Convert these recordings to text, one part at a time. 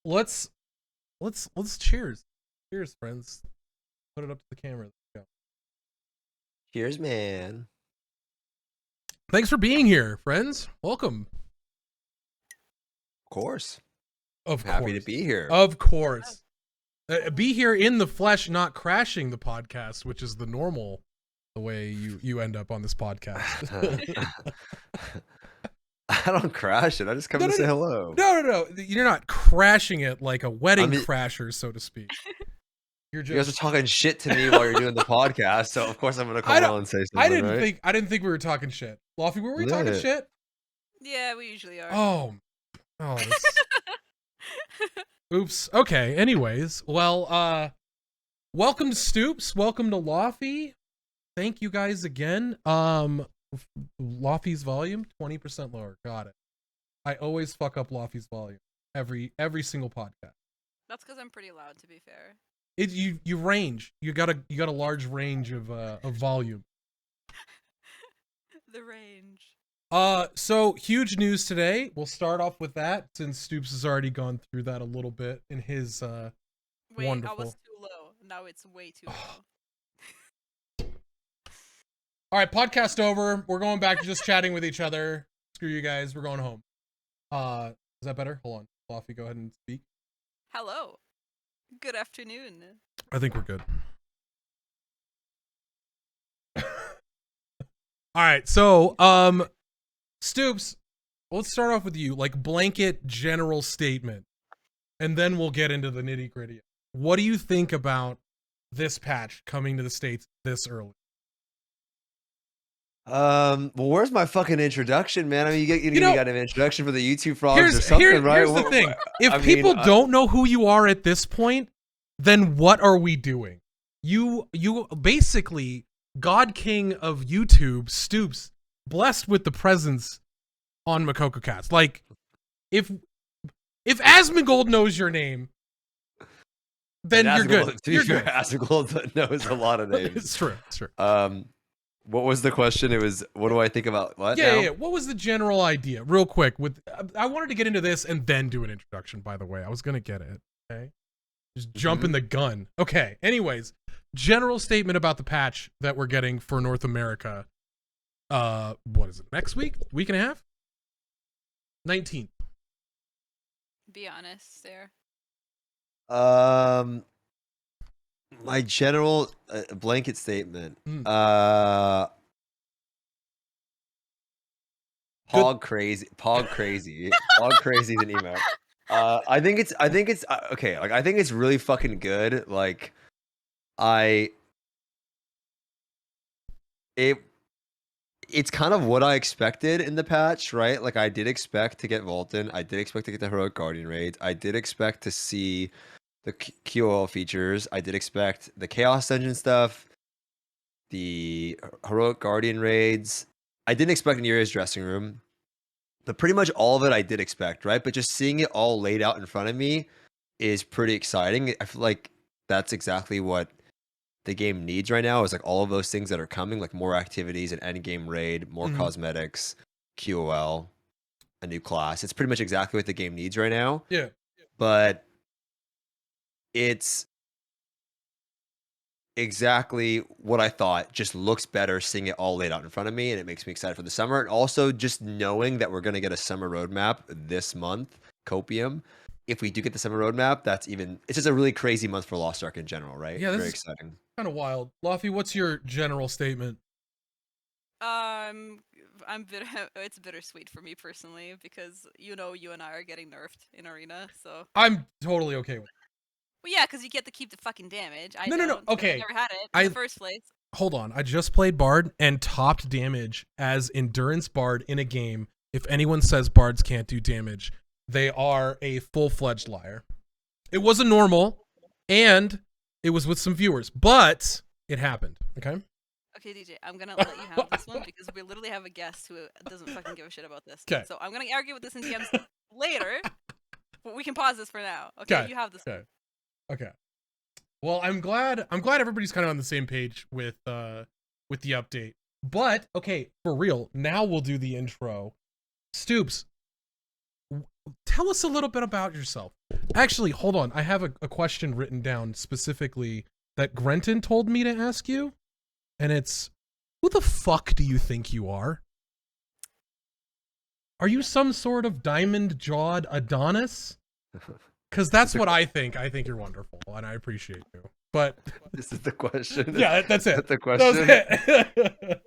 let's cheers. Cheers, friends. Put it up to the camera. There we go. Cheers, man. Thanks for being here, friends. Welcome. Of course. Of course. Happy to be here. Of course. Be here in the flesh, not crashing the podcast, which is the way you end up on this podcast. I don't crash it. I just come to say hello. No. You're not crashing it like a wedding crasher, so to speak. You guys are talking shit to me while you're doing the podcast, so of course I'm gonna come on and say something. I didn't think we were talking shit. Laufie, were we talking shit? Yeah, we usually are. Oh. Oops. Okay. Anyways, well, welcome to Stoopzz. Welcome to Laufie. Thank you guys again. Laufie's volume 20% lower. Got it. I always fuck up Laufie's volume every single podcast. That's because I'm pretty loud, to be fair. You range. You got a large range of volume. The range. So huge news today. We'll start off with that since Stoopzz has already gone through that a little bit in his wonderful. I was too low. Now it's way too low. All right, podcast over. We're going back to just chatting with each other. Screw you guys. We're going home. Is that better? Hold on. Laufie, go ahead and speak. Hello. Good afternoon. I think we're good. All right, so Stoopzz, let's start off with you, like blanket general statement, and then we'll get into the nitty gritty. What do you think about this patch coming to the States this early? Well, where's my fucking introduction, man? I mean, you got an introduction for the YouTube frogs or something, right? Here's the thing: if people don't know who you are at this point, then what are we doing? You basically God King of YouTube, Stoopzz, blessed with the presence on Mokoko Cast. Like, if Asmongold knows your name, then you're good. You're good. Asmongold knows a lot of names. It's true. What was the question? It was, what do I think about what? Yeah. What was the general idea? Real quick, I wanted to get into this and then do an introduction. By the way, I was gonna get it. Okay, just jumping the gun. Okay. Anyways, general statement about the patch that we're getting for North America. What is it? Next week? Week and a half? 19th. Be honest, there. My general blanket statement. Pog crazy. Pog crazy is an email. I think it's okay. Like, I think it's really fucking good. Like, it's kind of what I expected in the patch, right? Like, I did expect to get Volton. I did expect to get the Heroic Guardian raids. I did expect to see the QOL features. I did expect the Chaos Dungeon stuff, the Heroic Guardian raids. I didn't expect Neria's dressing room. But pretty much all of it I did expect, right? But just seeing it all laid out in front of me is pretty exciting. I feel like that's exactly what the game needs right now, is like all of those things that are coming, like more activities, an endgame raid, more cosmetics, QOL, a new class. It's pretty much exactly what the game needs right now. Yeah. But it's exactly what I thought. Just looks better seeing it all laid out in front of me, and it makes me excited for the summer. And also just knowing that we're going to get a summer roadmap this month, Copium. If we do get the summer roadmap, it's just a really crazy month for Lost Ark in general, right? Yeah, very exciting. Kind of wild. Laufie, what's your general statement? It's bittersweet for me personally, because you and I are getting nerfed in Arena, so I'm totally okay with it. Well, yeah, because you get to keep the fucking damage. No. Okay. I never had it in the first place. Hold on. I just played Bard and topped damage as Endurance Bard in a game. If anyone says Bards can't do damage, they are a full-fledged liar. It was a normal, and it was with some viewers, but it happened. Okay, DJ, I'm gonna let you have this one because we literally have a guest who doesn't fucking give a shit about this. Okay. So I'm gonna argue with this in DMs later, but we can pause this for now. Okay, you have this. Okay. Well, I'm glad everybody's kind of on the same page with the update. But okay, for real, now we'll do the intro. Stoopzz, tell us a little bit about yourself. Actually, hold on. I have a question written down specifically that Grenton told me to ask you, and it's, who the fuck do you think you are? Are you some sort of diamond-jawed Adonis? Because that's what I think. I think you're wonderful, and I appreciate you. But This is the question. yeah, that's it. That's the question. That's it.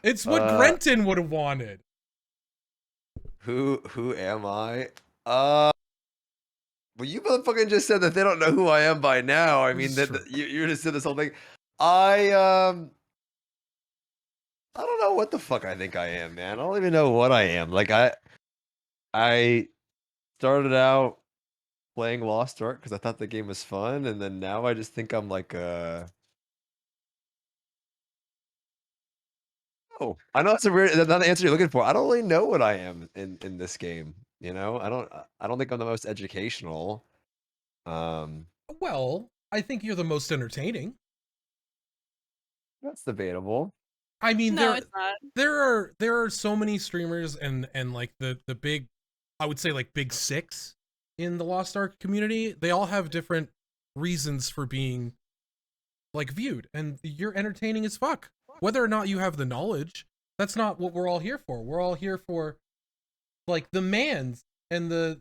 It's what Grenton would have wanted. Who am I? Well, you motherfucking just said that they don't know who I am by now. I mean, you just said this whole thing. I don't know what the fuck I think I am, man. I don't even know what I am. Like I started out playing Lost Ark because I thought the game was fun, and then now I just think I'm like oh, I know that's not the answer you're looking for. I don't really know what I am in this game. You know, I don't think I'm the most educational. Well, I think you're the most entertaining. That's debatable. I mean, No, it's not. there are so many streamers and like the big, I would say like big six in the Lost Ark community. They all have different reasons for being like viewed, and you're entertaining as fuck. Whether or not you have the knowledge, that's not what we're all here for. We're all here for like the mans and the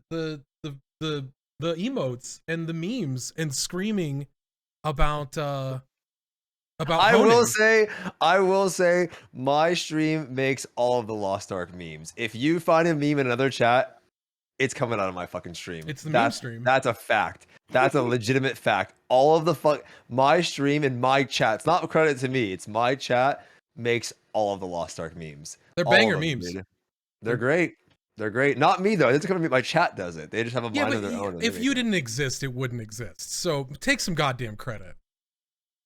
emotes and the memes and screaming about I will say my stream makes all of the Lost Ark memes. If you find a meme in another chat, it's coming out of my fucking stream. It's the meme stream. That's a fact. That's a legitimate fact. All of the my stream and my chat, it's not credit to me, it's my chat, makes all of the Lost Ark memes. They're banger memes. Dude. They're great. They're great. Not me though. It's coming to me. My chat does it. They just have a mind of their own. If you didn't exist, it wouldn't exist. So take some goddamn credit.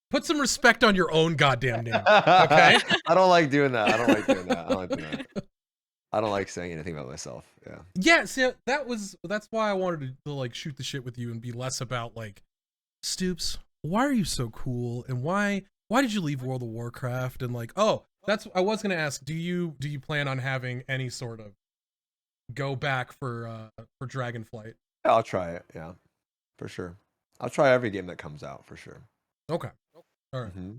Put some respect on your own goddamn name. Okay? I don't like doing that. I don't like saying anything about myself. Yeah. Yeah, see, that's why I wanted to like shoot the shit with you and be less about like, Stoopzz, why are you so cool? And why did you leave World of Warcraft? And like, I was gonna ask, do you plan on having any sort of go back for Dragonflight? Yeah, I'll try it. Yeah, for sure. I'll try every game that comes out for sure. Okay. All right. Mm-hmm.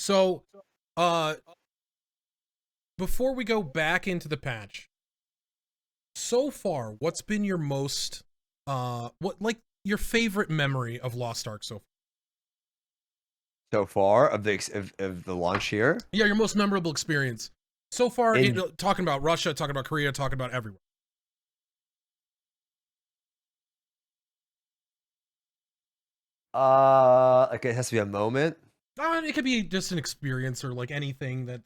So, before we go back into the patch, so far, what's been your most, your favorite memory of Lost Ark so far? So far of the launch here? Yeah, your most memorable experience so far. Talking about Russia, talking about Korea, talking about everywhere. Like it has to be a moment. It could be just an experience or like anything that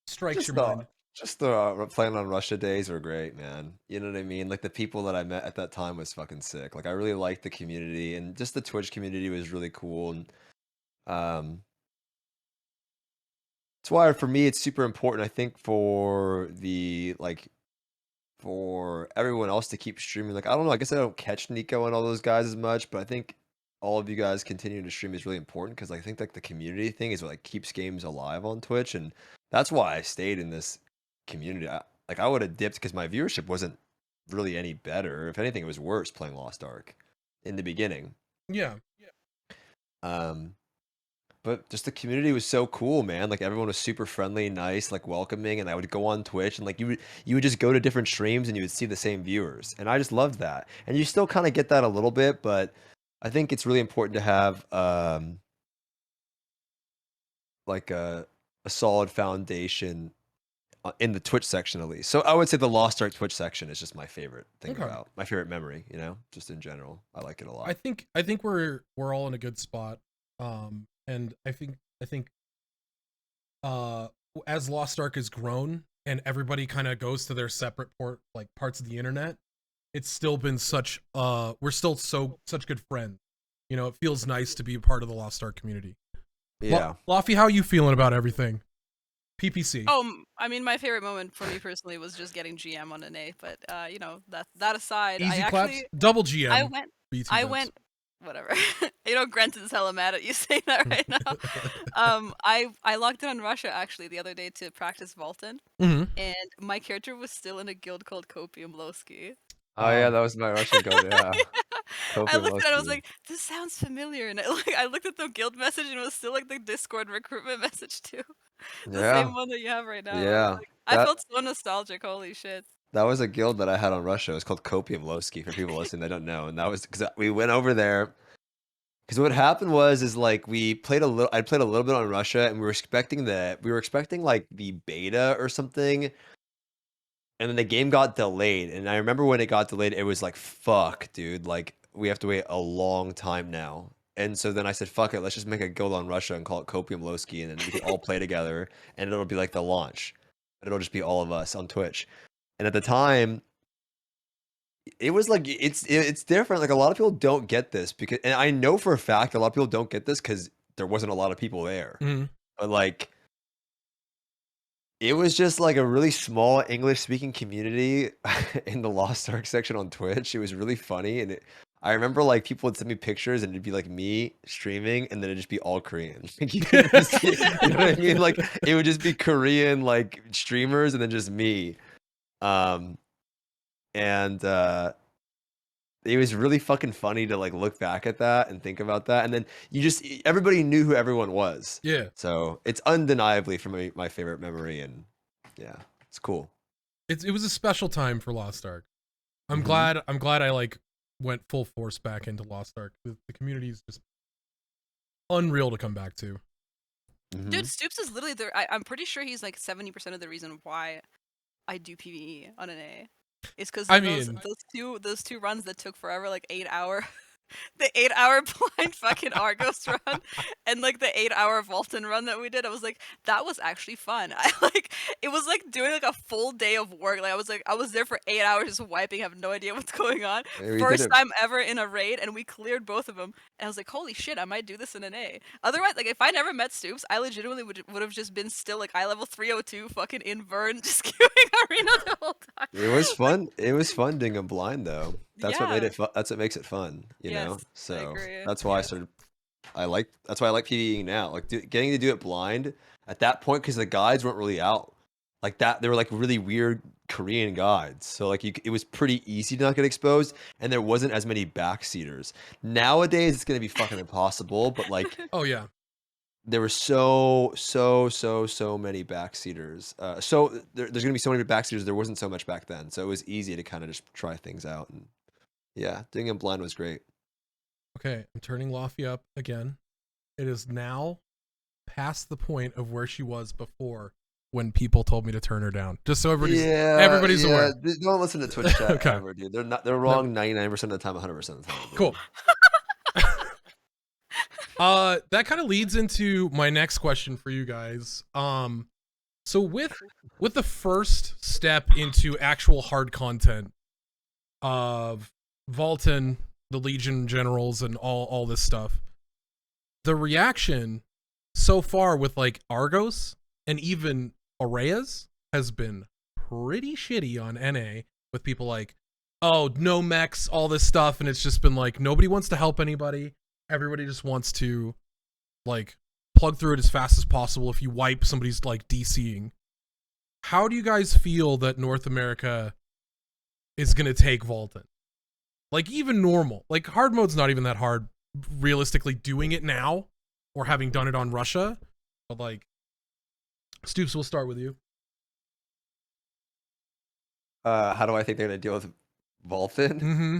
strikes your mind. Just the playing on Russia days were great, man. You know what I mean? Like the people that I met at that time was fucking sick. Like I really liked the community, and just the Twitch community was really cool. And that's why for me it's super important. I think for everyone else to keep streaming. Like I don't know. I guess I don't catch Nico and all those guys as much, but I think all of you guys continuing to stream is really important because I think like the community thing is what like keeps games alive on Twitch, and that's why I stayed in this community. I would have dipped because my viewership wasn't really any better. If anything, it was worse playing Lost Ark in the beginning. Yeah. But just the community was so cool, man. Like everyone was super friendly, nice, like welcoming, and I would go on Twitch and like you would just go to different streams and you would see the same viewers, and I just loved that. And you still kind of get that a little bit, but I think it's really important to have like a solid foundation in the Twitch section at least. So I would say the Lost Ark Twitch section is just my favorite thing about my favorite memory. You know, just in general, I like it a lot. I think we're all in a good spot, and I think as Lost Ark has grown and everybody kind of goes to their separate parts of the internet, it's still been we're still such good friends. You know, it feels nice to be a part of the Lost Ark community. Yeah. Laufie, how are you feeling about everything? PPC. I mean, my favorite moment for me personally was just getting GM on an A. But you know, that aside, Easy I claps, actually double GM. I went whatever. Granted is hella mad at you saying that right now. I logged in on Russia actually the other day to practice Vulcan, Hmm. and my character was still in a guild called Copium Lowski. Oh yeah, that was my Russian guild. Yeah, I Copium looked at it, I was Lowski. like, this sounds familiar, and I looked at the guild message, and it was still like the Discord recruitment message too, the Yeah, same one that you have right now. yeah. I That felt so nostalgic. Holy shit! that was a guild that I had on Russia. It was called Copium Lowski for people listening that don't know. And that was because we went over there. Because what happened is like we played a little. I played a little bit on Russia, and we were expecting like the beta or something, and then the game got delayed. And I remember when it got delayed, it was like, fuck, dude, like we have to wait a long time now. And so then I said, fuck it, let's just make a guild on Russia and call it Copium Lowski, and then we can all play together, and it'll be like the launch. And it'll just be all of us on Twitch. And at the time, it was like it's different. Like a lot of people don't get this because, and I know for a fact a lot of people don't get this because there wasn't a lot of people there. Hmm. But like, it was just like a really small English speaking community in the Lost Ark section on Twitch. It was really funny, and I remember like people would send me pictures, and it'd be like me streaming, and then it'd just be all Korean. Like, you know what I mean? Like it would just be Korean like streamers, and then just me. Um, and it was really fucking funny to like look back at that and think about that, and then everybody knew who everyone was. Yeah, So it's undeniably from my favorite memory, and yeah, it's cool. it was a special time for Lost Ark. I'm Mhm. glad I like went full force back into Lost Ark. The community is just unreal to come back to. Dude, Mhm. Stoopzz is literally I'm pretty sure he's like 70% of the reason why I do PvE on an A. It's because I of those mean, those two runs that took forever, like 8 hour the 8 hour blind fucking Argos run and like the 8 hour Vulcan run that we did. I was like, that was actually fun. It was like doing like a full day of work. I was there for 8 hours just wiping, have no idea what's going on. We did First it. time ever in a raid, and we cleared both of them. And I was like, holy shit, I might do this in an A. Otherwise, like if I never met Stoopzz, I legitimately would have just been still like eye level 302 fucking in Vern just queuing arena the whole time. It was fun. It was fun doing a blind though. That's what made Yeah. it fun. That's what makes it fun, you know. Yes, I So agree. that's why Yes. That's why I like PvEing now. Like getting to do it blind at that point because the guides weren't really out like that. They were like really weird Korean guides, so like it was pretty easy to not get exposed, and there wasn't as many backseaters. Nowadays, it's gonna be fucking impossible. But like oh yeah, there were so many backseaters. There's gonna be so many backseaters. There wasn't so much back then, so it was easy to kind of just try things out. And yeah, doing it blind was great. okay. I'm turning Laufie up again. It is now past the point of where she was before when people told me to turn her down. Just so everybody's aware. Don't listen to Twitch chat Okay, ever, dude. They're wrong 99% of the time, 100% of the time. Dude. cool. That kind of leads into my next question for you guys. So with the first step into actual hard content of Vulcan, the Legion generals, and all this stuff, the reaction so far with like Argos and even Aureas has been pretty shitty on NA, with people like, oh, no mechs, all this stuff, and it's just been like nobody wants to help anybody. Everybody just wants to like plug through it as fast as possible if you wipe somebody's like DCing. How do you guys feel that North America is going to take Vulcan? Like even normal, like hard mode's not even that hard realistically doing it now or having done it on Russia. But like, Stoopzz, we'll start with you. How do I think they're gonna deal with Vulcan? Mm-hmm.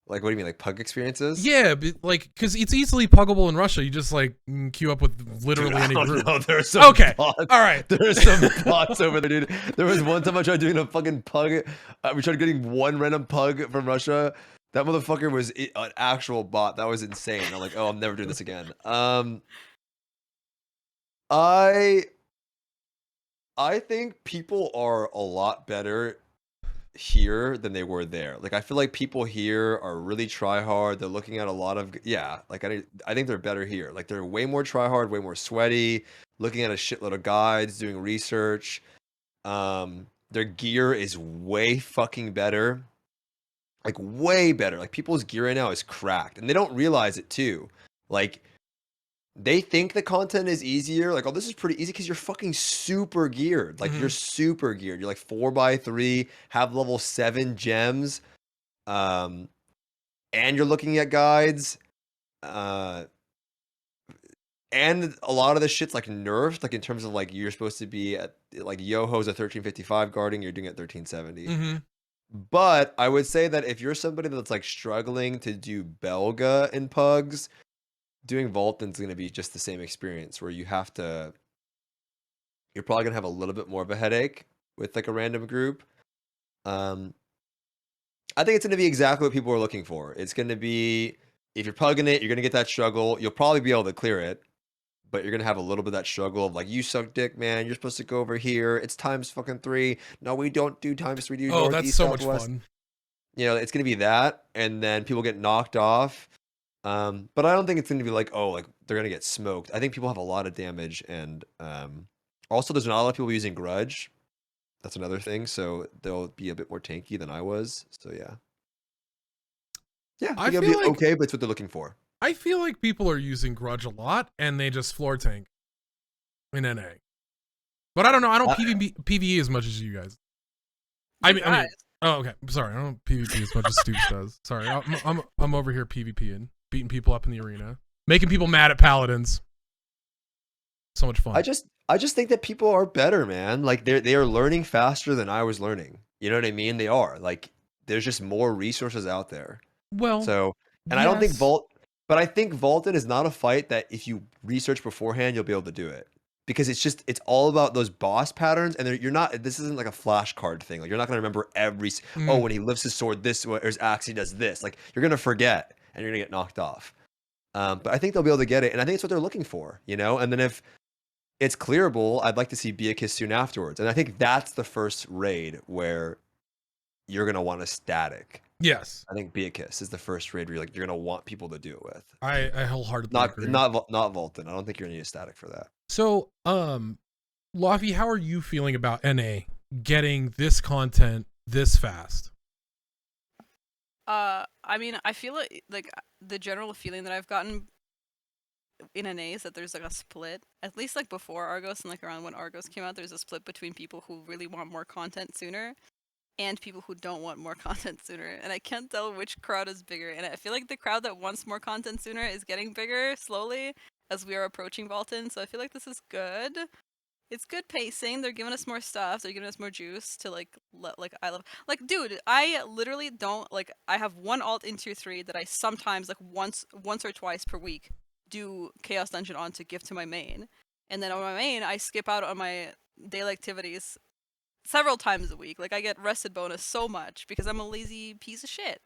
Like, what do you mean, like pug experiences? Yeah, but like, because it's easily puggable in Russia. You just like queue up with literally Dude, I any don't group. know. There's some Okay, bots. all right. There's some bots over there, dude. There was one time I tried doing a fucking pug. We tried getting one random pug from Russia. That motherfucker was an actual bot. That was insane. I'm like, oh, I'm never doing this again. I think people are a lot better here than they were there. Like I feel like people here are really try hard. They're looking at a lot of like I think they're better here. Like they're way more try hard, way more sweaty, looking at a shitload of guides, doing research. Their gear is way fucking better. like way better. Like people's gear right now is cracked, and they don't realize it too. Like they think the content is easier. Like, oh, this is pretty easy because you're fucking super geared. Like you're super geared. You're like 4x3, have level 7 gems, and you're looking at guides. And a lot of the shit's like nerfed, like in terms of like you're supposed to be at like Yoho's a 1355 guarding, you're doing it 1370. But I would say that if you're somebody that's like struggling to do Belga in pugs, doing Vulcan's going to be just the same experience where you're probably going to have a little bit more of a headache with like a random group. I think it's going to be exactly what people are looking for. It's going to be, if you're pugging it, you're going to get that struggle. You'll probably be able to clear it, but you're going to have a little bit of that struggle of like, you suck dick, man. You're supposed to go over here. It's times fucking 3. No, we don't do times 3. Do Oh, north, that's east, so southwest. much fun. You know, it's going to be that. And then people get knocked off. But I don't think it's going to be like, oh, like they're going to get smoked. I think people have a lot of damage. And also, there's not a lot of people using Grudge. That's another thing. So they'll be a bit more tanky than I was. So yeah. Yeah, I think it'll be okay, but it's what they're looking for. I feel like people are using Grudge a lot, and they just floor tank in NA. But I don't know. I don't PvE as much as you guys. I mean, oh, okay. I'm sorry. I don't PvP as much as Stoopzz does. Sorry. I'm over here PvPing, beating people up in the arena, making people mad at paladins. So much fun. I just think that people are better, man. Like they are learning faster than I was learning. You know what I mean? They are. Like there's just more resources out there. Well, so, and yes. I don't think but I think Vaulted is not a fight that if you research beforehand, you'll be able to do it. Because it's all about those boss patterns, and this isn't like a flashcard thing. Like you're not gonna remember oh, when he lifts his sword this way, or his axe, he does this. Like you're gonna forget, and you're gonna get knocked off. But I think they'll be able to get it, and I think it's what they're looking for, you know. And then if it's clearable, I'd like to see Beakiss soon afterwards, and I think that's the first raid where you're gonna want a static. Yes, I think Beakiss is the first raid where you're gonna want people to do it with. I wholeheartedly agree. Not Vulcan. I don't think you're gonna need a static for that. So, Laufie, how are you feeling about NA getting this content this fast? I mean, I feel like the general feeling that I've gotten in NA is that there's like a split, at least like before Argos and like around when Argos came out, there's a split between people who really want more content sooner and people who don't want more content sooner. And I can't tell which crowd is bigger. And I feel like the crowd that wants more content sooner is getting bigger slowly as we are approaching Vulcan. So I feel like this is good. It's good pacing. They're giving us more stuff. They're giving us more juice to dude, I literally don't I have one alt in tier 3 that I sometimes once or twice per week do Chaos Dungeon on to give to my main. And then on my main, I skip out on my daily activities several times a week. Like I get rested bonus so much because I'm a lazy piece of shit.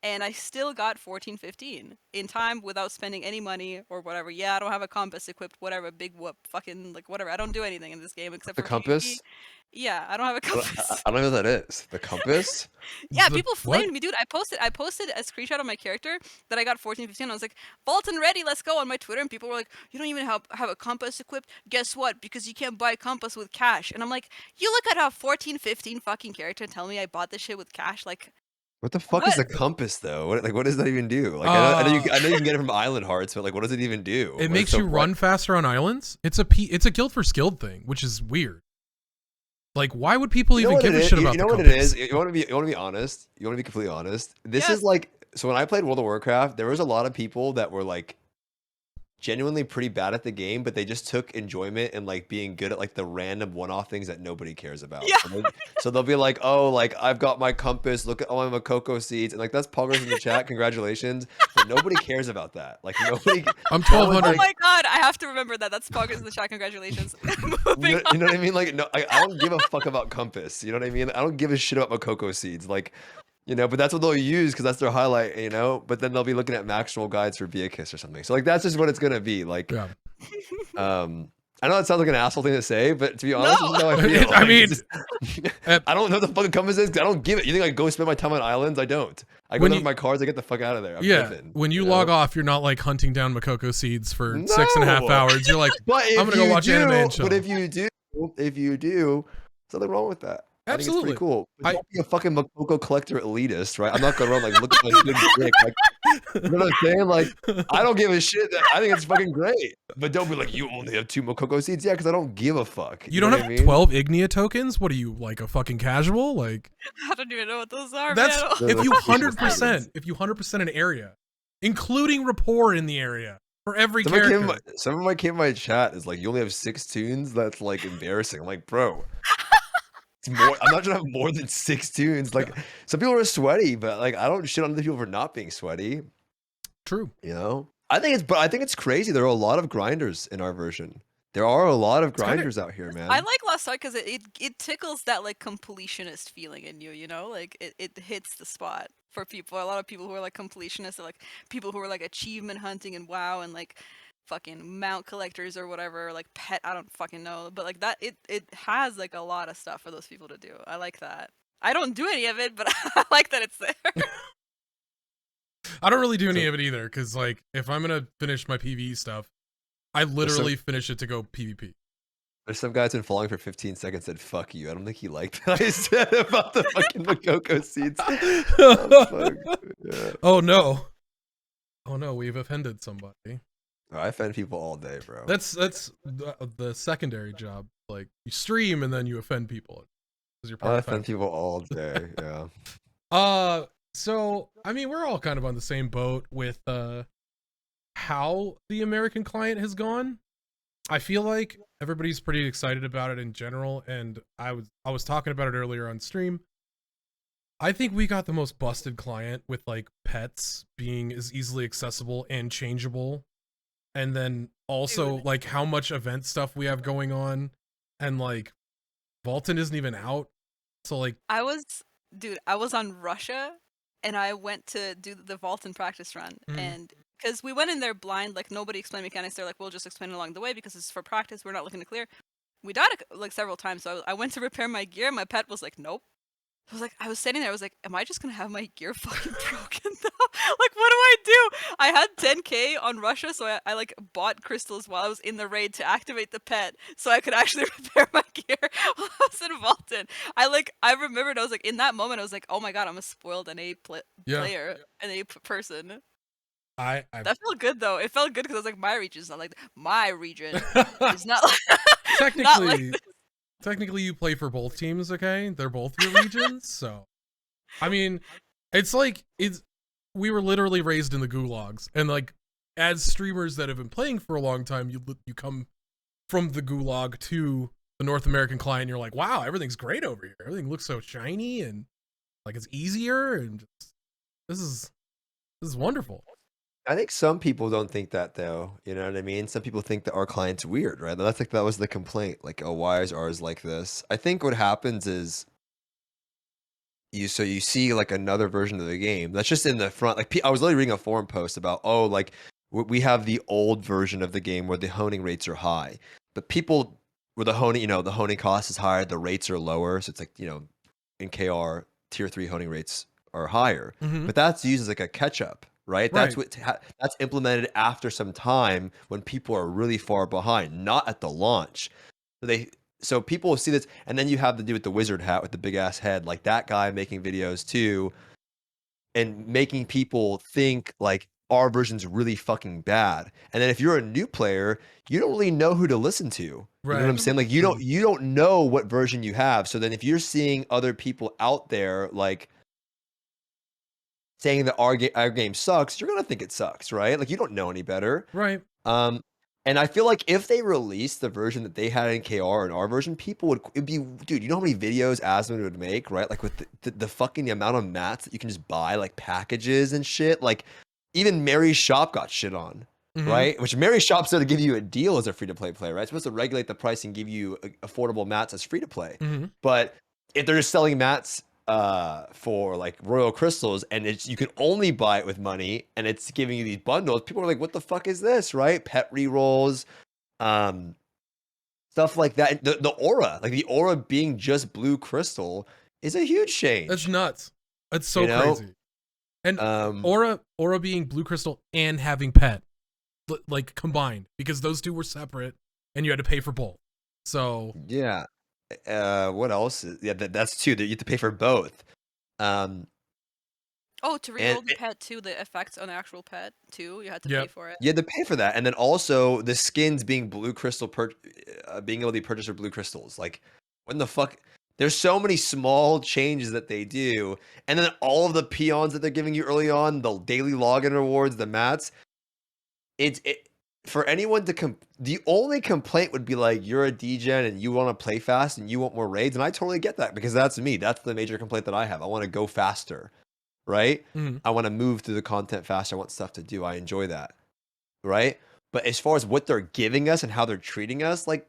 And I still got 14-15 in time without spending any money or whatever. Yeah, I don't have a compass equipped, whatever, big whoop, fucking whatever. I don't do anything in this game except the for compass. PvP. Yeah, I don't have a compass. I don't know what that is. The compass? Yeah, people flamed me, dude. I posted a screenshot of my character that I got 14-15. I was like, Vulcan ready, let's go on my Twitter. And people were like, you don't even have a compass equipped? Guess what? Because you can't buy a compass with cash. And I'm like, you look at a 14-15 fucking character and tell me I bought this shit with cash? Like, what the fuck is the compass though? What does that even do? Like I know you can get it from Island Hearts, but like what does it even do? It makes you run faster on islands. It's a guild for skilled thing, which is weird. Like why would people even give a shit about the compass? You know what it is? You want to be honest? You want to be completely honest? This is like, so when I played World of Warcraft, there was a lot of people that were like genuinely pretty bad at the game, but they just took enjoyment in like being good at like the random one-off things that nobody cares about. Yeah. So they'll be like, oh, like I've got my compass, look at all my Mokoko seeds, and like that's poggers in the chat, congratulations. But nobody cares about that. Like nobody. I'm 1200. Oh my god, I have to remember that. That's poggers in the chat, congratulations. You know what I mean? Like no, I don't give a fuck about compass. You know what I mean? I don't give a shit about Mokoko seeds. Like, you know, but that's what they'll use because that's their highlight, you know. But then they'll be looking at maximal guides for Beakiss or something. So like that's just what it's gonna be. Like, I know that sounds like an asshole thing to say, but to be honest, this is how I feel. I mean, I don't know what the fucking compass is because I don't give it. You think I go spend my time on islands? I don't. I go there with my cards. I get the fuck out of there. I'm pippin', when you log off, you're not like hunting down Mokoko seeds for 6.5 hours. You're like, I'm gonna go watch anime and chill. But if you do, something wrong with that. I think it's Absolutely. pretty cool. But don't be a fucking Mokoko collector elitist, right? I'm not going around like look at my good dick. Like, you know what I'm saying? Like, I don't give a shit. I think it's fucking great. But don't be like, you only have 2 Mokoko seeds. Yeah, because I don't give a fuck. You know don't what have I mean? 12 Ignia tokens? What are you, like a fucking casual? Like, I don't even know what those are, that's man. They're if the you Christmas tokens. 100% an area, including rapport in the area for every character. Someone might came in my chat is like, you only have 6 tunes? That's like embarrassing. I'm like, bro, it's more. I'm not trying to have more than 6 tunes. Like, some people are sweaty, but like, I don't shit on other people for not being sweaty. True. You know, I think it's crazy. There are a lot of grinders in our version. There are a lot of grinders out here, man. I like Lost Ark because it tickles that like completionist feeling in you, you know? Like it hits the spot for people. A lot of people who are like completionists are like people who are like achievement hunting and WoW and like fucking mount collectors or whatever, or like pet, I don't fucking know. But like that it has like a lot of stuff for those people to do. I like that. I don't do any of it, but I like that it's there. I don't really do any of it either, because like if I'm gonna finish my PvE stuff, I literally finish it to go PvP. There's some guy that's been following for 15 seconds said fuck you. I don't think he liked what I said about the fucking Mokoko seeds. Oh, fuck. Yeah. Oh no. Oh no, we've offended somebody. I offend people all day, bro. That's the secondary job. Like you stream and then you offend people. I offend people all day, yeah. So I mean we're all kind of on the same boat with how the American client has gone. I feel like everybody's pretty excited about it in general, and I was talking about it earlier on stream. I think we got the most busted client with like pets being as easily accessible and changeable, and then also like how much event stuff we have going on, and like Vaulton isn't even out, so like I was on Russia and I went to do the Vaulton practice run, and because we went in there blind, like nobody explained mechanics. They're like, we'll just explain it along the way because it's for practice. We're not looking to clear. We died like several times, so I went to repair my gear. My pet was like, nope. I was sitting there. I was like, am I just gonna have my gear fucking broken now? Like, what do I do? I had 10k on Russia, so I like bought crystals while I was in the raid to activate the pet, so I could actually repair my gear while I was in Vaulton. I remembered. I was like, in that moment, I was like, oh my god, I'm a spoiled NA player, NA person. I That felt good though. It felt good because I was like, my region's not like my region. It's not like technically. Not like this. Technically, you play for both teams, okay? They're both your regions, so I mean, it's like we were literally raised in the gulags, and like as streamers that have been playing for a long time, you come from the gulag to the North American client, you're like, wow, everything's great over here. Everything looks so shiny and like it's easier, and just, this is wonderful. I think some people don't think that though. You know what I mean? Some people think that our client's weird, right? That's like that was the complaint. Like, oh, why is ours like this? I think what happens is you see like another version of the game that's just in the front. Like I was literally reading a forum post about we have the old version of the game where the honing rates are high, but people where the honing cost is higher, the rates are lower. So it's like in KR tier 3 honing rates are higher, but that's used as like a catch up. Right? That's that's implemented after some time when people are really far behind, not at the launch. So people will see this, and then you have the dude with the wizard hat with the big ass head, like that guy making videos too, and making people think like our version's really fucking bad. And then if you're a new player, you don't really know who to listen to. Right. You know what I'm saying? Like you don't know what version you have. So then if you're seeing other people out there like saying that our game sucks, you're gonna think it sucks, right? Like you don't know any better, right? And I feel like if they released the version that they had in KR and our version, it'd be, dude, you know how many videos Asmon would make, right? Like with the fucking amount of mats that you can just buy, like packages and shit. Like even Mary's shop got shit on, right? Which Mary's shop's going to give you a deal as a free to play player, right? It's supposed to regulate the price and give you affordable mats as free to play. But if they're just selling mats for like royal crystals and you can only buy it with money and it's giving you these bundles, people are like, what the fuck is this, right? Pet rerolls, stuff like that. The aura, like the aura being just blue crystal is a huge change. That's nuts. That's so crazy. And aura being blue crystal and having pet like combined, because those two were separate and you had to pay for both. So yeah. What else? That's two. You have to pay for both. Oh, to And reroll the pet too, the effects on the actual pet too. You had to pay Yep. for it. you had to pay for that, and then also the skins being blue crystal, being able to purchase for blue crystals. Like, when the fuck? There's so many small changes that they do, and then all of the peons that they're giving you early on, the daily login rewards, the mats. It for anyone to the only complaint would be like, you're a degen and you want to play fast and you want more raids, and I totally get that because that's me. That's the major complaint that I have. I want to go faster, right? Mhm. I want to move through the content faster. I want stuff to do. I enjoy that, right? But as far as what they're giving us and how they're treating us, like,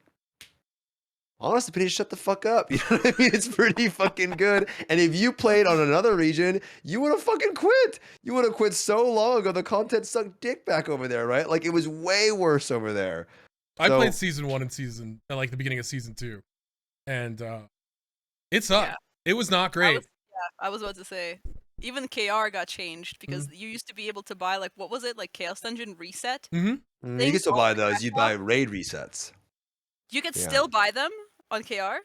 honest opinion, shut the fuck up. You know what I mean? It's pretty fucking good. And if you played on another region, you would have fucking quit. You would have quit so long ago. The content sucked dick back over there, right? Like, it was way worse over there. I So- played season 1 and like the beginning of season 2, and it sucked. Yeah. It was not great. I was about to say, even KR got changed because you used to be able to buy, like, what was it, like Chaos Dungeon Reset? Mm-hmm. You Things can still all buy the those. back You up. buy raid resets. You could Yeah. still buy them on KR.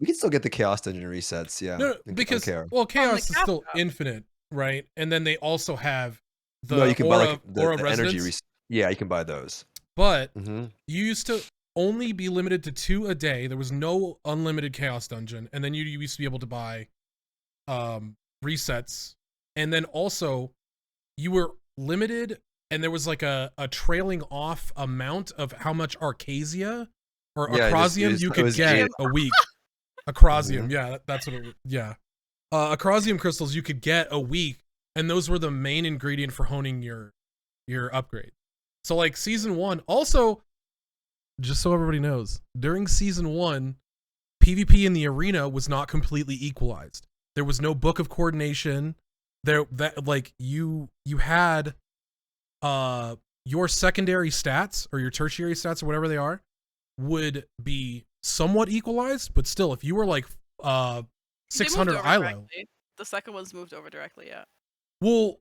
We can still get the Chaos Dungeon resets. Yeah. No, on because KR. well, Chaos is cap still shop. infinite, right? And then they also have the No, you can aura, buy like the energy residence. reset. Yeah, you can buy those. But Mm-hmm. you used to only be limited to 2 a day. There was no unlimited Chaos Dungeon, and then you used to be able to buy resets, and then also you were limited, and there was like a trailing off amount of how much Arcasia or Yeah, Acrosium you it could was get eight. a week. Acrosium, Mhm. yeah, that's what it was. Yeah. Acrosium crystals you could get a week, and those were the main ingredient for honing your upgrade. So like season 1, also, just so everybody knows, during season 1, PvP in the arena was not completely equalized. There was no book of coordination. There that like you had your secondary stats or your tertiary stats or whatever they are would be somewhat equalized, but still, if you were like They 600 moved over ILO, directly. The second one's moved over directly, yeah. well,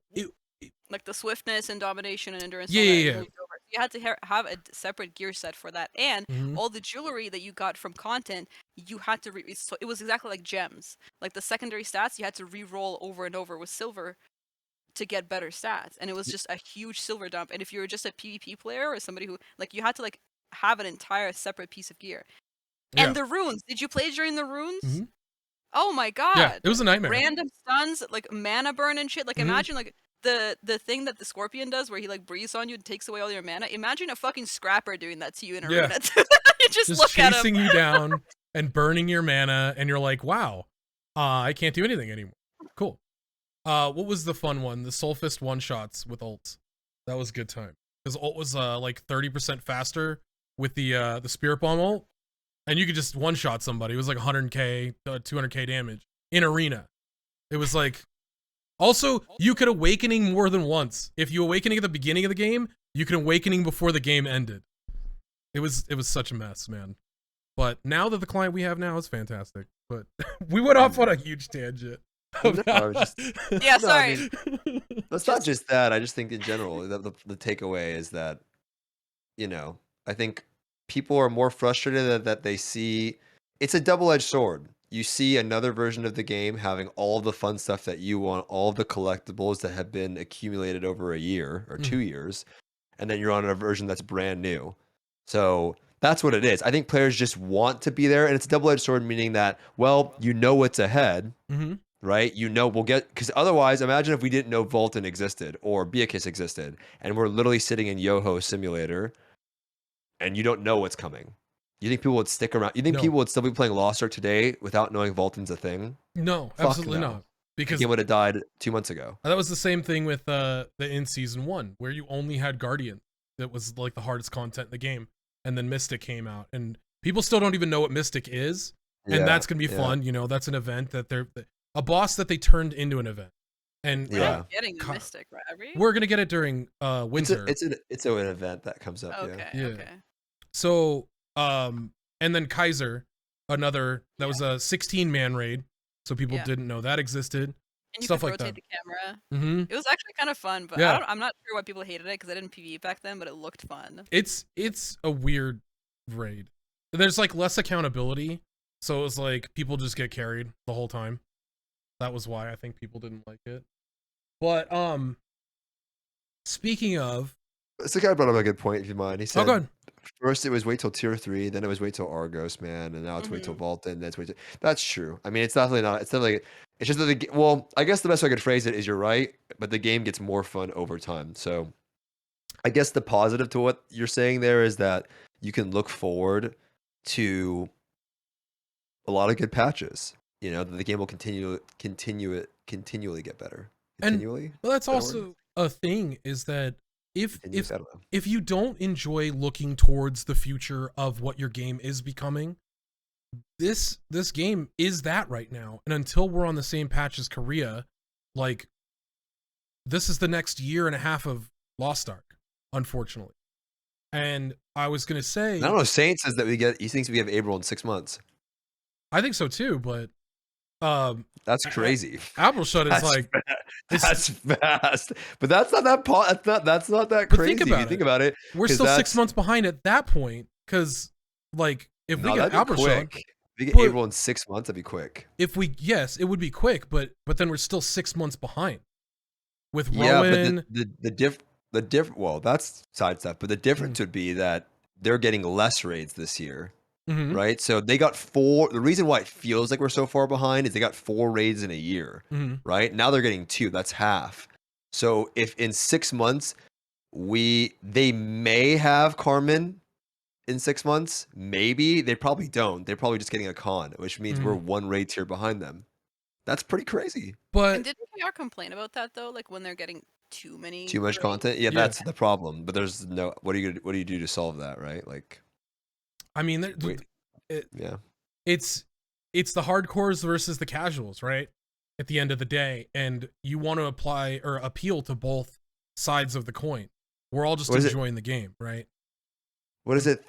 Like the swiftness and domination and endurance. Yeah, all that, yeah, it yeah. moved over. You had to have a separate gear set for that, and Mhm. all the jewelry that you got from content, you had to. So it was exactly like gems. Like the secondary stats, you had to re-roll over and over with silver to get better stats, and it was just a huge silver dump. And if you were just a PvP player or somebody who like, you had to like have an entire separate piece of gear. Yeah. And the runes. Did you play during the runes? Mhm. Oh my god. Yeah, it was a nightmare. Random stuns, like mana burn and shit. Like Mhm. imagine like the thing that the scorpion does where he like breathes on you and takes away all your mana. Imagine a fucking scrapper doing that to you in Yeah. arena. You just look at him. chasing you down and burning your mana, and you're like, wow, I can't do anything anymore. Cool. What was the fun one? The Soulfist one shots with ults. That was a good time. Because ult was like 30% faster with the Spirit Bomb ult, and you could just one shot somebody. It was like 100k, 200k damage in arena. It was like, also you could awakening more than once. If you awakening at the beginning of the game, you can awakening before the game ended. It was such a mess, man. But now that the client we have now is fantastic. But we went off on a huge tangent. No, I was just- Yeah, No, I sorry. mean, it's not just that. I just think in general, the takeaway is that, you know, I think people are more frustrated that they see it's a double-edged sword. You see another version of the game having all the fun stuff that you want, all the collectibles that have been accumulated over a year or 2 years, and then you're on a version that's brand new. So that's what it is. I think players just want to be there, and it's a double-edged sword, meaning that, well, you know what's ahead, Mm-hmm. right? You know we'll get, because otherwise, imagine if we didn't know Volton existed or Beatrice existed, and we're literally sitting in Yoho Simulator, and you don't know what's coming. You think people would stick around? You think No. people would still be playing Lost Ark today without knowing Volton's a thing? No, Fuck absolutely no. not. The Because game would have died 2 months ago. that was the same thing with the in season 1, where you only had Guardian. That was like the hardest content in the game, and then Mystic came out, and people still don't even know what Mystic is, and that's gonna be fun. You know, that's an event that they're a boss that they turned into an event, and We're Yeah. not getting the mystic, right? Are we? we're gonna get it during winter. It's an event that comes up. Okay. Yeah. Okay. So and then Kaiser, another that was a 16-man raid, so people Yeah. didn't know that existed. And you Stuff could like rotate that. the camera. Mm-hmm. It was actually kind of fun, but Yeah. I'm not sure why people hated it because I didn't PvE back then, but it looked fun. It's a weird raid. There's like less accountability, So it was like people just get carried the whole time. That was why I think people didn't like it. But speaking of, It's the guy brought up a good point. If you mind, he oh, said go ahead. first it was wait till tier 3, then it was wait till Argos, man, and now it's wait till Vulcan. Then it's wait till. That's true. I mean, it's definitely not. It's definitely. It's just that well, I guess the best way I could phrase it is you're right, but the game gets more fun over time. So, I guess the positive to what you're saying there is that you can look forward to a lot of good patches. You know, that the game will continually get better. Continually. Well, that's also a thing is that if you don't enjoy looking towards the future of what your game is becoming, this game is that right now. And until we're on the same patch as Korea, like this is the next year and a half of Lost Ark, unfortunately. And I was gonna say, I don't know. Saint says that he thinks we have April in 6 months. I think so too, but that's crazy. Appleshut is like that's fast, but that's not that that's not that crazy. If you think about it, we're still 6 months behind at that point because like if we get Appleshut, if we get April in 6 months, that'd be quick. If we it would be quick, but then we're still 6 months behind with Rowan. But the diff well, that's side stuff, but the difference would be that they're getting less raids this year. Right, so they got 4. The reason why it feels like we're so far behind is they got 4 raids in a year. Right now they're getting 2. That's half. So if in 6 months they may have Carmen in 6 months, maybe they probably don't. They're probably just getting a con, which means we're 1 raid tier behind them. That's pretty crazy. But and didn't PR complain about that though? Like when they're getting too much content. Yeah, that's the problem. But there's no. What do you do to solve that? Right, like. I mean, it's the hardcores versus the casuals, right? At the end of the day, and you want to apply or appeal to both sides of the coin. We're all just enjoying the game, right? What is it?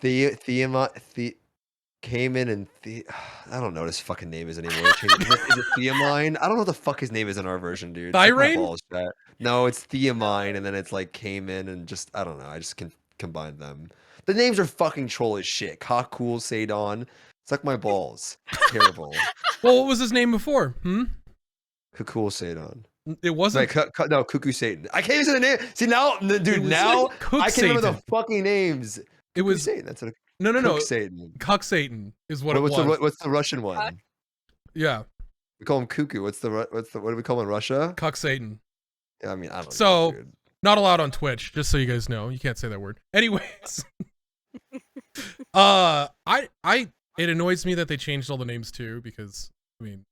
Came in and I don't know what his fucking name is anymore. Is it Theamine? I don't know what the fuck his name is in our version, dude. Thyrane? No, it's Theamine, and then it's like came in and just I don't know. I just can combine them. The names are fucking troll as shit. Cool Sadon. Suck my balls. Terrible. Well, what was his name before? Cool Sadon. It wasn't. No, Cuckoo Satan. I can't even say the name. See now, dude. Now like I can't remember the fucking names. It was Satan. That's what. No. Satan. Cuck Satan is what it was. What's the Russian one? Yeah. We call him Cuckoo. What do we call him in Russia? Cuck Satan. Yeah, I mean, I don't know. So, dude. Not allowed on Twitch, just so you guys know. You can't say that word. Anyways. It annoys me that they changed all the names too, because I mean,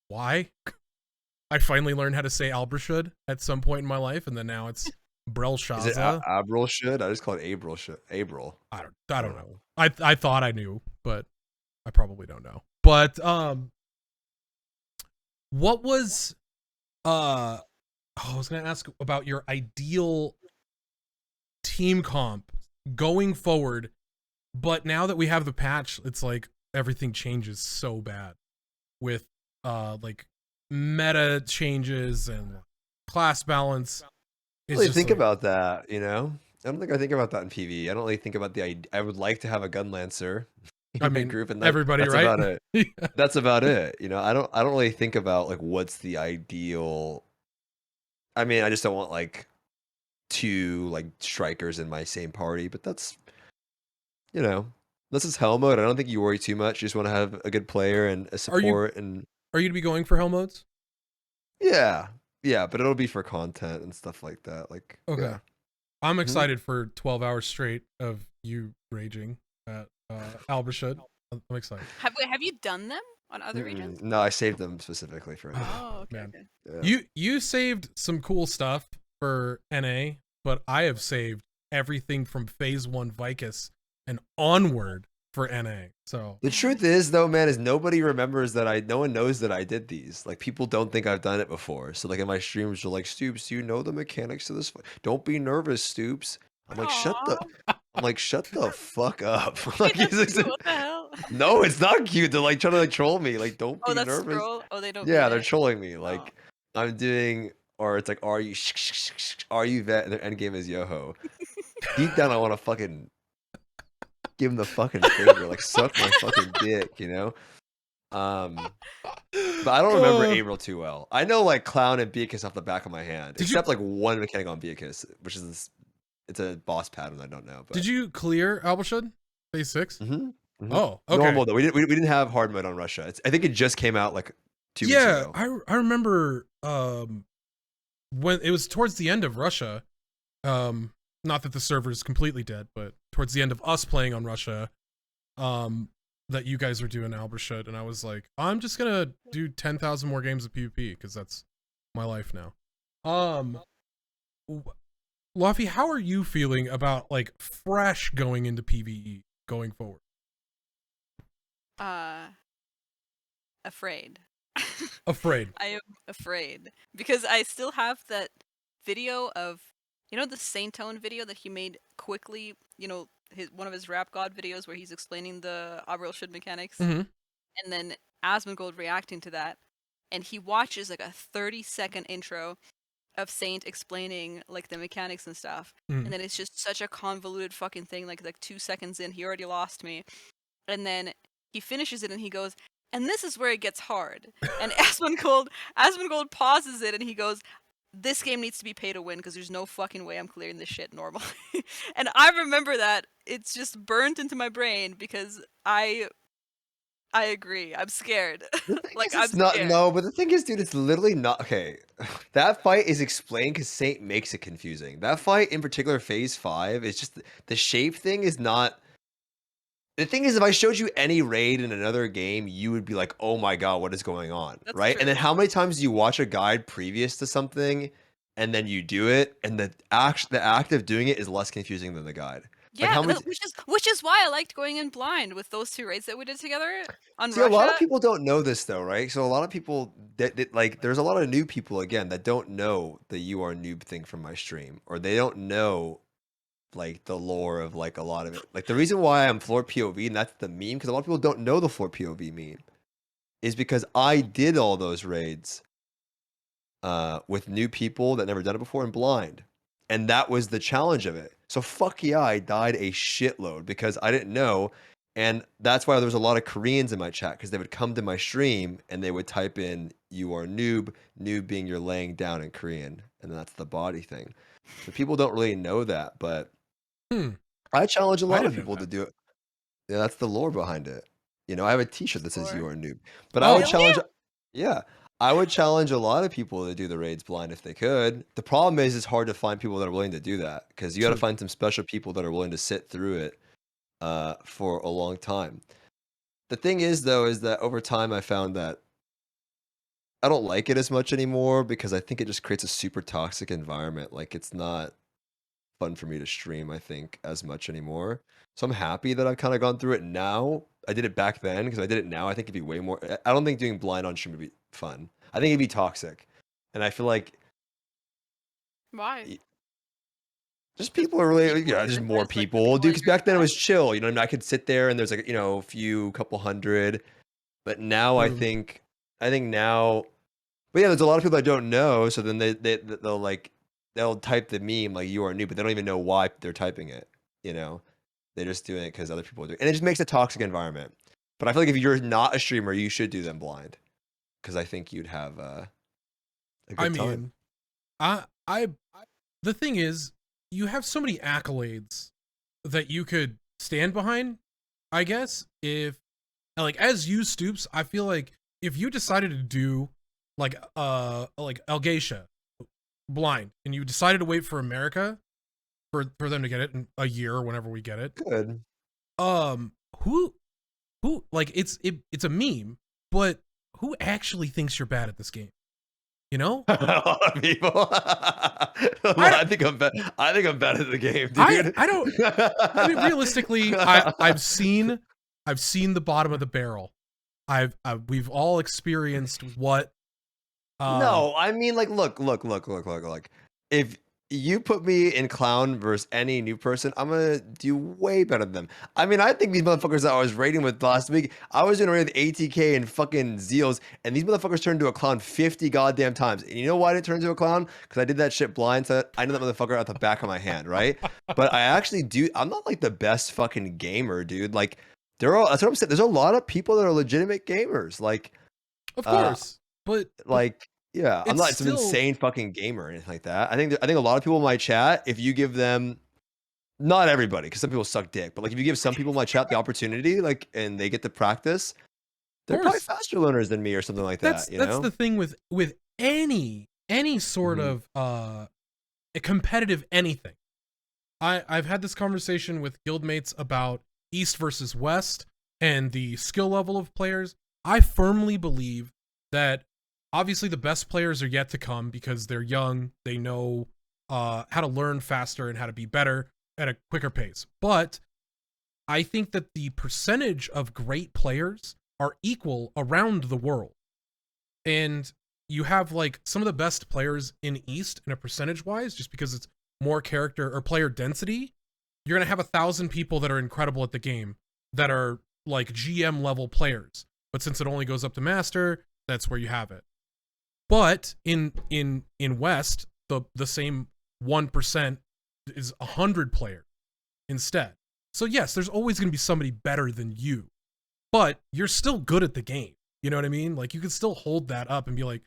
why? I finally learned how to say Albershud at some point in my life, and then now it's Brelshaza. Is it Abril? I just call it April. April. I don't know. I thought I knew, but I probably don't know. But what was I was gonna ask about your ideal team comp going forward, but now that we have the patch, it's like everything changes so bad with like meta changes and class balance. I don't really think about that, you know? I don't think I think about that in PvE. I don't really think about I would like to have a gun lancer in my group, and everybody, that's right? About it. Yeah. That's about it. You know, I don't really think about like what's the ideal. I mean, I just don't want like 2 like strikers in my same party, but that's, you know, this is hell mode. I don't think you worry too much. You just want to have a good player and a support. Are you going to be going for hell modes? Yeah, but it'll be for content and stuff like that. Like, okay, yeah. I'm excited for 12 hours straight of you raging at Albershud. I'm excited. Have you done them on other regions? No, I saved them specifically for NA. Oh, okay. Man. Yeah. You saved some cool stuff for NA, but I have saved everything from Phase 1 Vicus and onward for NA. So the truth is, though, man, is nobody remembers that no one knows that I did these. Like, people don't think I've done it before. So like in my streams, they're like, Stoopzz, do you know the mechanics to this? Don't be nervous, Stoopzz. I'm like, shut the fuck up. Like, what the hell? No, it's not cute. They're like trying to like troll me. Like, don't be nervous. Scroll? Oh, they don't. Yeah, they're trolling me. Like, I'm doing, or it's like, are you vet? And their end game is Yoho. Deep down, I want to fucking give him the fucking finger, like suck my fucking dick, you know? But I don't remember Uh, April too well. I know like Clown and Beakus off the back of my hand, Did you- except like one mechanic on Beakus, which is it's a boss pattern I don't know. But Did you clear Albershud Phase 6? Oh, okay. Normal though. We didn't have hard mode on Russia. I think it just came out like 2 weeks Yeah, ago. I remember when it was towards the end of Russia. Not that the server is completely dead, but towards the end of us playing on Russia, that you guys were doing Albershut, and I was like, I'm just gonna do 10,000 more games of PvP because that's my life now. Laufie, how are you feeling about like fresh going into PvE going forward? Afraid. Afraid. I am afraid because I still have that video of, you know, the Saintone video that he made quickly, you know, one of his Rap God videos where he's explaining the Abril mechanics, Mm-hmm. and then Asmongold reacting to that, and he watches like a 30-second intro of Saint explaining like the mechanics and stuff, Mm-hmm. and then it's just such a convoluted fucking thing. Like 2 seconds in, he already lost me, and then he finishes it and he goes, and this is where it gets hard. And Asmongold pauses it and he goes, this game needs to be pay to win because there's no fucking way I'm clearing this shit normally. And I remember that. It's just burnt into my brain because I agree. I'm scared. Like, I'm scared. No, but the thing is, dude, it's literally not okay. That fight is explained because Saint makes it confusing. That fight in particular, phase 5, is just the shape thing is not. The thing is, if I showed you any raid in another game, you would be like, "Oh my god, what is going on?" That's right? true. And then how many times do you watch a guide previous to something, and then you do it, and the act of doing it is less confusing than the guide. Yeah, Like how many? which is why I liked going in blind with those 2 raids that we did together on See, Russia. a lot of people don't know this though, right? So a lot of people that like, there's a lot of new people again that don't know the "you are noob" thing from my stream, or they don't know like the lore of like a lot of it. Like the reason why I'm floor POV, and that's the meme, because a lot of people don't know the floor POV meme, is because I did all those raids with new people that never done it before and blind. And that was the challenge of it. So fuck yeah, I died a shitload because I didn't know. And that's why there was a lot of Koreans in my chat, because they would come to my stream and they would type in "you are noob," noob being you're laying down in Korean, and then that's the body thing. So people don't really know that, but I challenge a lot of people to do it. Yeah, that's the lore behind it. You know, I have a T-shirt that says "you are noob," but I would challenge. Yeah, I would challenge a lot of people to do the raids blind if they could. The problem is, it's hard to find people that are willing to do that, because you got to find some special people that are willing to sit through it for a long time. The thing is, though, is that over time I found that I don't like it as much anymore, because I think it just creates a super toxic environment. Like, it's not fun for me to stream, I think, as much anymore. So I'm happy that I've kind of gone through it now. I did it back then, because I did it now, I think it'd be way more. I don't think doing blind on stream would be fun. I think it'd be toxic. And I feel like Why? just people are really, yeah, just more people, dude. Because back then it was chill. You know what I mean? I could sit there and there's like, you know, a couple hundred. But now I think now, but yeah, there's a lot of people I don't know. So then they'll type the meme like "you are new," but they don't even know why they're typing it. You know, they're just doing it because other people do it, and it just makes a toxic environment. But I feel like if you're not a streamer, you should do them blind, because I think you'd have a good time. The thing is, you have so many accolades that you could stand behind. I guess if, like, as you Stoopzz, I feel like if you decided to do like Algacia blind, and you decided to wait for America for them to get it in a year or whenever we get it. Good. Who like it's a meme, but who actually thinks you're bad at this game? You know? A lot of people. I think I'm bad. I think I'm bad at the game, dude. I don't. I mean, realistically, I've seen the bottom of the barrel. We've all experienced what. No, I mean, like, look. If you put me in Clown versus any new person, I'm gonna do way better than them. I mean, I think these motherfuckers that I was raiding with last week, I was doing a raid with ATK and fucking Zeals, and these motherfuckers turned into a clown 50 goddamn times. And you know why I didn't turn into a clown? Because I did that shit blind, so I know that motherfucker at the back of my hand, right? But I actually do. I'm not like the best fucking gamer, dude. Like, That's what I'm saying. There's a lot of people that are legitimate gamers. Like, Of course, but like, yeah, I'm it's not some still- insane fucking gamer or anything like that. I think a lot of people in my chat, if you give them, not everybody, because some people suck dick, but like if you give some people in my chat the opportunity, like, and they get to practice, they're probably course. faster learners than me or something like that. That's the thing with any sort Mhm. of a competitive anything. I've had this conversation with guildmates about East versus West and the skill level of players. I firmly believe that obviously the best players are yet to come because they're young, they know how to learn faster and how to be better at a quicker pace. But I think that the percentage of great players are equal around the world. And you have like some of the best players in East in a percentage wise, just because it's more character or player density. You're going to have 1,000 people that are incredible at the game that are like GM level players. But since it only goes up to master, that's where you have it. But in West, the same 1% is 100 players instead. So yes, there's always going to be somebody better than you, but you're still good at the game. You know what I mean? Like you can still hold that up and be like,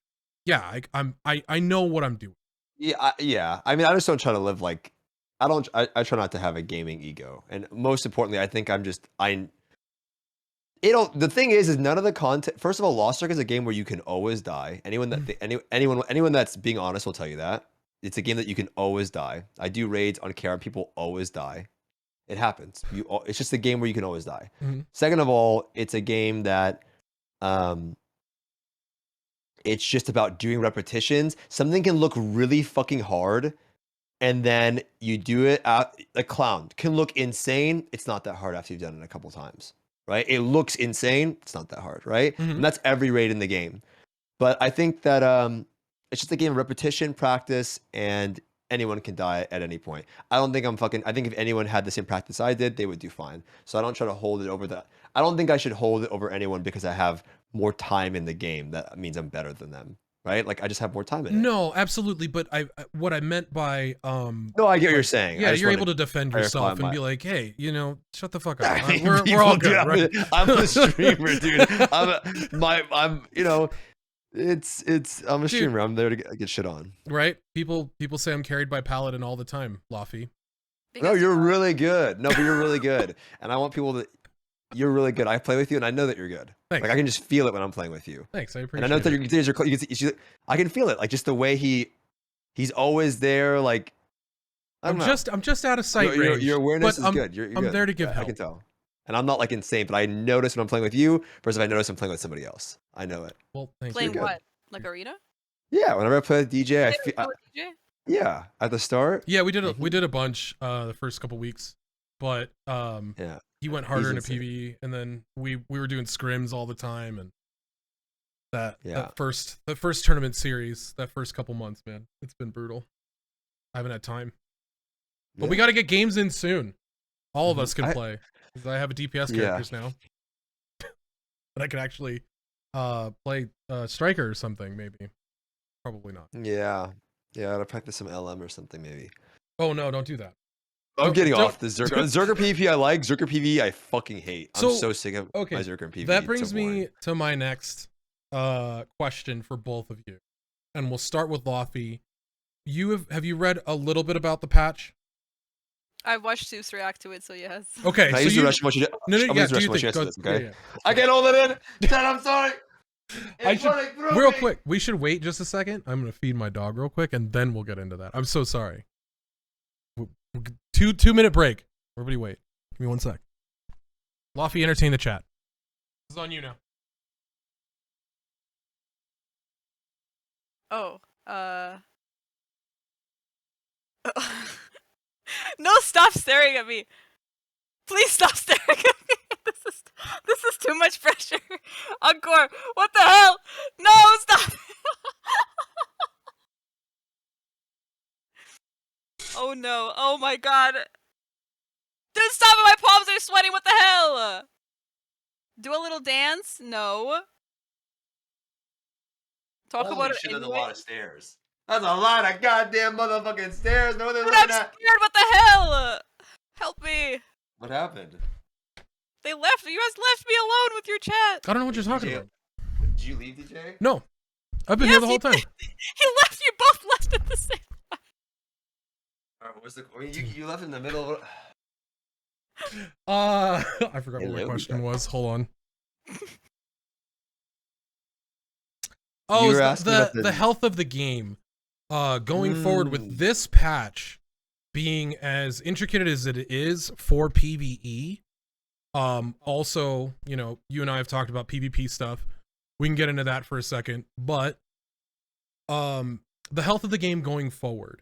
yeah, I know what I'm doing. Yeah, yeah. I mean, I just don't try to live like I try not to have a gaming ego, and most importantly, I think the thing is none of the content. First of all, Lost Ark is a game where you can always die. Anyone that's being honest will tell you that it's a game that you can always die. I do raids on Karen, people always die. It happens. It's just a game where you can always die. Mm-hmm. Second of all, it's a game that it's just about doing repetitions. Something can look really fucking hard, and then you do it out. A clown can look insane. It's not that hard after you've done it a couple times, right? It looks insane. It's not that hard, right? Mhm. And that's every raid in the game. But I think that it's just a game of repetition, practice, and anyone can die at any point. I think if anyone had the same practice I did, they would do fine. So I don't try to hold it over that. I don't think I should hold it over anyone because I have more time in the game. That means I'm better than them, right? Like I just have more time in it. No, absolutely. But what I meant by No, I get what you're saying. Yeah, I just you're wanna able to defend clarify yourself and my- be like, hey, shut the fuck up. I mean, We're all people good, do. right? I'm a streamer, dude. I'm a streamer. I'm there to get shit on. Right? People say I'm carried by Paladin all the time, Laufie. No, you're really good. No, but you're really good. And I want people to. You're really good. I play with you, and I know that you're good. Thanks. Like I can just feel it when I'm playing with you. Thanks, I appreciate And I know that it. I can feel it. Like just the way he's always there. Like I'm just out of sight range. Your awareness but is good. You're I'm good. there to give Yeah, help. I can tell. And I'm not like insane, but I notice when I'm playing with you versus if I notice I'm playing with somebody else. I know it. Well, thank Playing you. what? Like arena? Yeah, whenever I play with DJ, I Play feel. with DJ? Yeah, at the start. Yeah, we did a bunch the first couple weeks, but Yeah. he went harder He's into insane. PvE, and then we were doing scrims all the time, and that first tournament series, that first couple months, man, it's been brutal. I haven't had time, but we got to get games in soon. All of us can play because I have a DPS characters now, but I could actually play Striker or something, maybe. Probably not. Yeah, I gotta practice some LM or something maybe. Oh no, don't do that. I'm getting off the Zerker. Zerker PvP I like. Zerker PvE I fucking hate. I'm so sick of my Zerker and PvE. That brings me to my next question for both of you, and we'll start with Laufie. Have you read a little bit about the patch? I've watched Stoopzz react to it, so yes. Okay, Can I so use the rest of what you did? no, I'm yeah, the rest do of you what you think? answer this, okay? Yeah. I can't hold it in. Dad, I'm sorry. Real quick, we should wait just a second. I'm gonna feed my dog real quick, and then we'll get into that. I'm so sorry. 2-minute break. Everybody wait. Give me 1 sec. Laufie, entertain the chat. This is on you now. Oh, no, stop staring at me. Please stop staring at me. This is too much pressure. Encore. What the hell? No, stop. Oh no. Oh my god. Dude, stop it. My palms are sweating. What the hell? Do a little dance? No. Talk about it anyway. That's a lot of stairs. That's a lot of goddamn motherfucking stairs. No, they're Dude, looking I'm scared. What the hell? Help me. What happened? They left. You guys left me alone with your chat. I don't know what you're talking DJ, about. Did you leave, DJ? No, I've been here the whole time. He left. You both left at the same time. What's the? I mean, you left in the middle of. I forgot what Hello, my question was. Hold on. You were Oh, asking about the health of the game. Going forward with this patch being as intricate as it is for PvE. Also, you know, you and I have talked about PvP stuff. We can get into that for a second, but the health of the game going forward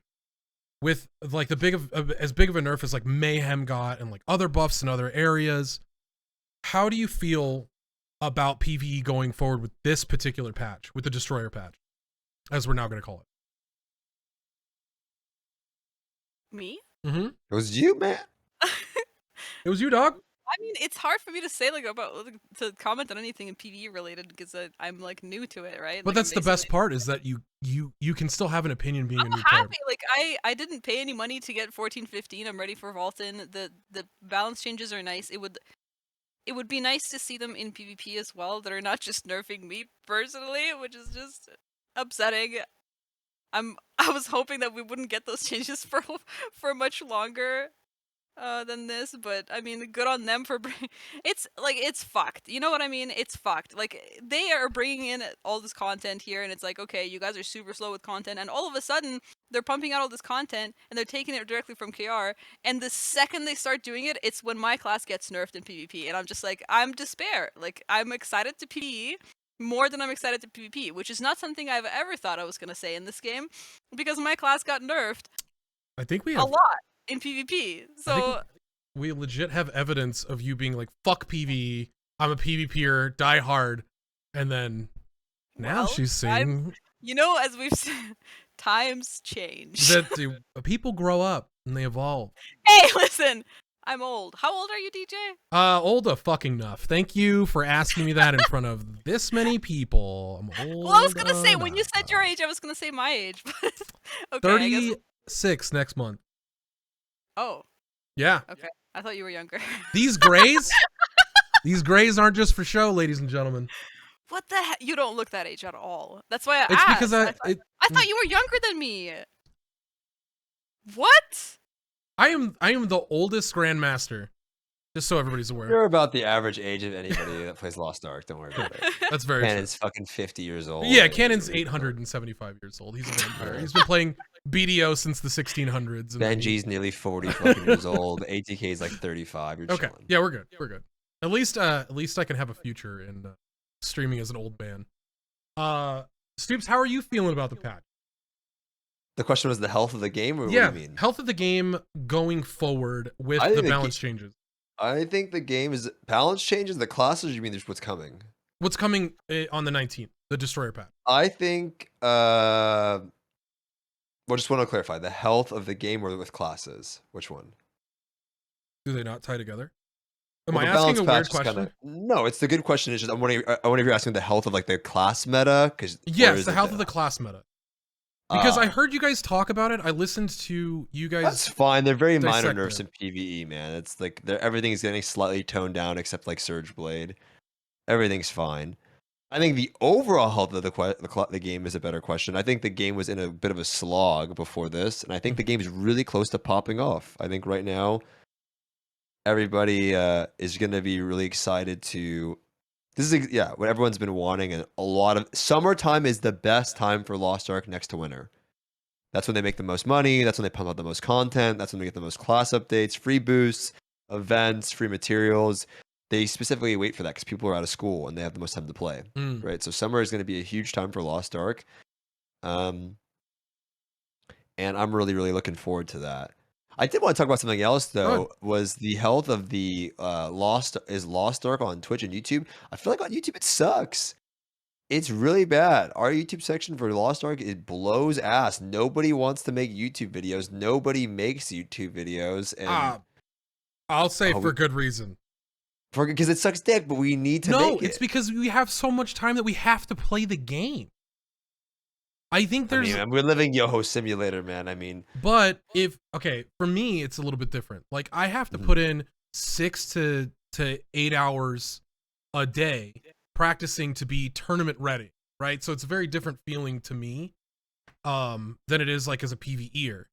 with like as big of a nerf as like Mayhem got and like other buffs in other areas. How do you feel about PvE going forward with this particular patch, with the Destroyer patch, as we're now going to call it? Me? Mm-hmm. It was you, man. It was you, dog. I mean, it's hard for me to say like to comment on anything in PvE related because I'm like new to it, right? But like, that's the best part is that you can still have an opinion being I'm a new happy. player. Like I didn't pay any money to get 14-15. I'm ready for Vaulton. The balance changes are nice. It would be nice to see them in PvP as well. That are not just nerfing me personally, which is just upsetting. I was hoping that we wouldn't get those changes for much longer than this, but I mean, good on them for it's like it's fucked. You know what I mean? It's fucked. Like they are bringing in all this content here, and it's like, okay, you guys are super slow with content, and all of a sudden they're pumping out all this content and they're taking it directly from KR. And the second they start doing it, it's when my class gets nerfed in PvP, and I'm just like, I'm despair. Like I'm excited to PvE more than I'm excited to PvP, which is not something I've ever thought I was gonna say in this game, because my class got nerfed. I think we have a lot in PvP. So we legit have evidence of you being like, fuck PvE, I'm a PvPer, die hard, and then now well, she's saying, you know, as we've said, times change. that people grow up and they evolve. Hey, listen, I'm old. How old are you, DJ? Old fucking enough. Thank you for asking me that in front of this many people. I'm old. Well, I was gonna say, when you said your age, I was gonna say my age. But okay, 36 next month. Oh. Yeah. Okay. I thought you were younger. These grays? These grays aren't just for show, ladies and gentlemen. What the heck? You don't look that age at all. That's why I It's asked. because I thought you were younger than me. What? I am the oldest grandmaster. Just so everybody's aware. You're about the average age of anybody that plays Lost Ark. Don't worry about it. That's very true. Cannon's fucking 50 years old. Yeah, Cannon's 875 years old. He's a vampire. He's been playing BDO since the 1600s. Benji's nearly 40 fucking years old. ATK's like 35. You're okay. chilling. Yeah, we're good. We're good. At least I can have a future in streaming as an old man. Stoopzz, how are you feeling about the patch? The question was the health of the game, or Yeah, what do you mean? health of the game going forward with I think the the balance changes. I think the game is balance changes. The classes, you mean there's what's coming? What's coming on the 19th? The Destroyer patch. I think. Well, just want to clarify the health of the game or with classes. Which one? Do they not tie together? Am Well, I the asking balance a patch weird is question? kinda- no, it's the good question. Is just I wonder if you're asking the health of like the class meta, because Yes, the health of the class meta. Because I heard you guys talk about it. I listened to you guys. That's fine. They're very minor dissect nerfs it. in PvE, man. It's like everything's getting slightly toned down except like Surge Blade. Everything's fine. I think the overall health of the game is a better question. I think the game was in a bit of a slog before this, and I think the game is really close to popping off. I think right now everybody is going to be really excited to. This is what everyone's been wanting, and a lot of summertime is the best time for Lost Ark next to winter. That's when they make the most money. That's when they pump out the most content. That's when they get the most class updates, free boosts, events, free materials. They specifically wait for that because people are out of school and they have the most time to play, right? So summer is going to be a huge time for Lost Ark, and I'm really, really looking forward to that. I did want to talk about something else though. Was the health of the Lost Ark on Twitch and YouTube? I feel like on YouTube it sucks. It's really bad. Our YouTube section for Lost Ark, it blows ass. Nobody wants to make YouTube videos. Nobody makes YouTube videos, and I'll say for good reason. Because it sucks dick, but we need to make it. No, it's because we have so much time that we have to play the game. I think there's. I mean, we're living Yoho Simulator, man. I mean, but for me, it's a little bit different. Like I have to put in 6 to to 8 hours a day practicing to be tournament ready, right? So it's a very different feeling to me than it is like as a PvEer.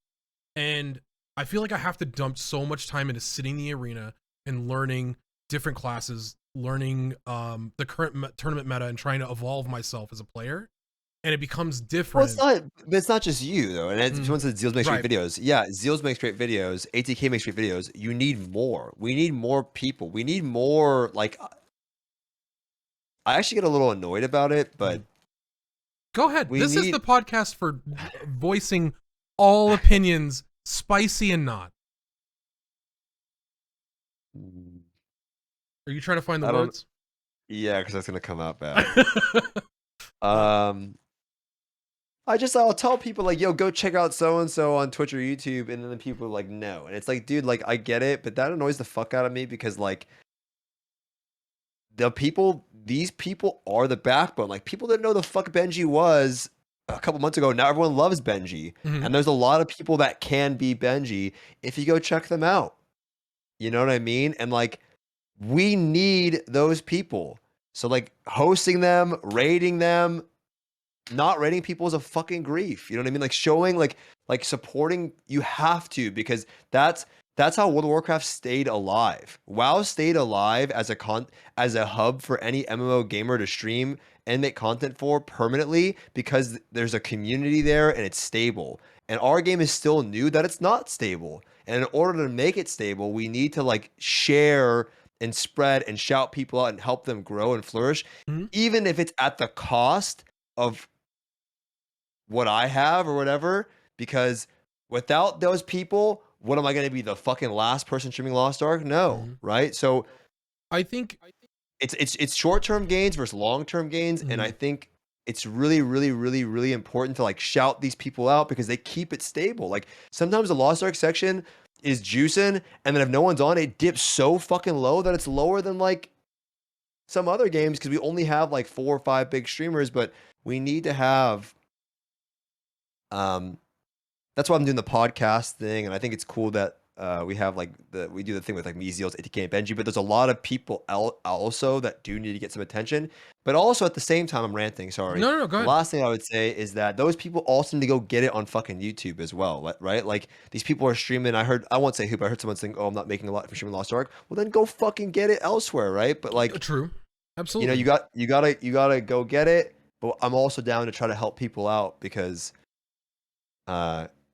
And I feel like I have to dump so much time into sitting in the arena and learning different classes, learning the current tournament meta and trying to evolve myself as a player. And it becomes different. Well, it's not just you though. And everyone says Zeals makes Right. great videos. Yeah, Zeals makes great videos. ATK makes great videos. You need more. We need more people. We need more. Like, I actually get a little annoyed about it, but go ahead. This is the podcast for voicing all opinions, spicy and not. Are you trying to find the words? Yeah, because that's gonna come out bad. I'll tell people like, yo, go check out so and so on Twitch or YouTube, and then the people are like, no, and it's like, dude, like I get it, but that annoys the fuck out of me because like these people are the backbone. Like people didn't know the fuck Benji was a couple months ago. Now everyone loves Benji, and there's a lot of people that can be Benji if you go check them out. You know what I mean? And like, we need those people. So like hosting them, rating them. Not rating people is a fucking grief. You know what I mean? Like showing, like supporting. You have to, because that's how World of Warcraft stayed alive. WoW stayed alive as a hub for any MMO gamer to stream and make content for permanently, because there's a community there and it's stable. And our game is still new that it's not stable. And in order to make it stable, we need to like share and spread and shout people out and help them grow and flourish, even if it's at the cost of what I have or whatever, because without those people, what am I going to be, the fucking last person streaming Lost Ark? No, right? So I think it's short-term gains versus long-term gains, and I think it's really, really, really, really important to like shout these people out because they keep it stable. Like sometimes the Lost Ark section is juicing, and then if no one's on, it dips so fucking low that it's lower than like some other games because we only have like 4 or 5 big streamers, but we need to have that's why I'm doing the podcast thing, and I think it's cool that we have like we do the thing with like me, Zeals, ATK, and Benji, but there's a lot of people also that do need to get some attention. But also at the same time, I'm ranting, sorry. No, go ahead. The last thing I would say is that those people also need to go get it on fucking YouTube as well, right? Like these people are streaming. I won't say who, but I heard someone saying, "Oh, I'm not making a lot from streaming Lost Ark." Well, then go fucking get it elsewhere, right? But like, true, absolutely. You know, you gotta go get it. But I'm also down to try to help people out because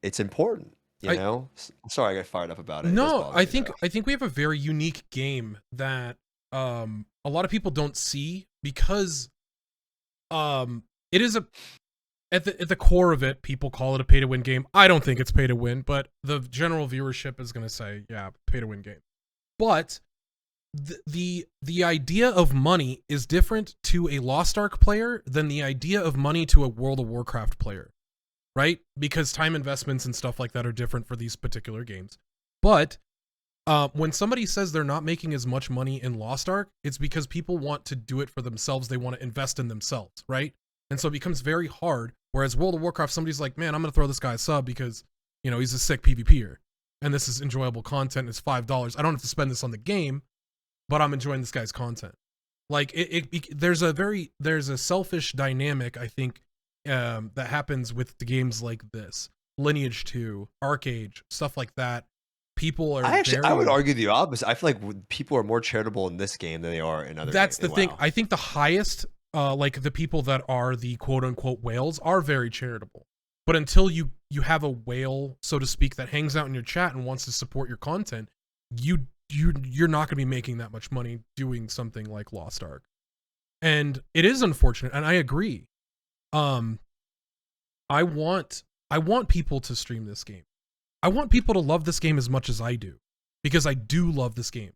it's important. You know, sorry, I got fired up about it. No, I think we have a very unique game that a lot of people don't see because it is at the core of it, people call it a pay to win game. I don't think it's pay to win, but the general viewership is going to say, yeah, pay to win game. But the idea of money is different to a Lost Ark player than the idea of money to a World of Warcraft player. Right? Because time investments and stuff like that are different for these particular games. But when somebody says they're not making as much money in Lost Ark, it's because people want to do it for themselves. They want to invest in themselves, right? And so it becomes very hard. Whereas World of Warcraft, somebody's like, man, I'm going to throw this guy a sub because, you know, he's a sick PvPer. And this is enjoyable content. It's $5. I don't have to spend this on the game, but I'm enjoying this guy's content. Like, there's a selfish dynamic, I think, that happens with the games like this, Lineage 2, Arcade, stuff like that. People are I would argue the opposite. I feel like people are more charitable in this game than they are in other games. That's the thing. I think the highest, like the people that are the quote unquote whales are very charitable. But until you have a whale, so to speak, that hangs out in your chat and wants to support your content, you're not going to be making that much money doing something like Lost Ark. And it is unfortunate, and I agree. I want people to stream this game. I want people to love this game as much as I do, because I do love this game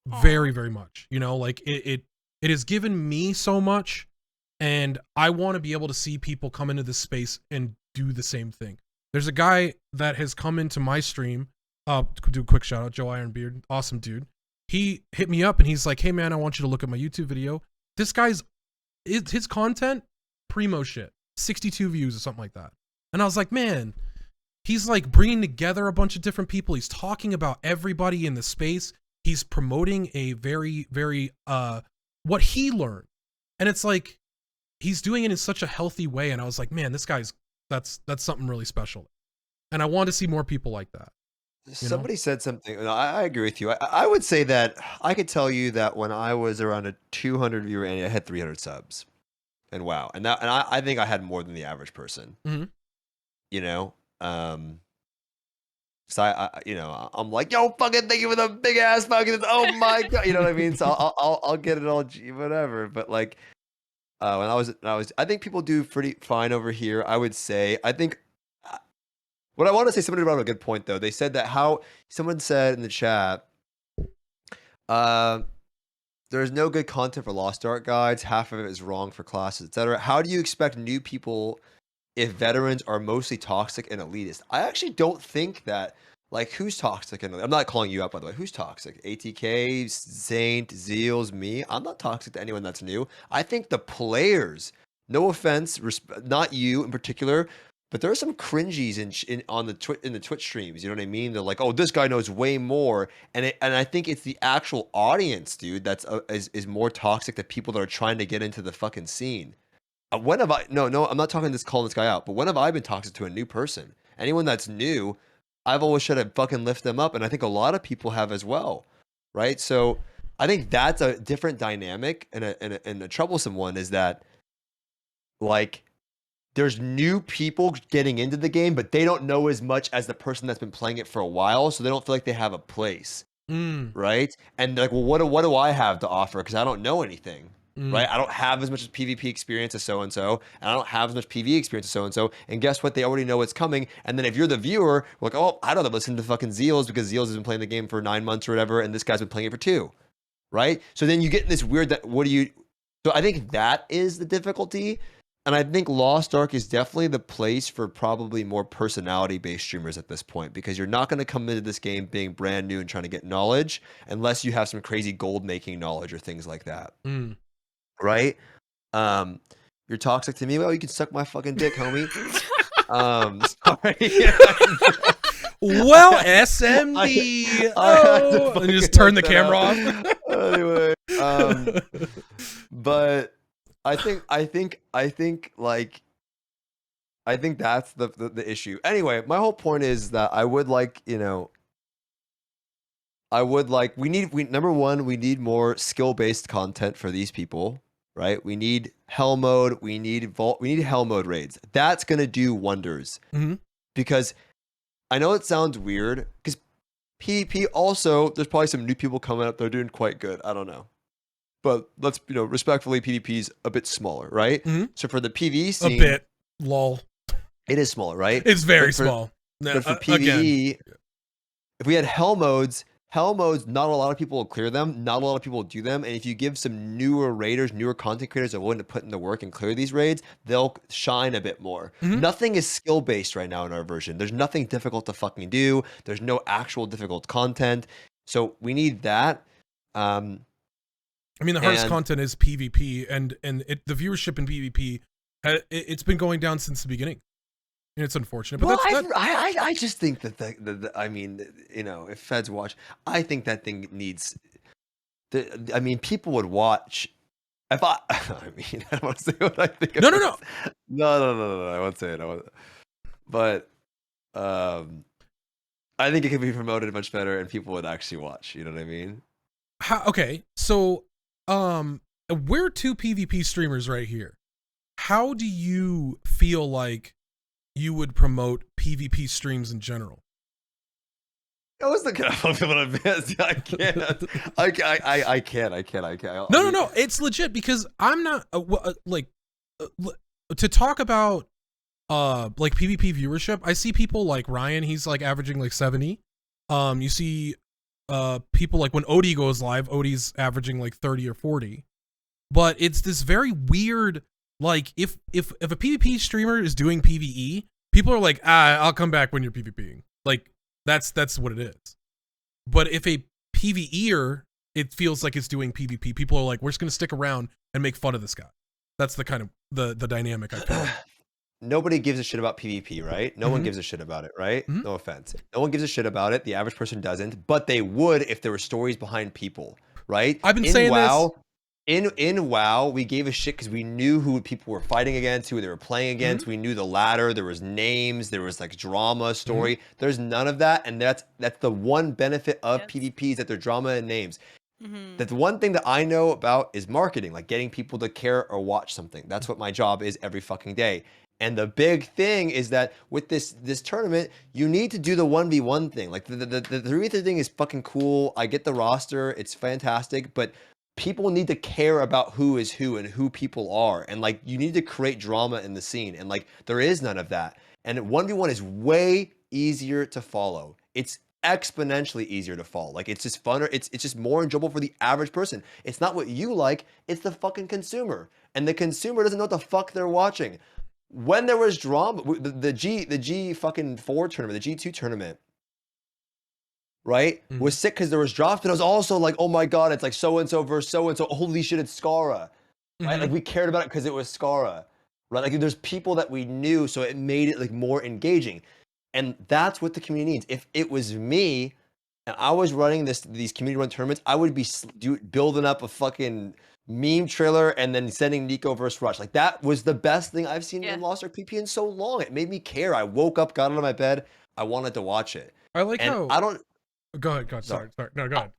very, very much. You know, like it has given me so much, and I want to be able to see people come into this space and do the same thing. There's a guy that has come into my stream. Do a quick shout out, Joe Ironbeard, awesome dude. He hit me up and he's like, "Hey man, I want you to look at my YouTube video." This guy's his content. Primo shit, 62 views or something like that. And I was like, man, he's like bringing together a bunch of different people. He's talking about everybody in the space. he's promoting a very, very what he learned. And it's like he's doing it in such a healthy way. And I was like, man, this guy's that's something really special. And I want to see more people like that. Somebody said something. No, I agree with you. I would say that I could tell you that when I was around a 200 viewer, and I had 300 subs, and wow, and I think I had more than the average person. Mm-hmm. You know, so I'm like, yo, fucking thank you for the big ass fucking. Oh my god, you know what I mean? So I'll get it all, whatever. But like, when I was, I think people do pretty fine over here. I would say, I think. What I want to say, somebody brought up a good point though. They said that someone said in the chat, there's no good content for Lost Ark guides. Half of it is wrong for classes, etc. How do you expect new people if veterans are mostly toxic and elitist? I actually don't think that. Like, who's toxic? And I'm not calling you out, by the way. Who's toxic? ATK, Saint, Zeals, me. I'm not toxic to anyone that's new. I think the players. No offense, not you in particular. But there are some cringies in the Twitch streams. You know what I mean? They're like, "Oh, this guy knows way more," and I think it's the actual audience, dude, that's is more toxic than people that are trying to get into the fucking scene. When have I? No, I'm not talking this calling this guy out. But when have I been toxic to a new person? Anyone that's new, I've always tried to fucking lift them up, and I think a lot of people have as well, right? So I think that's a different dynamic, and a troublesome one is that, like, there's new people getting into the game, but they don't know as much as the person that's been playing it for a while, so they don't feel like they have a place, right? And like, well, what do I have to offer? Because I don't know anything, right? I don't have as much PvP experience as so-and-so, and I don't have as much PvE experience as so-and-so, and guess what? They already know what's coming, and then if you're the viewer, we're like, oh, I don't have to listen to fucking Zeals because Zeals has been playing the game for 9 months or whatever, and this guy's been playing it for 2, right? So then you get in this weird, so I think that is the difficulty. And I think Lost Ark is definitely the place for probably more personality-based streamers at this point, because you're not going to come into this game being brand new and trying to get knowledge unless you have some crazy gold-making knowledge or things like that. Right? You're toxic to me? Well, you can suck my fucking dick, homie. Sorry. Well, SMD. And just turn the camera off. Anyway, but I think that's the issue. Anyway, my whole point is that I would like, number one, we need more skill-based content for these people, right? We need hell mode, we need hell mode raids. That's going to do wonders. Because I know it sounds weird, because PvP also, there's probably some new people coming up, they're doing quite good. I don't know. But let's, respectfully, PvP's a bit smaller, right? So for the PvE scene, a bit, lol. It is smaller, right? It's very small. But for PvE, if we had hell modes, not a lot of people will clear them. Not a lot of people will do them. And if you give some newer raiders, newer content creators that are willing to put in the work and clear these raids, they'll shine a bit more. Nothing is skill-based right now in our version. There's nothing difficult to fucking do. There's no actual difficult content. So we need that. I mean, the hardest content is PvP, and the viewership in PvP, it's been going down since the beginning. And it's unfortunate, but I just think that I mean, if feds watch, I think that thing needs. I mean, people would watch. If I mean, I don't want to say what I think. No. I won't say it. But I think it could be promoted much better, and people would actually watch. You know what I mean? Okay, so we're two PvP streamers right here. How do you feel like you would promote PvP streams in general? I was looking at I can't. I can't. No. It's legit, because I'm not to talk about like PvP viewership. I see people like Ryan. He's like averaging like 70. You see people like when Odie goes live, Odie's averaging like 30 or 40. But it's this very weird, like, if a PvP streamer is doing PvE, people are like, I'll come back when you're PvPing. Like, that's what it is. But if a PvEer, it feels like it's doing PvP, people are like, we're just gonna stick around and make fun of this guy. That's the kind of the dynamic I feel. nobody gives a shit about PvP, right? No one gives a shit about it, right? No offense. No one gives a shit about it. The average person doesn't, but they would if there were stories behind people, right? I've been saying WoW, this. In WoW, we gave a shit because we knew who people were fighting against, who they were playing against. We knew the ladder. There was names. There was like drama, story. There's none of that, and that's the one benefit of PvP is that there's drama and names. That the one thing that I know about is marketing, like getting people to care or watch something. That's what my job is every fucking day. And the big thing is that with this tournament, you need to do the 1v1 thing. Like the 3v3 thing is fucking cool. I get the roster. It's fantastic. But people need to care about who is who and who people are. And like you need to create drama in the scene. And like there is none of that. And 1v1 is way easier to follow. It's exponentially easier to follow. Like it's just funner. It's just more enjoyable for the average person. It's not what you like. It's the fucking consumer. And the consumer doesn't know what the fuck they're watching. When there was drama, the G fucking 4 tournament, the G2 tournament, right, was sick because there was drops, but it was also like, oh my god, it's like so and so versus so and so. Holy shit, it's Skara, right? Like we cared about it because it was Skara, right? Like there's people that we knew, so it made it like more engaging, and that's what the community needs. If it was me, and I was running these community run tournaments, I would be building up a fucking meme trailer and then sending Nico versus Rush. Like that was the best thing I've seen in Lost Ark PP in so long. It made me care. I woke up, got out of my bed, I wanted to watch it. I like how I don't. Go ahead. Sorry. No, go ahead.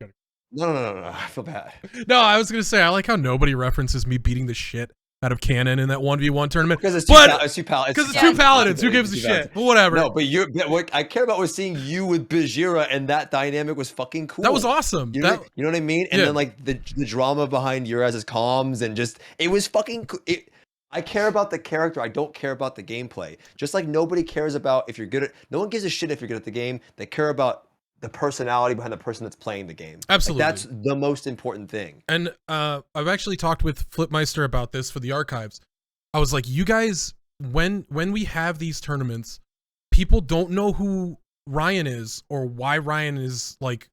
No. I feel bad. No, I was gonna say I like how nobody references me beating the shit out of Cannon in that 1v1 tournament. Because it's two paladins. Who gives a shit? But whatever. No, but what I care about was seeing you with Bajira, and that dynamic was fucking cool. That was awesome. You know what I mean? And then like the drama behind your guys' comms and just it was fucking cool. I care about the character. I don't care about the gameplay. Just like nobody cares about if you're good at. No one gives a shit if you're good at the game. They care about the personality behind the person that's playing the game. Absolutely. Like, that's the most important thing. And I've actually talked with Flipmeister about this for the archives. I was like, you guys, when we have these tournaments, people don't know who Ryan is or why Ryan is like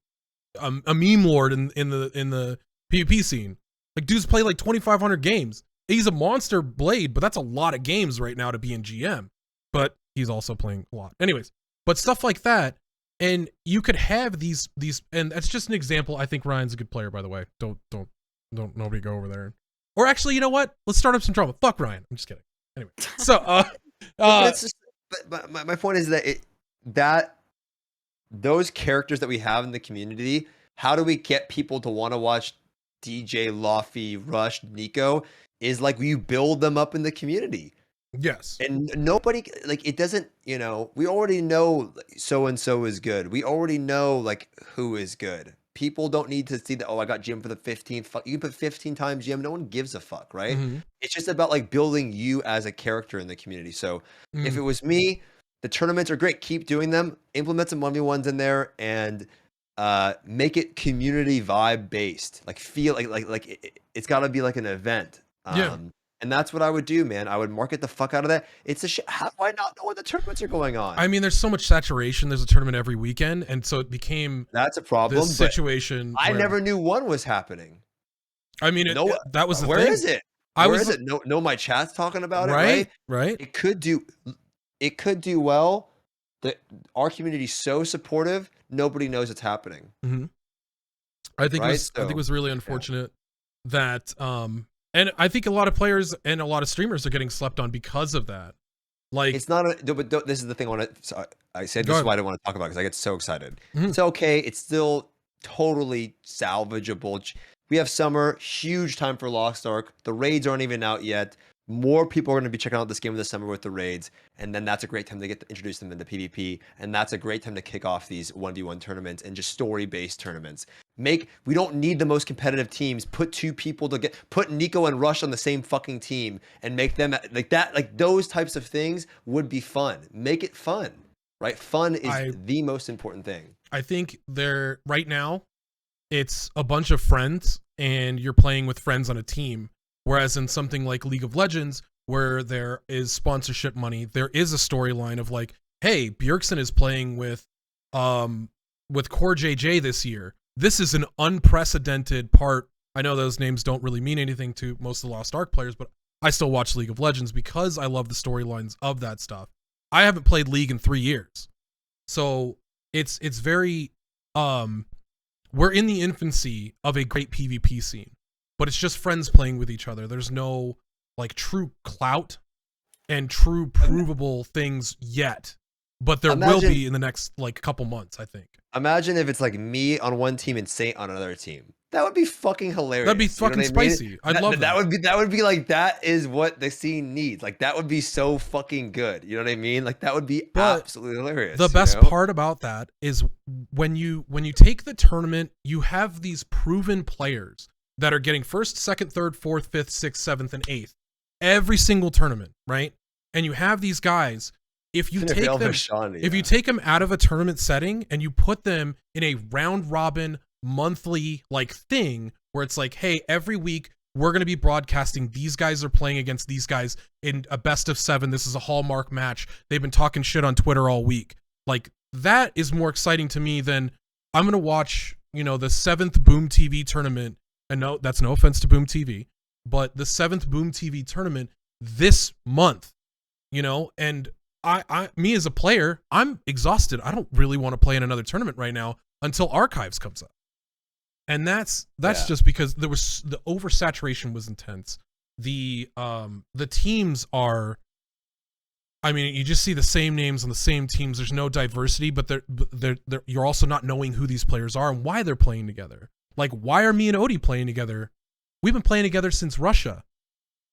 a meme lord in the PvP scene. Like dudes play like 2,500 games. He's a monster blade, but that's a lot of games right now to be in GM. But he's also playing a lot. Anyways, but stuff like that. And you could have these, and that's just an example. I think Ryan's a good player, by the way. Don't nobody go over there. Or actually, you know what? Let's start up some drama. Fuck Ryan. I'm just kidding. Anyway, so but my point is that those characters that we have in the community, how do we get people to want to watch DJ, Laufie, Rush, Nico? Is like you build them up in the community. Yes. And nobody, like, it doesn't, we already know so-and-so is good. We already know, like, who is good. People don't need to see that, oh, I got Jim for the 15th. Fuck, you can put 15 times Jim. No one gives a fuck, right? It's just about, like, building you as a character in the community. So if it was me, the tournaments are great. Keep doing them. Implement some 1v1s in there and make it community vibe based. Like, feel like it's got to be like an event. And that's what I would do, man. I would market the fuck out of that. It's a shit. How do I not know when the tournaments are going on? I mean, there's so much saturation. There's a tournament every weekend, and so it became that's a problem. This situation. I never knew one was happening. I mean, that was the where thing. Where is it? Where is it? No, my chat's talking about it. Right. It could do well. Our community's so supportive. Nobody knows it's happening. I think it was really unfortunate that and I think a lot of players and a lot of streamers are getting slept on because of that. Like it's not but this is the thing I said this is why I don't want to talk about because I get so excited. It's okay. It's still totally salvageable. We have summer, huge time for Lost Ark. The raids aren't even out yet. More people are going to be checking out this game this summer with the raids, and then that's a great time to get to introduce them into PvP, and that's a great time to kick off these 1v1 tournaments and just story-based tournaments. We don't need the most competitive teams. Put two people put Nico and Rush on the same fucking team and make them like that. Like those types of things would be fun. Make it fun, right? Fun is the most important thing. I think right now, it's a bunch of friends, and you're playing with friends on a team. Whereas in something like League of Legends, where there is sponsorship money, there is a storyline of like, hey, Bjergsen is playing with Core JJ this year. This is an unprecedented part. I know those names don't really mean anything to most of the Lost Ark players, but I still watch League of Legends because I love the storylines of that stuff. I haven't played League in 3 years. So it's very we're in the infancy of a great PvP scene, but it's just friends playing with each other. There's no like true clout and true provable things yet, but there will be in the next like couple months, I think. Imagine if it's like me on one team and Saint on another team. That would be fucking hilarious. That'd be fucking spicy. I'd love that. That would be like, that is what the scene needs. Like, that would be so fucking good. You know what I mean? Like, that would be absolutely hilarious. The best part about that is when you take the tournament, you have these proven players that are getting 1st, 2nd, 3rd, 4th, 5th, 6th, 7th, and 8th every single tournament, right? And you have these guys. If you take them out of a tournament setting and you put them in a round robin monthly like thing where it's like, hey, every week we're going to be broadcasting, these guys are playing against these guys in a best of 7, this is a hallmark match, they've been talking shit on Twitter all week, like that is more exciting to me than I'm going to watch, you know, the 7th Boom TV tournament. And no, that's no offense to Boom TV, but the 7th Boom TV tournament this month, you know, and me as a player, I'm exhausted. I don't really want to play in another tournament right now until Archives comes up. And that's just because the oversaturation was intense. The teams are, I mean, you just see the same names on the same teams. There's no diversity, but you're also not knowing who these players are and why they're playing together. Like, why are me and Odie playing together? We've been playing together since Russia.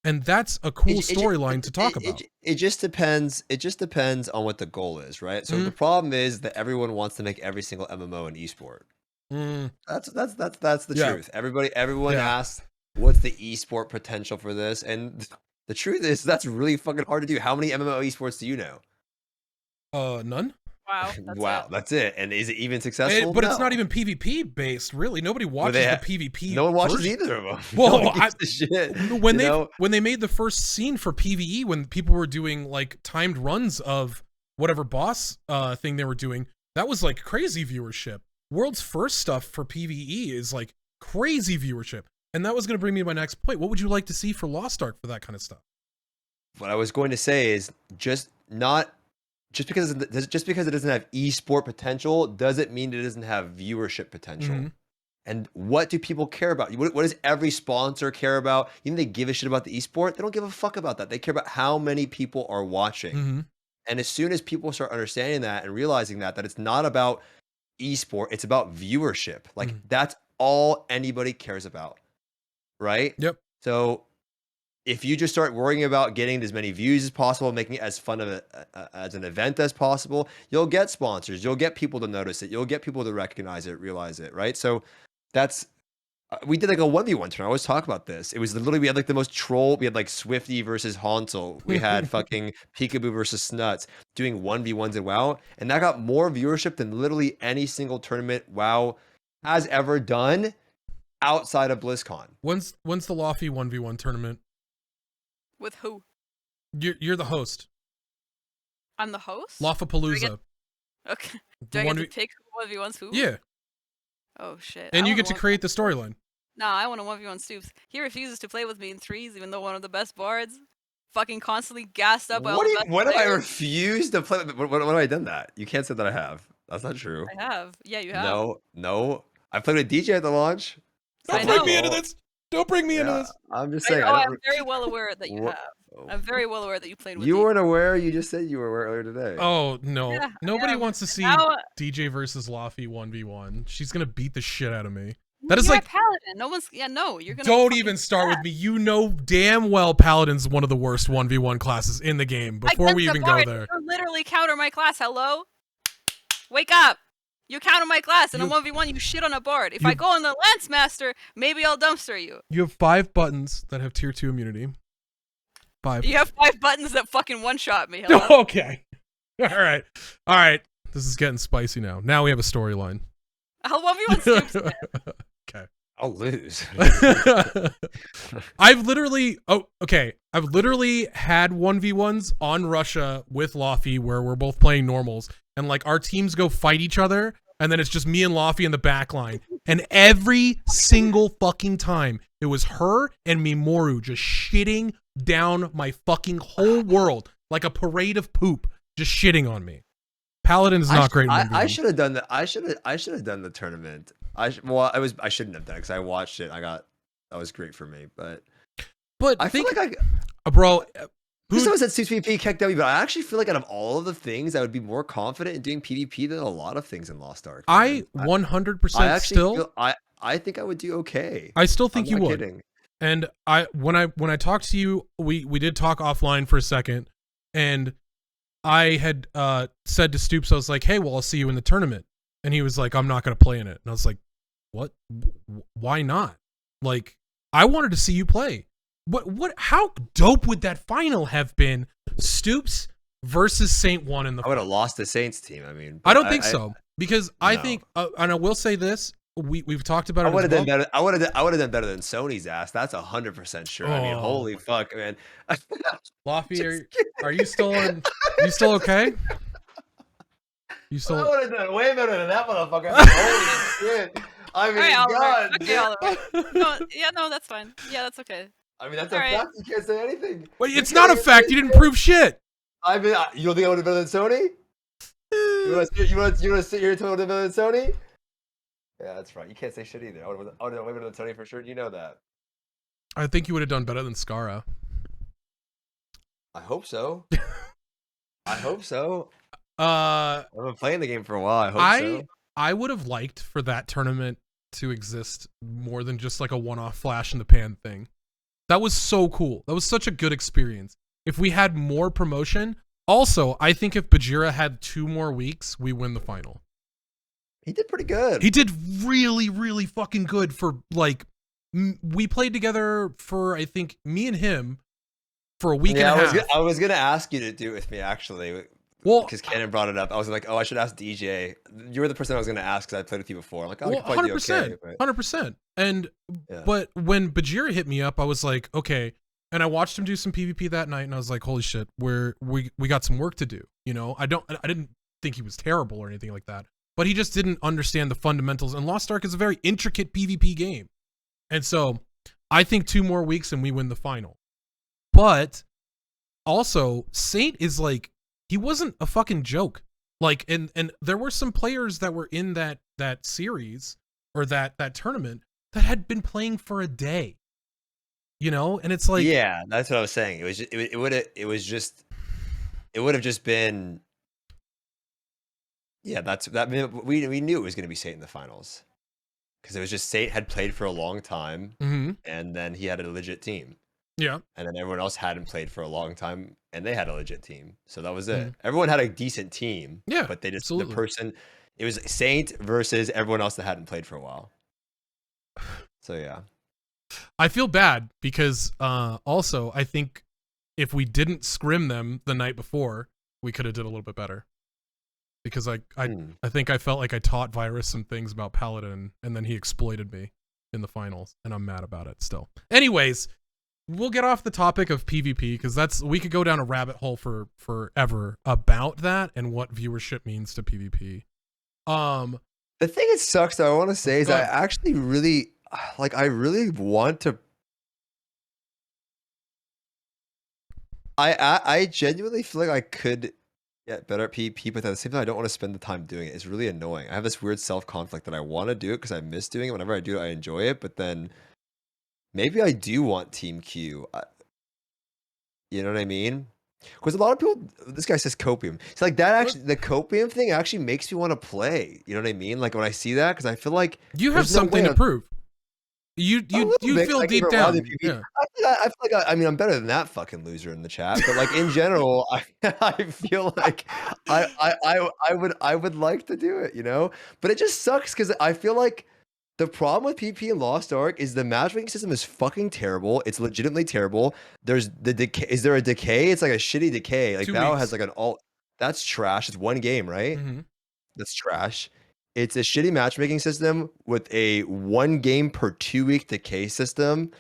And that's a cool storyline to talk about. It just depends. It just depends on what the goal is, right? So the problem is that everyone wants to make every single MMO an esport. That's the truth. Everyone asks, what's the esport potential for this? And the truth is, that's really fucking hard to do. How many MMO esports do you know? None. Wow. That's it. And is it even successful? But it's not even PvP based, really. Nobody watches the PvP. No one watches either of them. Well, when they made the first scene for PvE, when people were doing like timed runs of whatever boss thing they were doing, that was like crazy viewership. World's first stuff for PvE is like crazy viewership. And that was going to bring me to my next point. What would you like to see for Lost Ark for that kind of stuff? What I was going to say is just because it doesn't have esport potential doesn't mean it doesn't have viewership potential. And what do people care about? What does every sponsor care about? Even they give a shit about the esport. They don't give a fuck about that. They care about how many people are watching. And as soon as people start understanding that and realizing that it's not about esport, it's about viewership. Like that's all anybody cares about, right? Yep. So if you just start worrying about getting as many views as possible, making it as fun of as an event as possible, you'll get sponsors, you'll get people to notice it, you'll get people to recognize it, realize it, right? So that's we did like a 1v1 tournament. I always talk about this. It was literally, we had like the most troll. We had like Swifty versus Hansel. We had fucking Peekaboo versus Snuts doing 1v1s in WoW. And that got more viewership than literally any single tournament WoW has ever done outside of BlizzCon. When's the Laufie 1v1 tournament? With who? You're the host. I'm the host? Laufapalooza. Okay. Do I get to pick who 1v1's who? Yeah. Oh shit. And you get to create the storyline. Nah, I want to 1v1 Stoopzz. He refuses to play with me in threes, even though one of the best bards. Fucking constantly gassed up by all the best What have I players. refused to play? What have I done that? You can't say that I have. That's not true. I have. Yeah, you have. No. I played with DJ at the launch. Don't bring me into this. Don't bring me into this. I'm just saying. I'm very well aware that you have. I'm very well aware that you played with You DJ. weren't aware. You just said you were aware earlier today. Oh no! Yeah, Nobody wants to see DJ versus Laufie 1v1. She's gonna beat the shit out of me. That is you're like a paladin. No one's. Yeah, no. You're gonna. Don't even start with me. You know damn well Paladin's one of the worst 1v1 classes in the game. Before we even go there, you literally counter my class. Hello. Wake up. You counter my class in a 1v1. You shit on a bard. If I go on the Lance Master, maybe I'll dumpster you. You have 5 buttons that have tier 2 immunity. 5. You have 5 buttons that fucking one-shot me. Hello? Okay. All right. This is getting spicy now. Now we have a storyline. I'll 1v1 Stoopzz. Okay. I'll lose. I've literally had 1v1s on Russia with Laufie where we're both playing normals and like our teams go fight each other and then it's just me and Laufie in the back line. And every single fucking time it was her and Mimoru just shitting down my fucking whole world like a parade of poop, just shitting on me. Paladin's not great. I should have done that. I should have done the tournament. I shouldn't have done it because I watched it. That was great for me. But I feel like bro. Someone said Stoopzz PvP Keck W, but I actually feel like out of all of the things, I would be more confident in doing PvP than a lot of things in Lost Ark. I 100% still. I think I would do okay. I still think you would. Kidding. And when I talked to you, we did talk offline for a second, and I had said to Stoopzz, I was like, hey, well, I'll see you in the tournament. And he was like, I'm not going to play in it. And I was like, what? Why not? Like, I wanted to see you play. How dope would that final have been? Stoopzz versus Saint 1 in the I would have lost the Saints team. I mean, I don't think so, because I think, and I will say this, we've talked about it. I would have done better. I would have done better than Sony's ass. That's 100% sure. I mean, holy fuck, man. Laufie, are you still on? You still okay? You still? I would have done way better than that motherfucker. Holy shit! I mean, God. Okay, no, that's fine. Yeah, that's okay. I mean, that's a fact. You can't say anything. Wait, it's not a fact. You didn't prove shit. I mean, you don't think I would have been better than Sony? You want to sit here and tell me I would have been better than Sony? Yeah, that's right. You can't say shit either. I would have done way better than Sony for sure. You know that. I think you would have done better than Skara. I hope so. I hope so. I've been playing the game for a while. I hope so. I would have liked for that tournament to exist more than just like a one-off flash in the pan thing. That was so cool. That was such a good experience. If we had more promotion, also, I think if Bajira had 2 more weeks, we win the final. He did pretty good. He did really, really fucking good for, like, we played together for, I think, me and him for a week and a half. I was going to ask you to do it with me, actually. Well, because Cannon brought it up. I was like, oh, I should ask DJ. You were the person I was going to ask because I played with you before. I'm like, oh, well, 100%. 100%. And, but when Bajira hit me up, I was like, okay. And I watched him do some PvP that night, and I was like, holy shit, we got some work to do. You know, I didn't think he was terrible or anything like that, but he just didn't understand the fundamentals. And Lost Ark is a very intricate PvP game. And so I think 2 more weeks and we win the final. But also, Saint is like, he wasn't a fucking joke. Like, and there were some players that were in that series or that tournament that had been playing for a day. You know, and it's like, yeah, that's what I was saying. It would have just been, yeah, we knew it was going to be Saint in the finals because it was just Saint had played for a long time, and then he had a legit team. Yeah, and then everyone else hadn't played for a long time, and they had a legit team. So that was it. Everyone had a decent team. Yeah, but they just absolutely. it was Saint versus everyone else that hadn't played for a while. So yeah. I feel bad because also I think if we didn't scrim them the night before, we could have did a little bit better. Because I think I felt like I taught Virus some things about Paladin, and then he exploited me in the finals, and I'm mad about it still. Anyways, we'll get off the topic of PvP because we could go down a rabbit hole for forever about that and what viewership means to PvP. The thing that sucks though, I want to say is I actually really I really want to. I genuinely feel like I could get better at PvP, but at the same time, I don't want to spend the time doing it. It's really annoying. I have this weird self-conflict that I want to do it because I miss doing it. Whenever I do it, I enjoy it. But then maybe I do want Team Q. You know what I mean? Because a lot of people, this guy says copium. It's like that actually, the copium thing actually makes me want to play. You know what I mean? Like when I see that, because I feel like you have something to prove. You feel deep down. Yeah. I feel like I'm better than that fucking loser in the chat. But like in general, I feel like I would like to do it, you know. But it just sucks because I feel like the problem with PvP and Lost Ark is the matchmaking system is fucking terrible. It's legitimately terrible. There's the decay. Is there a decay? It's like a shitty decay. Like 2 Bao weeks. has like an alt. That's trash. It's 1 game, right? That's trash. It's a shitty matchmaking system with a 1 game per 2 week decay system.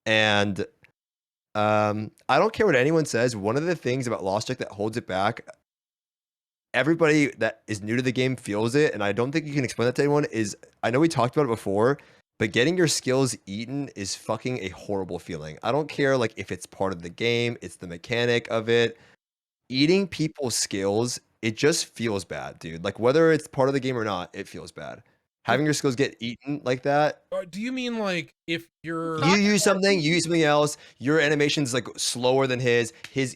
And I don't care what anyone says. One of the things about Lost Ark that holds it back, everybody that is new to the game feels it, and I don't think you can explain that to anyone, is I know we talked about it before. But getting your skills eaten is fucking a horrible feeling. I don't care like if it's part of the game, it's the mechanic of it. Eating people's skills, it just feels bad, dude. Like whether it's part of the game or not, it feels bad. Having your skills get eaten like that. Do you mean like if you're You use something, you use something else, your animation's like slower than his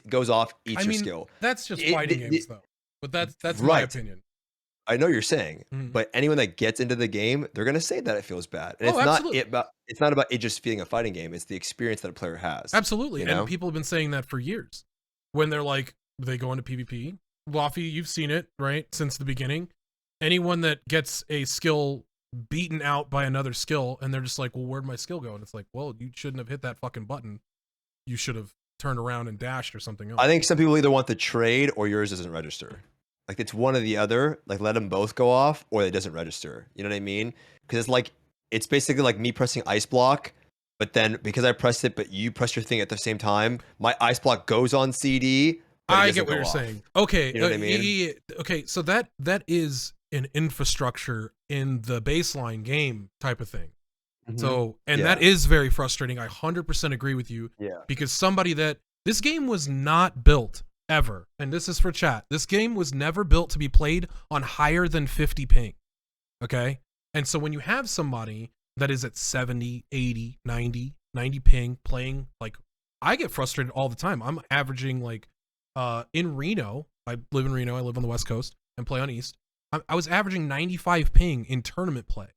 goes off, eats your skill. That's just fighting games though. But that's my Right. opinion. I know you're saying, Mhm. but anyone that gets into the game, they're gonna say that it feels bad. And absolutely. it's not about it just feeling a fighting game. It's the experience that a player has. Absolutely. You know? And people have been saying that for years. When they're like, they go into PvP. Laufie, you've seen it, right? Since the beginning. Anyone that gets a skill beaten out by another skill, and they're just like, well, where'd my skill go? And it's like, well, you shouldn't have hit that fucking button. You should have turned around and dashed or something else. I think some people either want the trade or yours doesn't register. Like it's one or the other. Like let them both go off, or it doesn't register. You know what I mean? Because it's like it's basically like me pressing ice block, but then because I pressed it, but you press your thing at the same time, my ice block goes on CD. I get what you're saying. Okay, you know what I mean? Okay, so that is an infrastructure in the baseline game type of thing. Mm-hmm. So, and that is very frustrating. I 100% agree with you. Yeah. Because this game was not built ever, and this is for chat. This game was never built to be played on higher than 50 ping. Okay? And so when you have somebody that is at 70, 80, 90 ping playing, like, I get frustrated all the time. I'm averaging like in Reno, I live in Reno, I live on the West Coast and play on East. I was averaging 95 ping in tournament play.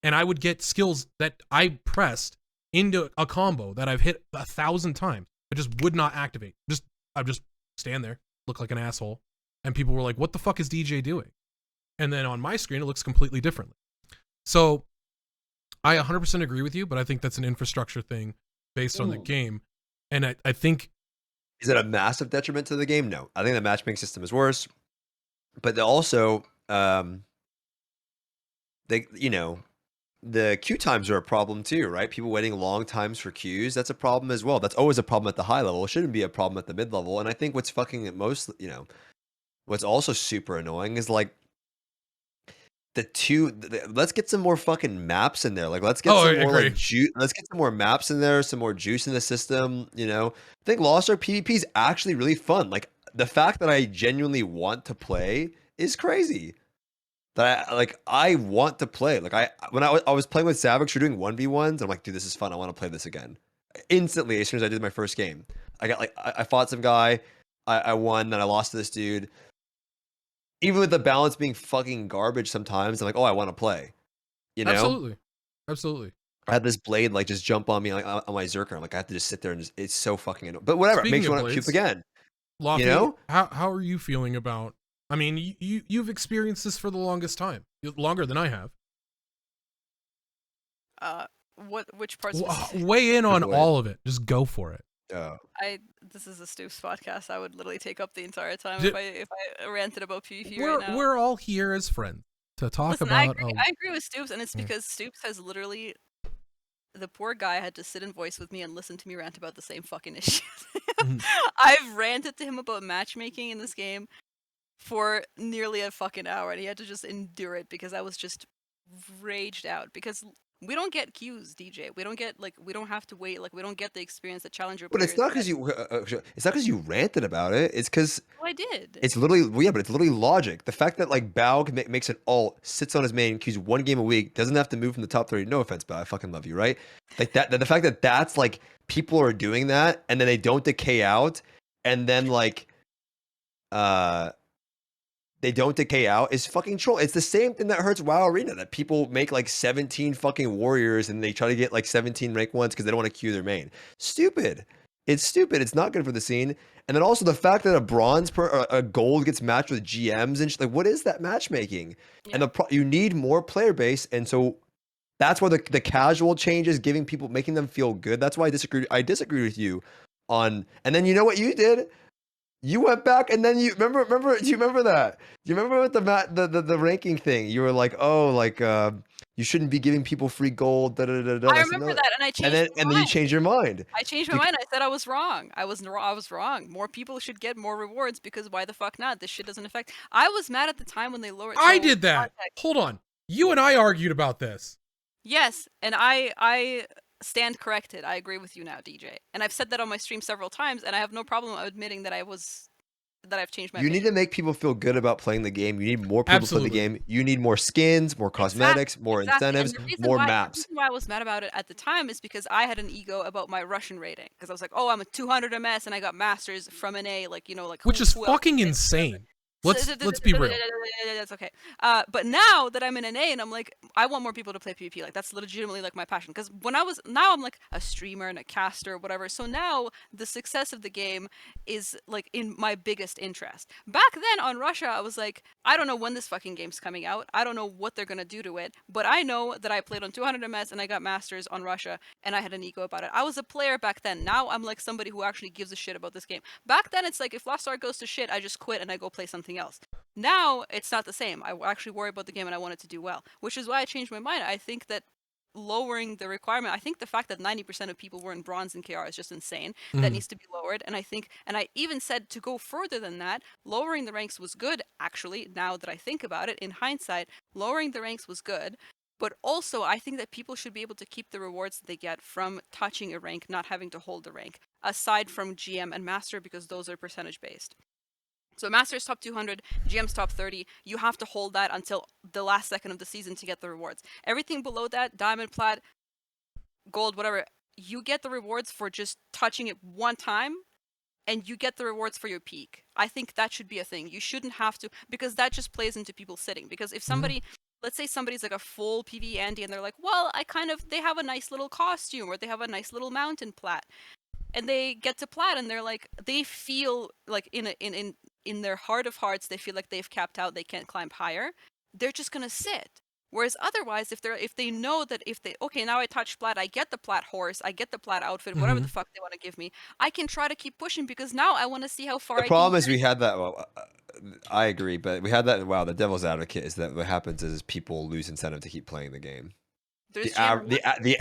And I would get skills that I pressed into a combo that I've hit 1,000 times. It just would not activate. I just stand there, look like an asshole. And people were like, what the fuck is DJ doing? And then on my screen, it looks completely differently. So I 100% agree with you, but I think that's an infrastructure thing based on the game. And I think... Is it a massive detriment to the game? No. I think the matchmaking system is worse. But also, the queue times are a problem too, right? People waiting long times for queues, that's a problem as well. That's always a problem at the high level. It shouldn't be a problem at the mid level. And I think what's fucking at most, what's also super annoying is like let's get some more fucking maps in there. Like let's get some more like let's get some more maps in there, some more juice in the system, I think Lost Ark PvP is actually really fun. Like the fact that I genuinely want to play is crazy. That I want to play. Like when I was playing with Savage, we're doing 1v1s. I'm like, dude, this is fun. I want to play this again. Instantly, as soon as I did my first game, I got I fought some guy, I won, then I lost to this dude. Even with the balance being fucking garbage sometimes, I'm like, oh, I want to play. Absolutely. I had this blade like just jump on me like on my Zerker. I'm like, I have to just sit there and it's so fucking annoying. But whatever, it makes you want to shoot again. Laufie, how are you feeling about? I mean, you've experienced this for the longest time, longer than I have. Which parts? Weigh in on all of it. Just go for it. This is a Stoopzz podcast. I would literally take up the entire time if I ranted about PvP right now. We're all here as friends to talk about. I agree with Stoopzz, and it's because Stoopzz has literally. The poor guy had to sit and voice with me and listen to me rant about the same fucking issue. I've ranted to him about matchmaking in this game for nearly a fucking hour, and he had to just endure it because I was just raged out. Because we don't get queues, DJ. We don't have to wait. Like we don't get the experience that challenger. But it's not because you ranted about it. It's because I did. It's literally but it's literally logic. The fact that like Bao makes an ult, sits on his main, queues one game a week, doesn't have to move from the top 30. No offense, Bao, I fucking love you, right? Like that. The fact that that's like people are doing that, and then they don't decay out, and then like they don't decay out is fucking troll. It's the same thing that hurts WoW Arena, that people make like 17 fucking warriors and they try to get like 17 rank ones because they don't want to queue their main. Stupid. It's stupid. It's not good for the scene. And then also the fact that a bronze or a gold gets matched with GMs and like, what is that matchmaking? Yeah. And you need more player base, and so that's why the casual changes, giving people, making them feel good. That's why I disagree with you on. And then you know what you did? You went back and then you remember. Do you remember that? Do you remember with the ranking thing? You were like, oh, like you shouldn't be giving people free gold. I remember that, and I changed. And then you changed your mind. I changed my mind. I said I was wrong. I was wrong. More people should get more rewards because why the fuck not? This shit doesn't affect. I was mad at the time when they lowered. I did that. Hold on. You and I argued about this. Yes, and I stand corrected. I agree with you now, DJ. And I've said that on my stream several times, and I have no problem admitting that I've changed my You need opinion. to make people feel good about playing the game. You need more people to play the Absolutely. game. You need more skins, more cosmetics, more Exactly. And incentives, more the maps. reason why I was mad about it at the time is because I had an ego about my Russian rating. Because I was like, oh, I'm a 200 MS and I got masters from an A. Like, like Which is who else fucking is it? insane. So- Let's be real. That's okay. But now that I'm in an A and I'm like, I want more people to play PvP. Like that's legitimately like my passion. Because now I'm like a streamer and a caster or whatever. So now the success of the game is like in my biggest interest. Back then on Russia, I was like, I don't know when this fucking game's coming out. I don't know what they're gonna do to it. But I know that I played on 200 MS and I got masters on Russia and I had an ego about it. I was a player back then. Now I'm like somebody who actually gives a shit about this game. Back then it's like if Lost Ark goes to shit, I just quit and I go play something else. Now it's not the same. I actually worry about the game and I want it to do well, which is why I changed my mind. I think that lowering the requirement, I think the fact that 90% of people were in bronze in KR is just insane. That Mhm. needs to be lowered. And I even said to go further than that, lowering the ranks was good, actually, now that I think about it. In hindsight, lowering the ranks was good. But also, I think that people should be able to keep the rewards that they get from touching a rank, not having to hold the rank, aside from GM and Master, because those are percentage based. So Masters top 200, GM's top 30. You have to hold that until the last second of the season to get the rewards. Everything below that, diamond, plat, gold, whatever, you get the rewards for just touching it one time and you get the rewards for your peak. I think that should be a thing. You shouldn't have to, because that just plays into people sitting. Because if somebody, let's say somebody's like a full PvE Andy and they're like, well, they have a nice little costume or they have a nice little mountain plat. And they get to plat and they're like, they feel like in their heart of hearts, they feel like they've capped out, they can't climb higher. They're just gonna sit. Whereas otherwise, if they know that okay, now I touch plat, I get the plat horse, I get the plat outfit, whatever the fuck they want to give me, I can try to keep pushing because now I want to see how far The I can problem is get. we had that. Well, I agree, but we had that. Wow, the devil's advocate is that what happens is people lose incentive to keep playing the game. There's GM The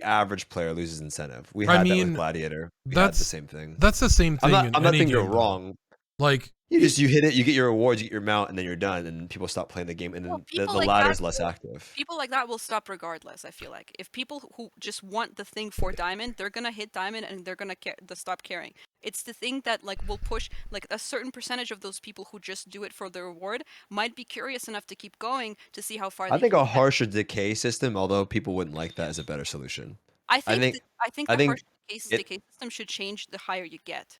average player loses incentive. We I had that with mean, Gladiator. We had the that's same thing. that's the same thing in I'm not any saying you're game, though. wrong. Like, You hit it, you get your rewards, you get your mount, and then you're done, and people stop playing the game, and then the people like ladder's that less active. people like that will stop regardless. I feel like if people who just want the thing for diamond, they're gonna hit diamond and they're gonna stop caring. It's the thing that like will push, like a certain percentage of those people who just do it for the reward might be curious enough to keep going to see how far I they think can a get. harsher decay system, although people wouldn't like that, is a better solution. I I think think I the harsh think it. decay system should change the higher you get.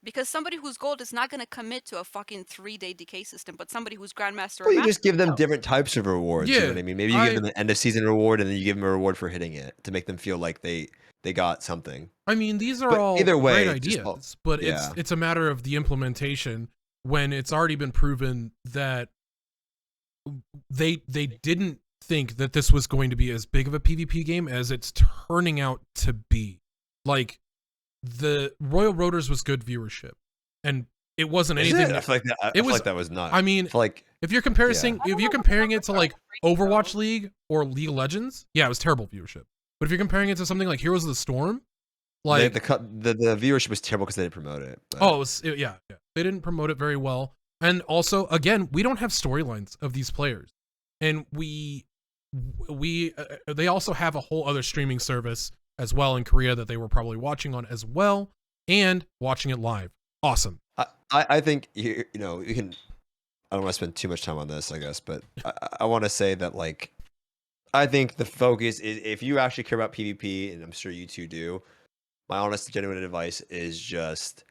Because somebody who's gold is not going to commit to a fucking 3-day decay system, but somebody who's grandmaster or Well, you master just give them will. different types of rewards. You know yeah, what I mean? Maybe you give them an end of season reward, and then you give them a reward for hitting it to make them feel like they got something. I mean, these are But all either great way, ideas, but yeah. it's a matter of the implementation when it's already been proven that they didn't think that this was going to be as big of a PvP game as it's turning out to be. Like, the Royal Roaders was good viewership, and it wasn't Is anything. it? I feel like that. I It feel was. like that was not. I mean, I feel like if you're comparing, if you're comparing it to like Overwatch though. League or League of Legends, yeah, it was terrible viewership. But if you're comparing it to something like Heroes of the Storm, like the viewership was terrible because they didn't promote it. But. oh, yeah, they didn't promote it very well. And also, again, we don't have storylines of these players, and they also have a whole other streaming service as well in Korea that they were probably watching on as well and watching it live. Awesome. I think you can. I don't want to spend too much time on this, I guess, but I want to say that like I think the focus is if you actually care about PvP, and I'm sure you two do. My honest, genuine advice is just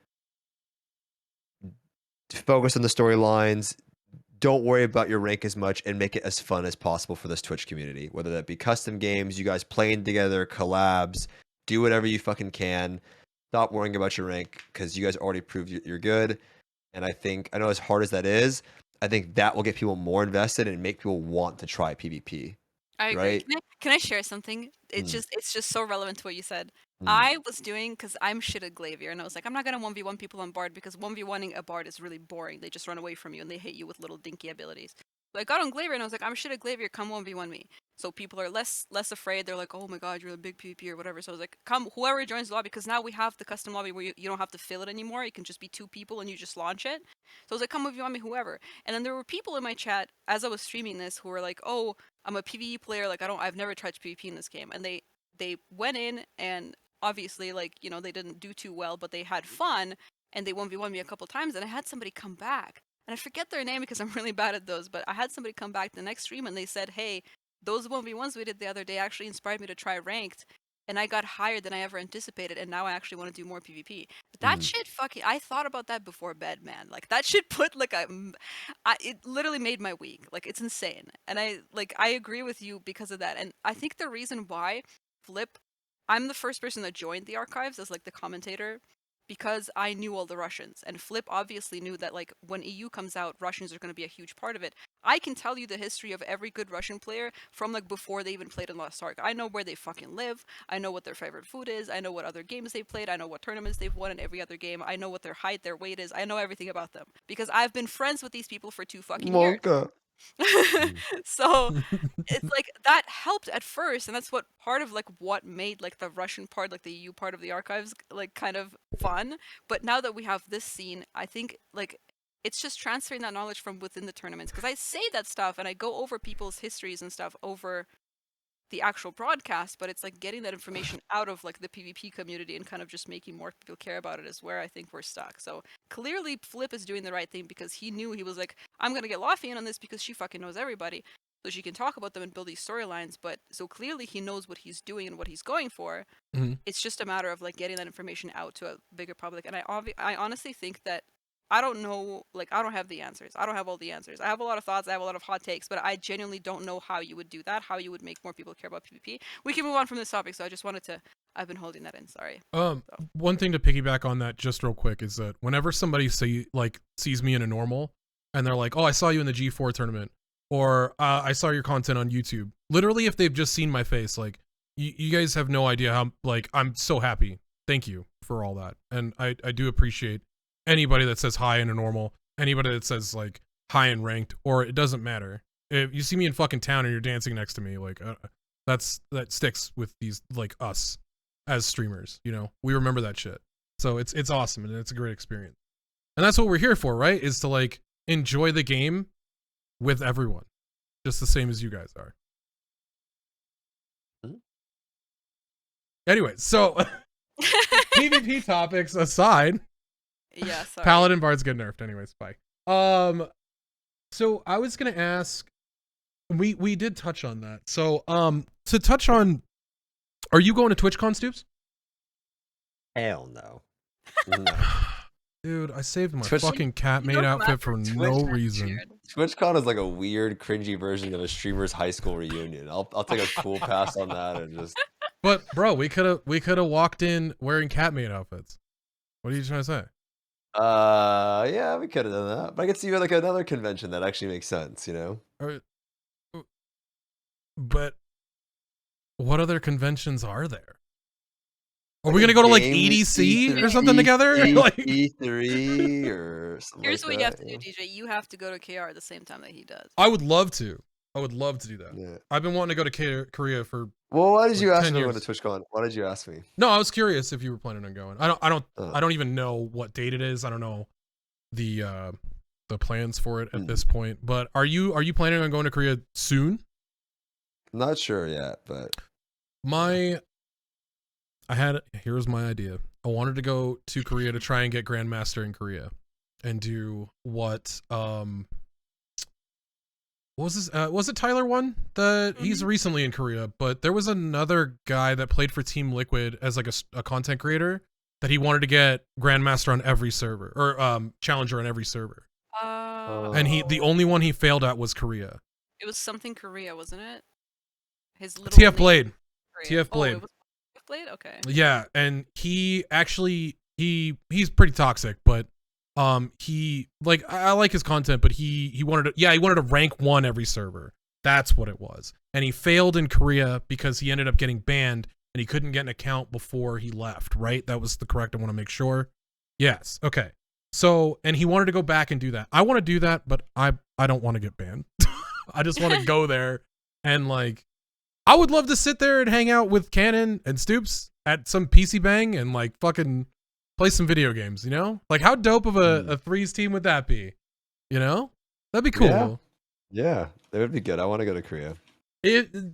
focus on the storylines. Don't worry about your rank as much and make it as fun as possible for this Twitch community. Whether that be custom games, you guys playing together, collabs, do whatever you fucking can. Stop worrying about your rank because you guys already proved you're good. And I know as hard as that is, I think that will get people more invested and make people want to try PvP. I agree. Right? Can I share something? It's Mm. just so relevant to what you said. Mm. I was doing because I'm shit at Glavier, and I was like, I'm not gonna 1v1 people on Bard because 1v1ing a Bard is really boring. They just run away from you and they hit you with little dinky abilities. So I got on Glavier and I was like, I'm shit at Glavier, come 1v1 me. So people are less afraid. They're like, oh my god, you're a big PvP or whatever. So I was like, come, whoever joins the lobby, because now we have the custom lobby where you don't have to fill it anymore. It can just be 2 people and you just launch it. So I was like, come if you want me, whoever. And then there were people in my chat as I was streaming this who were like, oh, I'm a PvE player. Like I've never tried PvP in this game. And they went in and obviously like, you know, they didn't do too well, but they had fun and they 1v1 me a couple times. And I had somebody come back. And I forget their name because I'm really bad at those, but I had somebody come back the next stream and they said, hey, those 1v1s we did the other day actually inspired me to try ranked, and I got higher than I ever anticipated, and now I actually want to do more PvP. But that shit fucking, I thought about that before bed, man. Like that shit put like it literally made my week. Like it's insane. And I agree with you because of that. And I think the reason why Flip, I'm the first person that joined the archives as like the commentator, because I knew all the Russians, and Flip obviously knew that like when EU comes out, Russians are going to be a huge part of it. I can tell you the history of every good Russian player from like before they even played in Lost Ark. I know where they fucking live. I know what their favorite food is. I know what other games they've played. I know what tournaments they've won in every other game. I know what their height, their weight is. I know everything about them because I've been friends with these people for 2 fucking years. So it's like that helped at first, and that's what part of like what made like the Russian part, like the EU part of the archives, like kind of fun. But now that we have this scene, I think like it's just transferring that knowledge from within the tournaments, because I say that stuff and I go over people's histories and stuff over the actual broadcast, but it's like getting that information out of like the PvP community and kind of just making more people care about it is where I think we're stuck. So clearly Flip is doing the right thing because he knew, he was like, I'm gonna get Laufie in on this because she fucking knows everybody, so she can talk about them and build these storylines. But so clearly he knows what he's doing and what he's going for. It's just a matter of like getting that information out to a bigger public. And I honestly think that I don't know, like, I don't have the answers. I don't have all the answers. I have a lot of thoughts, I have a lot of hot takes, but I genuinely don't know how you would do that, how you would make more people care about PvP. We can move on from this topic, so I just wanted to, I've been holding that in, sorry. One thing to piggyback on that just real quick is that whenever somebody sees me in a normal, and they're like, oh, I saw you in the G4 tournament, or I saw your content on YouTube, literally if they've just seen my face, like, you guys have no idea how, like, I'm so happy. Thank you for all that. And I do appreciate anybody that says hi in a normal, anybody that says like hi in ranked, or it doesn't matter. If you see me in fucking town and you're dancing next to me, like that sticks with these, like, us as streamers, you know, we remember that shit. So it's awesome and it's a great experience. And that's what we're here for, right? Is to like enjoy the game with everyone, just the same as you guys are. Anyway, so PvP topics aside, yeah, sorry. Paladin bards get nerfed anyways. Bye. So I was gonna ask, we did touch on that. So to touch on, are you going to TwitchCon, Stoopzz? Hell no. No. Dude, I saved my fucking cat made outfit for no reason. TwitchCon is like a weird, cringy version of a streamer's high school reunion. I'll take a cool pass on that and just. But bro, we could have walked in wearing cat made outfits. What are you trying to say? Yeah, we could have done that. But I could see like another convention that actually makes sense, you know? But what other conventions are there? Are we gonna go to like EDC E3, or something together? Like E3 or something. Here's like what that, you have to do, DJ. You have to go to KR at the same time that he does. I would love to. I would love to do that. Yeah. I've been wanting to go to Korea for. Well, why did you ask 10 me years. when to TwitchCon? Why did you ask me? No, I was curious if you were planning on going. I don't even know what date it is. I don't know the plans for it at this point. But are you planning on going to Korea soon? I'm not sure yet, but here's my idea. I wanted to go to Korea to try and get Grandmaster in Korea and do what was this? Was it Tyler won? He's recently in Korea, but there was another guy that played for Team Liquid as like a content creator that he wanted to get Grandmaster on every server, or Challenger on everevery server. And the only one he failed at was Korea. It was something Korea, wasn't it? His little TF Blade. TF Blade. It was TF Blade? Okay. Yeah, and he actually he's pretty toxic, but he, like, I like his content, but he wanted to rank 1 every server. That's what it was. And he failed in Korea because he ended up getting banned and he couldn't get an account before he left, right? That was the correct. I want to make sure. Yes. Okay. So, and he wanted to go back and do that. I want to do that, but I don't want to get banned. I just want to go there and like I would love to sit there and hang out with Cannon and Stoopzz at some PC Bang and like fucking play some video games, you know? Like how dope of a threes team would that be? You know? That'd be cool. Yeah, that would be good. I want to go to Korea.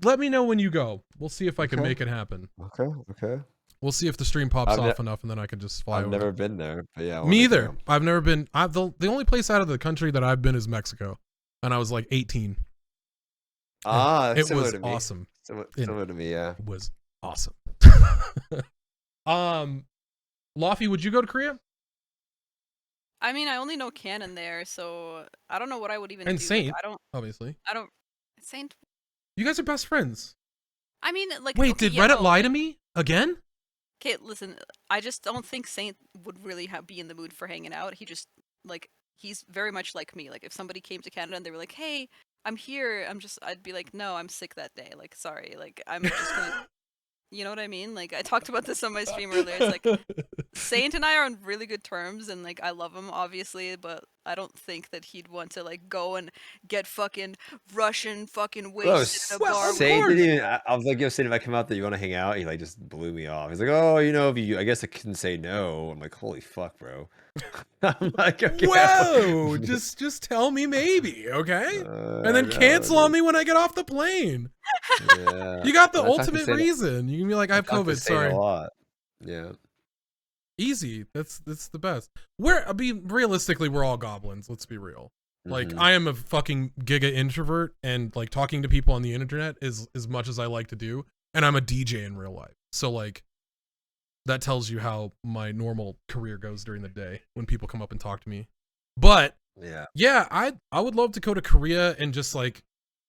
Let me know when you go. We'll see if I can make it happen. Okay. We'll see if the stream pops off enough and then I can just fly over. I've never been there, but yeah. Me either. I've never been. The only place out of the country that I've been is Mexico. And I was like 18. It was awesome. Similar to me, yeah. It was awesome. Laufie, would you go to Korea? I mean, I only know Canon there, so I don't know what I would even and do. Saint, like, I don't. Obviously. Saint. You guys are best friends. I mean, like. Wait, okay, did Reddit lie to me again? Okay, listen. I just don't think Saint would really be in the mood for hanging out. He just like he's very much like me. Like if somebody came to Canada and they were like, "Hey, I'm here," I'd be like, "No, I'm sick that day. Like, sorry. Like, I'm just gonna." You know what I mean? Like I talked about this on my stream earlier. It's like Saint and I are on really good terms, and like I love him obviously, but I don't think that he'd want to like go and get fucking Russian fucking wasted in a bar. Saint didn't even. I was like, "Yo, Saint, if I come out there, you want to hang out?" He like just blew me off. He's like, "Oh, you know, if you, I guess I can say no." I'm like, "Holy fuck, bro." I'm like, okay, whoa, just tell me maybe, okay? And then cancel on me when I get off the plane. Yeah. You got the ultimate reason. You can be like, I have COVID, sorry. A lot. Yeah. Easy. That's the best. Realistically, we're all goblins. Let's be real. Like, I am a fucking giga introvert, and like talking to people on the internet is as much as I like to do. And I'm a DJ in real life. So like, that tells you how my normal career goes during the day when people come up and talk to me. But yeah, I would love to go to Korea and just like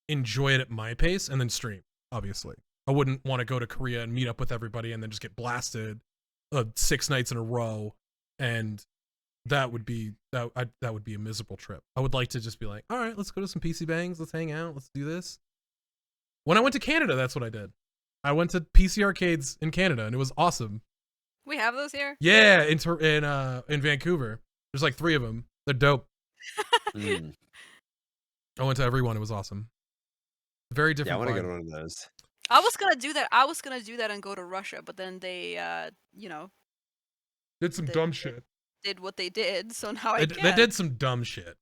enjoy it at my pace and then stream. Obviously, I wouldn't want to go to Korea and meet up with everybody and then just get blasted 6 nights in a row, and that would be a miserable trip. I would like to just be like, all right, let's go to some PC Bangs, let's hang out, let's do this. When I went to Canada, that's what I did. I went to PC arcades in Canada, and it was awesome. We have those here? Yeah, in Vancouver. There's like 3 of them. They're dope. I went to every one. It was awesome. Very different. Yeah, I want to go to one of those. I was gonna do that and go to Russia, but then they, did some dumb shit. Did what they did, so now I can't. They did some dumb shit.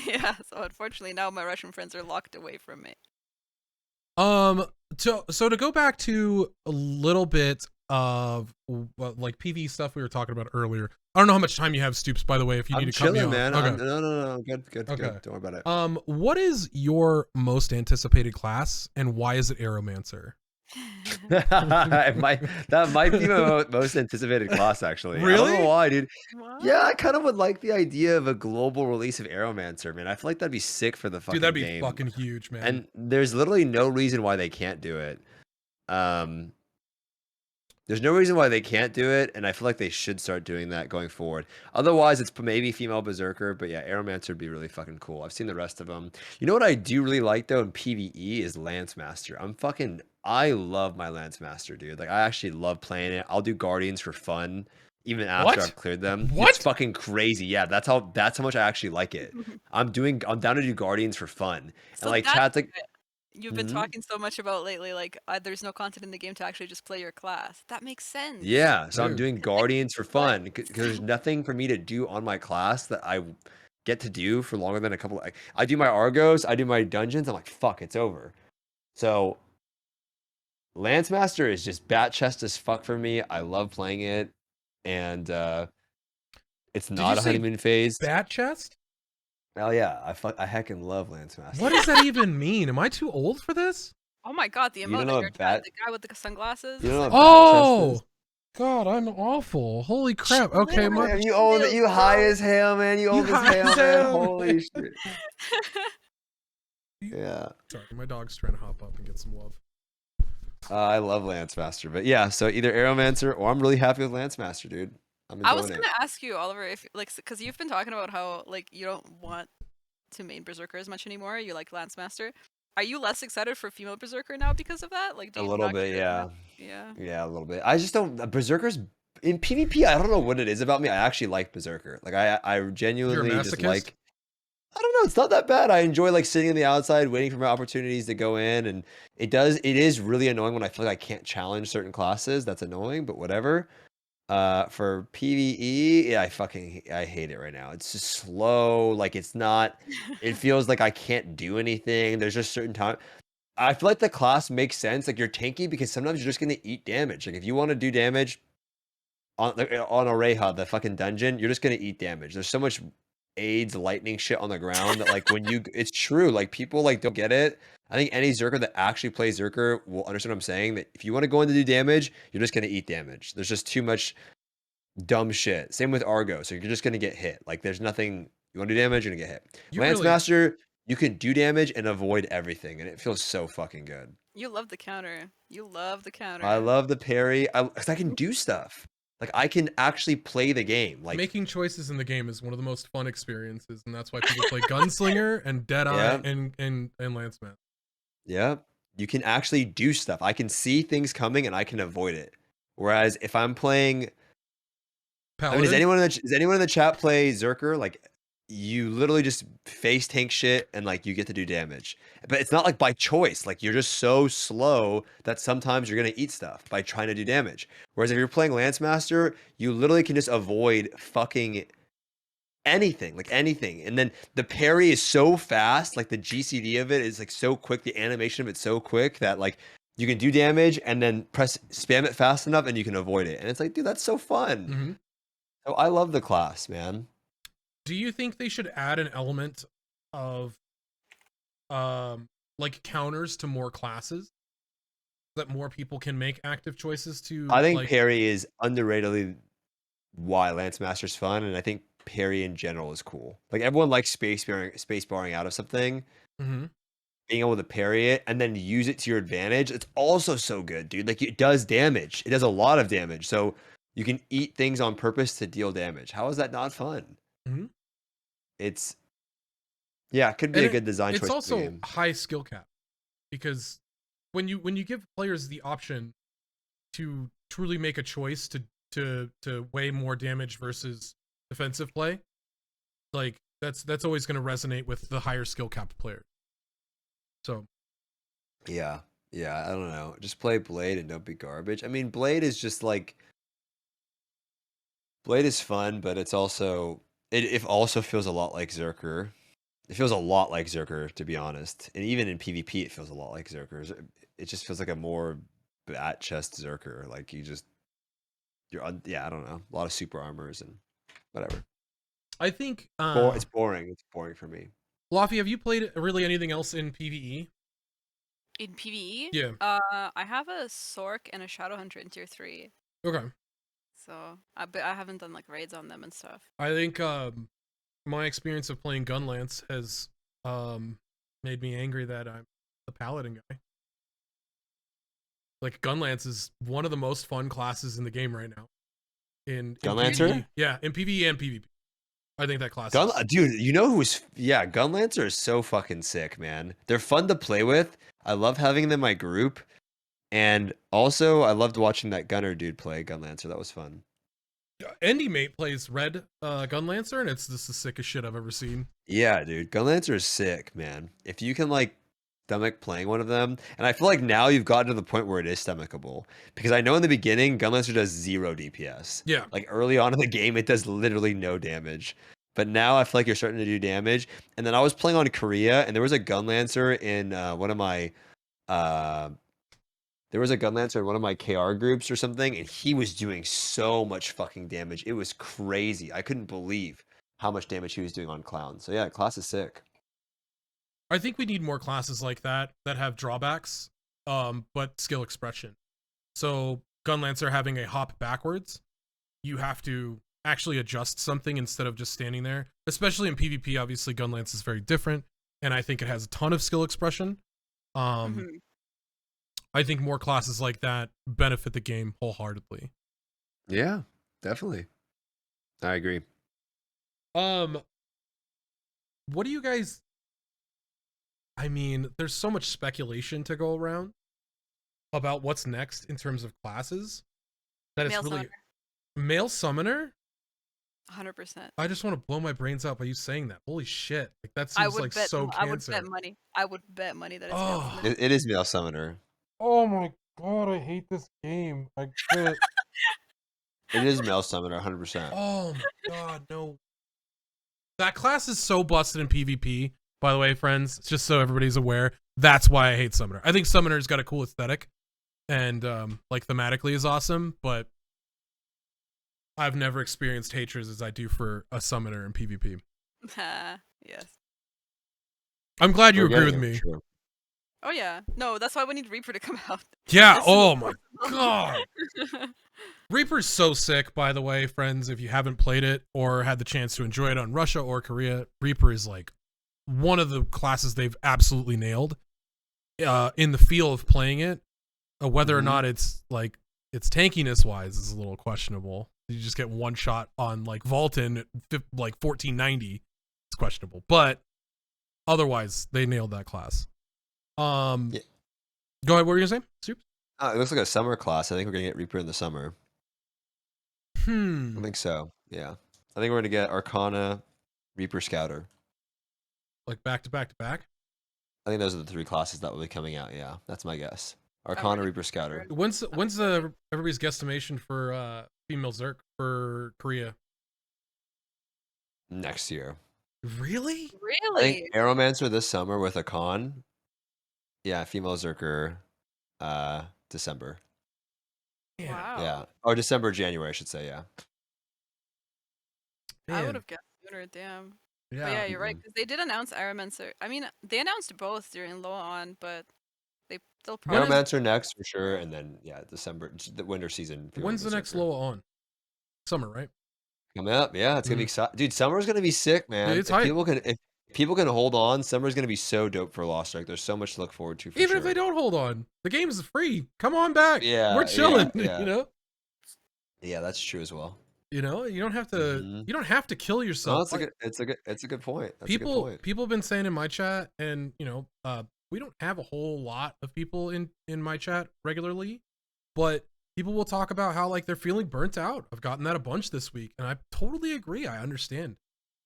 Yeah, so unfortunately now my Russian friends are locked away from me. So to go back to a little bit of like PvE stuff we were talking about earlier. I don't know how much time you have, Stoopzz, by the way, if you need to cut me off. Man. Okay. No. Good. Okay. Good. Don't worry about it. What is your most anticipated class, and why is it Aeromancer? that might be my most anticipated class, actually. Really? I don't know why, dude. What? Yeah, I kind of would like the idea of a global release of Aeromancer, man. I feel like that'd be sick for the fucking game. Dude, that'd be fucking huge, man. And there's literally no reason why they can't do it. There's no reason why they can't do it, and I feel like they should start doing that going forward. Otherwise, it's maybe female Berserker, but yeah, Aeromancer would be really fucking cool. I've seen the rest of them. You know what I do really like, though, in PvE is Lance Master. I love my Lance Master, dude. Like, I actually love playing it. I'll do Guardians for fun, even after I've cleared them. What? It's fucking crazy. Yeah, that's how much I actually like it. I'm down to do Guardians for fun. So and like chat's like, you've been talking so much about lately, like there's no content in the game to actually just play your class. That makes sense. yeah, so I'm doing Guardians for fun because there's nothing for me to do on my class that I get to do for longer than a couple of, I do my Argos, I do my dungeons, I'm like, fuck, it's over. So Lance Master is just bat chest as fuck for me. I love playing it, and it's not a honeymoon phase. Bat chest? Hell yeah, I heckin' love Lance Master. What does that even mean? Am I too old for this? Oh my god, the emote in your chat, the guy with the sunglasses. You know oh god, I'm awful. Holy crap. Okay, you high as hell, man. You old as hell, man. Holy shit. Yeah. Sorry, my dog's trying to hop up and get some love. I love Lance Master, but yeah, so either Aeromancer or I'm really happy with Lance Master, dude. I was gonna ask you, Oliver, if like, because you've been talking about how like you don't want to main Berserker as much anymore. You like Lance Master. Are you less excited for female Berserker now because of that? Like, do you a little bit, yeah. Yeah, a little bit. I just don't. Berserkers in PvP. I don't know what it is about me. I actually like Berserker. Like I genuinely just like. I don't know. It's not that bad. I enjoy like sitting on the outside, waiting for my opportunities to go in, and it is really annoying when I feel like I can't challenge certain classes. That's annoying, but whatever. For PvE, yeah, I hate it right now. It's just slow. Like it's not. It feels like I can't do anything. There's just certain time. I feel like the class makes sense. Like you're tanky because sometimes you're just gonna eat damage. Like if you want to do damage on Oreha, the fucking dungeon, you're just gonna eat damage. There's so much AIDS, lightning shit on the ground that like it's true. Like people like don't get it. I think any Zerker that actually plays Zerker will understand what I'm saying. That if you want to go in to do damage, you're just gonna eat damage. There's just too much dumb shit. Same with Argo. So you're just gonna get hit. Like there's nothing you want to do damage, you're gonna get hit. You Lance really Master, you can do damage and avoid everything, and it feels so fucking good. You love the counter. You love the counter. I love the parry. Cause I can do stuff. Like I can actually play the game. Like making choices in the game is one of the most fun experiences, and that's why people play Gunslinger and Deadeye Yeah. and Lanceman. Yeah, you can actually do stuff. I can see things coming and I can avoid it. Whereas if I'm playing, Paladin? I mean, does anyone in the chat play Zerker? Like, you literally just face tank shit and like you get to do damage. But it's not like by choice. Like you're just so slow that sometimes you're gonna eat stuff by trying to do damage. Whereas if you're playing Lance Master, you literally can just avoid fucking anything, like anything. And then the parry is so fast, like the GCD of it is like so quick, the animation of it's so quick that like you can do damage and then spam it fast enough and you can avoid it. And it's like, dude, that's so fun. Mm-hmm. So I love the class, man. Do you think they should add an element of like counters to more classes that more people can make active choices to? I think like... parry is underratedly why Lance Master's fun, and I think parry in general is cool. Like everyone likes space barring out of something. Mm-hmm. Being able to parry it and then use it to your advantage, it's also so good, dude. Like it does damage. It does a lot of damage. So you can eat things on purpose to deal damage. How is that not fun? Mm-hmm. It's it could be a good design choice. It's for the also game. high skill cap, because when you give players the option to truly make a choice to weigh more damage versus defensive play, like that's always going to resonate with the higher skill cap player. So yeah, I don't know. Just play Blade and don't be garbage. I mean, Blade is just like Blade is fun, but it's also it also feels a lot like Zerker. It feels a lot like Zerker, to be honest. And even in PvP, it feels a lot like Zerker. It just feels like a more bat chest Zerker. Like you're on, I don't know, a lot of super armors and whatever. I think It's boring. It's boring for me. Laufie, have you played really anything else in PvE? In PvE? Yeah. I have a Sork and a Shadowhunter in tier 3. Okay. So, but I haven't done like raids on them and stuff. I think my experience of playing Gunlance has made me angry that I'm the Paladin guy. Like Gunlance is one of the most fun classes in the game right now. In Gunlancer? PvE. Yeah, in PvE and PvP. I think that class Dude, you know who's Gunlancer is so fucking sick, man. They're fun to play with. I love having them in my group. And also I loved watching that Gunner dude play Gunlancer. That was fun. Endy Mate plays Red Gunlancer, and it's just the sickest shit I've ever seen. Yeah, dude. Gunlancer is sick, man. If you can like stomach playing one of them, and I feel like now you've gotten to the point where it is stomachable. Because I know in the beginning, Gunlancer does 0 DPS. Yeah. Like early on in the game, it does literally no damage. But now I feel like you're starting to do damage. And then I was playing on Korea, and there was a Gunlancer in one of my KR groups or something, and he was doing so much fucking damage. It was crazy. I couldn't believe how much damage he was doing on Clown. So yeah, class is sick. I think we need more classes like that have drawbacks, but skill expression. So Gunlancer having a hop backwards, you have to actually adjust something instead of just standing there. Especially in PvP, obviously Gunlance is very different, and I think it has a ton of skill expression. I think more classes like that benefit the game wholeheartedly. Yeah, definitely. I agree. What do you guys... I mean, there's so much speculation to go around about what's next in terms of classes. That Male it's really... summoner. Male summoner? 100%. I just want to blow my brains out by you saying that. Holy shit! Like that I seems would like bet. so I would cancer. bet money. I would bet money that it's Oh. Male. It is Male Summoner. Oh my god! I hate this game. I quit. It is Male Summoner, 100%. Oh my god, no. That class is so busted in PvP, by the way, friends. Just so everybody's aware. That's why I hate Summoner. I think Summoner's got a cool aesthetic and like thematically is awesome, but I've never experienced hatred as I do for a Summoner in PvP. Yes. I'm glad you We're agree with getting it, me. for sure. Oh yeah. No, that's why we need Reaper to come out. Yeah, This is oh my awesome. god. Reaper's so sick, by the way, friends. If you haven't played it or had the chance to enjoy it on Russia or Korea, Reaper is like one of the classes they've absolutely nailed in the feel of playing it. Whether or not it's like its tankiness wise is a little questionable. You just get one shot on like Vulcan at like 1490. It's questionable, but otherwise they nailed that class. Yeah. Go ahead. What were you gonna say? Soup? It looks like a summer class. I think we're gonna get Reaper in the summer. I think so. Yeah. I think we're gonna get Arcana, Reaper, Scouter. Like back to back to back. I think those are the 3 classes that will be coming out. Yeah, that's my guess. Arcana, really? Reaper, Scouter. When's the everybody's guesstimation for female Zerk for Korea? Next year. Really? I Really? think Aeromancer this summer with a con. Yeah, female Zerker, December. Yeah. Wow. Yeah, or December, January, I should say. Yeah. I would Man. have guessed sooner. Damn. Yeah. But yeah, you're right. Because they did announce Aeromancer. I mean, they announced both during Low On, but they still When is- probably. Aeromancer next for sure, and then yeah, December, the winter season. for When's the Women's next Zerker. Loa on? Summer, right? Coming up? Yeah, it's gonna be exciting, dude. Summer's gonna be sick, man. it's If hype. people can hold on, summer's gonna be so dope for Lost Ark. There's so much to look forward to. For Even sure. if they don't hold on, the game is free. Come on back. Yeah, We're chilling. yeah. You know. Yeah, that's true as well. You know. You don't have to. Mhm. You don't have to kill No, yourself. it's a good point. That's a people good point. people have been saying in my chat, and you know, we don't have a whole lot of people in my chat regularly, but people will talk about how like they're feeling burnt out. I've gotten that a bunch this week, and I totally agree. I understand.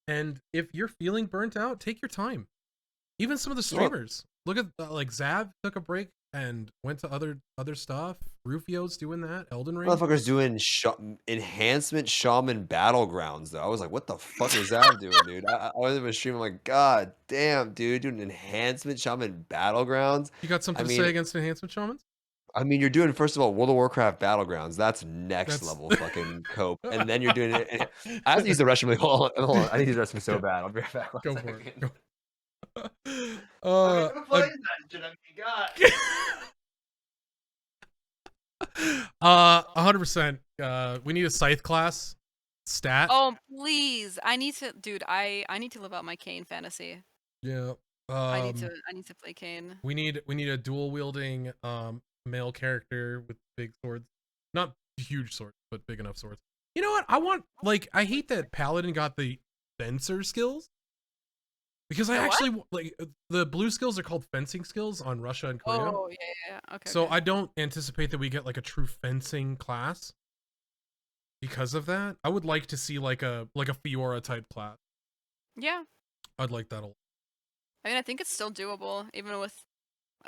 And if you're feeling burnt out, take your time. Even some of the streamers, look at like Zav took a break and went to other stuff. Rufio's doing that. Elden Ring. Motherfuckers doing enhancement shaman battlegrounds though. I was like, what the fuck is that doing, dude? I was in a stream. I'm like, god damn, dude, doing enhancement shaman battlegrounds. You got something to say against enhancement shamans? I mean, you're doing, first of all, World of Warcraft Battlegrounds. That's next level fucking cope. And then you're doing it. I have to use the restroom. Hold on. I need to use the restroom so bad. I'll be right back. Go for it. Go. I'm gonna play that shit. I mean, God. 100%. We need a scythe class stat. Oh please! I need to, dude. I need to live out my Kane fantasy. Yeah. I need to play Kane. We need a dual wielding male character with big swords, not huge swords, but big enough swords. You know what? I hate that Paladin got the fencer skills because I actually like the blue skills are called fencing skills on Russia and Korea. Oh yeah. Okay. So okay. I don't anticipate that we get like a true fencing class because of that. I would like to see like a Fiora type class. Yeah. I'd like that a lot. I mean, I think it's still doable, even with,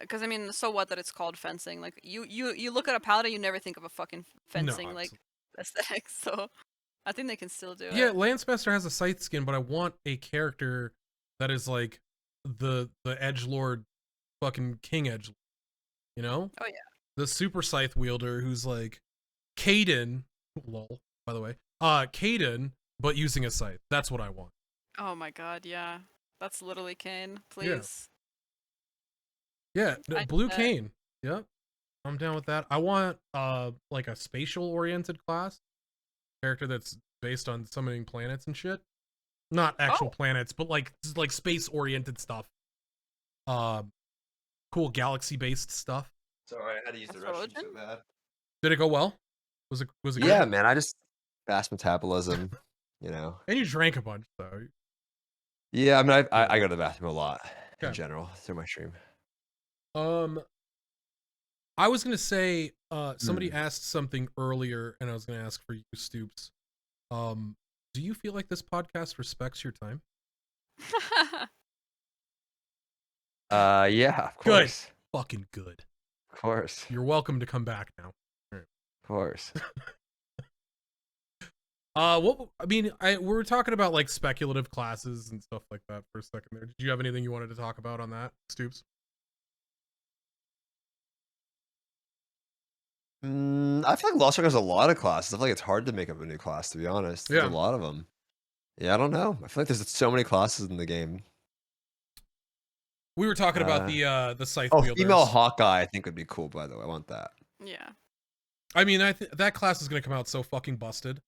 because I mean, so what that it's called fencing? Like you look at a paladin, you never think of a fucking fencing like aesthetic. So I think they can still do it. Yeah, Lancemaster has a scythe skin, but I want a character that is like the edgelord, fucking king edgelord. You know? Oh yeah. The super scythe wielder who's like Caden, lol, by the way. Caden, but using a scythe. That's what I want. Oh my god, yeah. That's literally Kane. Please. Yeah, I blue bet. Kane. Yep. I'm down with that. I want like a spatial oriented class. Character that's based on summoning planets and shit. Not actual planets, but like space oriented stuff. Cool galaxy based stuff. Sorry, I had to use the That's restroom religion? so bad. Did it go well? Was it good? Yeah, man. I just fast metabolism, you know. And you drank a bunch though. Yeah, I mean, I go to the bathroom a lot in Okay. general through my stream. I was gonna say, somebody asked something earlier, and I was gonna ask for you, Stoopzz. Do you feel like this podcast respects your time? Yeah, of Good. course. Fucking good. Of course. You're welcome to come back now. Of course. We were talking about like speculative classes and stuff like that for a second there. Did you have anything you wanted to talk about on that, Stoopzz? I feel like Lost Ark has a lot of classes. I feel like it's hard to make up a new class, to be honest. There's Yeah. a lot of them. Yeah, I don't know. I feel like there's so many classes in the game. We were talking about the scythe Oh, wielders. female Hawkeye, I think would be cool. By the way, I want that. Yeah. I mean, that class is gonna come out so fucking busted.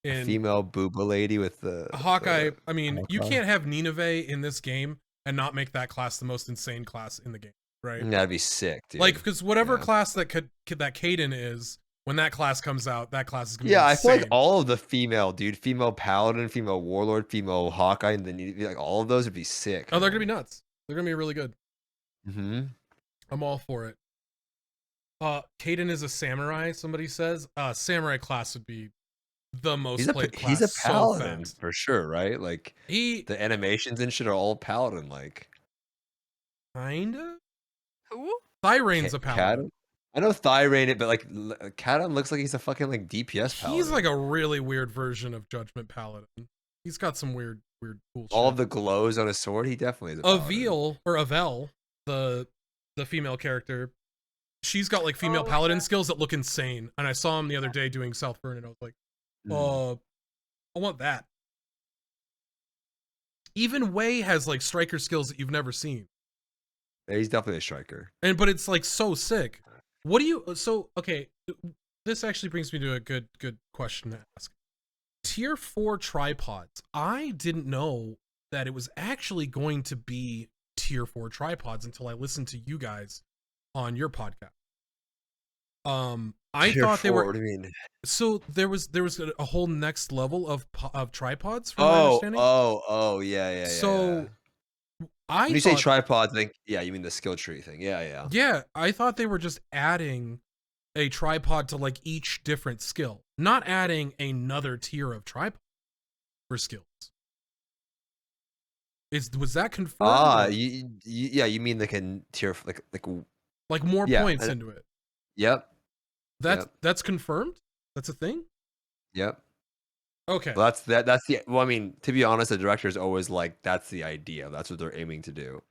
A female booba lady with the Hawkeye. I mean, you Hawkeye. can't have Nineveh in this game and not make that class the most insane class in the game, right? That'd be sick, dude. Like, because whatever Yeah. class that Caden is, when that class comes out, that class is gonna be Yeah, I insane. feel like all of the female paladin, female warlord, female Hawkeye, and then like all of those would be sick. Oh, they're gonna be nuts. They're gonna be really good. Mm-hmm. I'm all for it. Caden is a samurai. Somebody says, samurai class would be the most played class. He's a so paladin fast. for sure, right? Like He the animations and shit are all paladin like. kinda. Who? Thyrane's a paladin. I know Thyrane, but like Kadam looks like he's a fucking like DPS paladin. He's like a really weird version of Judgment Paladin. He's got some weird cool all shit. of the glows on his sword. He definitely is a paladin. Avel, the female character, she's got like female paladin skills that look insane. And I saw him the other day doing Southburn, and I was like, I want that. Even Wei has like striker skills that you've never seen. Yeah, he's definitely a striker. But it's like so sick. What do you okay, this actually brings me to a good question to ask. Tier 4 tripods. I didn't know that it was actually going to be tier 4 tripods until I listened to you guys on your podcast. I Tier thought they 4, were. What do you mean? So there was a whole next level of tripods from my understanding. Yeah. So When you say tripods, I think you mean the skill tree thing. Yeah. Yeah, I thought they were just adding a tripod to like each different skill, not adding another tier of tripod for skills. Was that confirmed? You mean like a tier like more points into it. Yep. That's confirmed? That's a thing? Yep. Okay. Well, that's the I mean, to be honest, the director is always like that's the idea. That's what they're aiming to do.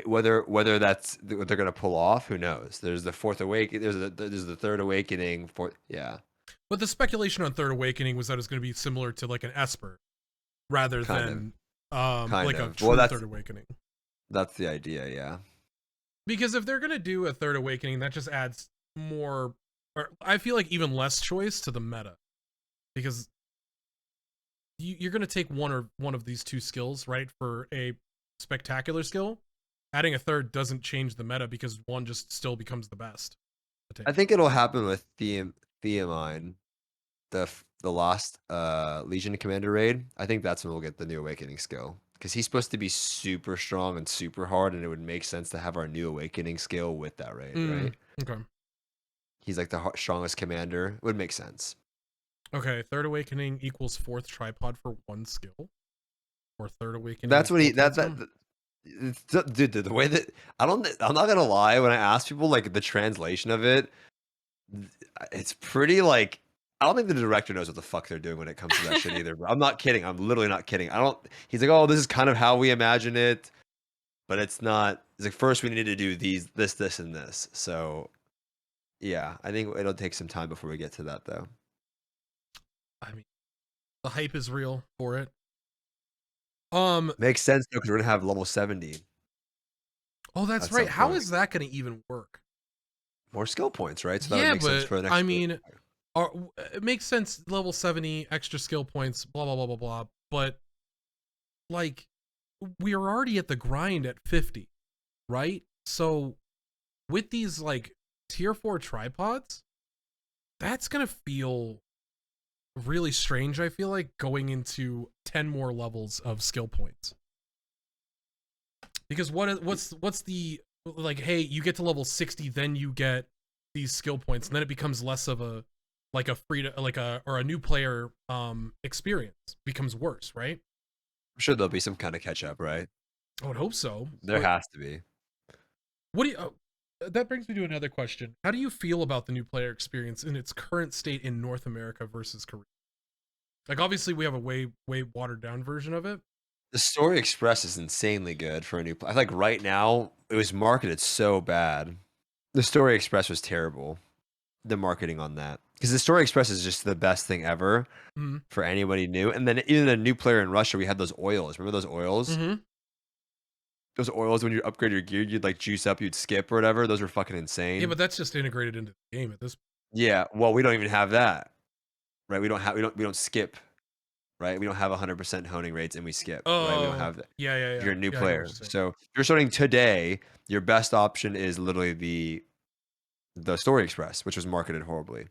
Whether that's what they're gonna pull off, who knows? There's the fourth awakening. There's the third awakening. But the speculation on Third Awakening was that it's going to be similar to like an Esper, rather than like a true Third Awakening. That's the idea, yeah. Because if they're going to do a Third Awakening, that just adds more, or I feel like even less choice to the meta. Because you're going to take one of these two skills, right, for a spectacular skill. Adding a third doesn't change the meta because one just still becomes the best. I think it'll happen with Theamine, the Lost Legion Commander raid. I think that's when we'll get the New Awakening skill. Because he's supposed to be super strong and super hard, and it would make sense to have our New Awakening skill with that raid, right? Okay. He's like the strongest commander. It would make sense. Okay, Third Awakening equals fourth tripod for one skill. Or Third Awakening. That's what he. Dude, the way that I'm not gonna lie. When I ask people like the translation of it, it's pretty like I don't think the director knows what the fuck they're doing when it comes to that shit either. Bro. I'm not kidding. I'm literally not kidding. He's like, oh, this is kind of how we imagine it, but it's not. It's like first we need to do this, and this. So, yeah, I think it'll take some time before we get to that, though. I mean, the hype is real for it. Makes sense though because we're gonna have level 70. Oh, that's right. How is that gonna even work? More skill points, right? So that would make sense for the next. I mean, it makes sense. Level 70, extra skill points, blah blah blah blah blah. But like, we are already at the grind at 50, right? So with these like tier 4 tripods, that's gonna feel really strange. I feel like going into 10 more levels of skill points, because what's the like, hey, you get to level 60, then you get these skill points, and then it becomes less of a like a or a new player experience becomes worse, right? I'm sure there'll be some kind of catch up, right? I would hope so. There has to be. What do you? That brings me to another question. How do you feel about the new player experience in its current state in North America versus Korea? Like, obviously, we have a way watered down version of it. The Story Express is insanely good for a new player. I feel like right now it was marketed so bad. The Story Express was terrible. The marketing on that, because the Story Express is just the best thing ever for anybody new. And then even a new player in Russia, we had those oils. Remember those oils? Those oils, when you upgrade your gear, you'd like juice up, you'd skip or whatever. Those were fucking insane. Yeah, but that's just integrated into the game at this point. Yeah, well, we don't even have that, right? We don't skip, right? We don't have 100% honing rates, and we skip. Right? We don't have that. Yeah. If you're a new Yeah, player, so if you're starting today, your best option is literally the Story Express, which was marketed horribly.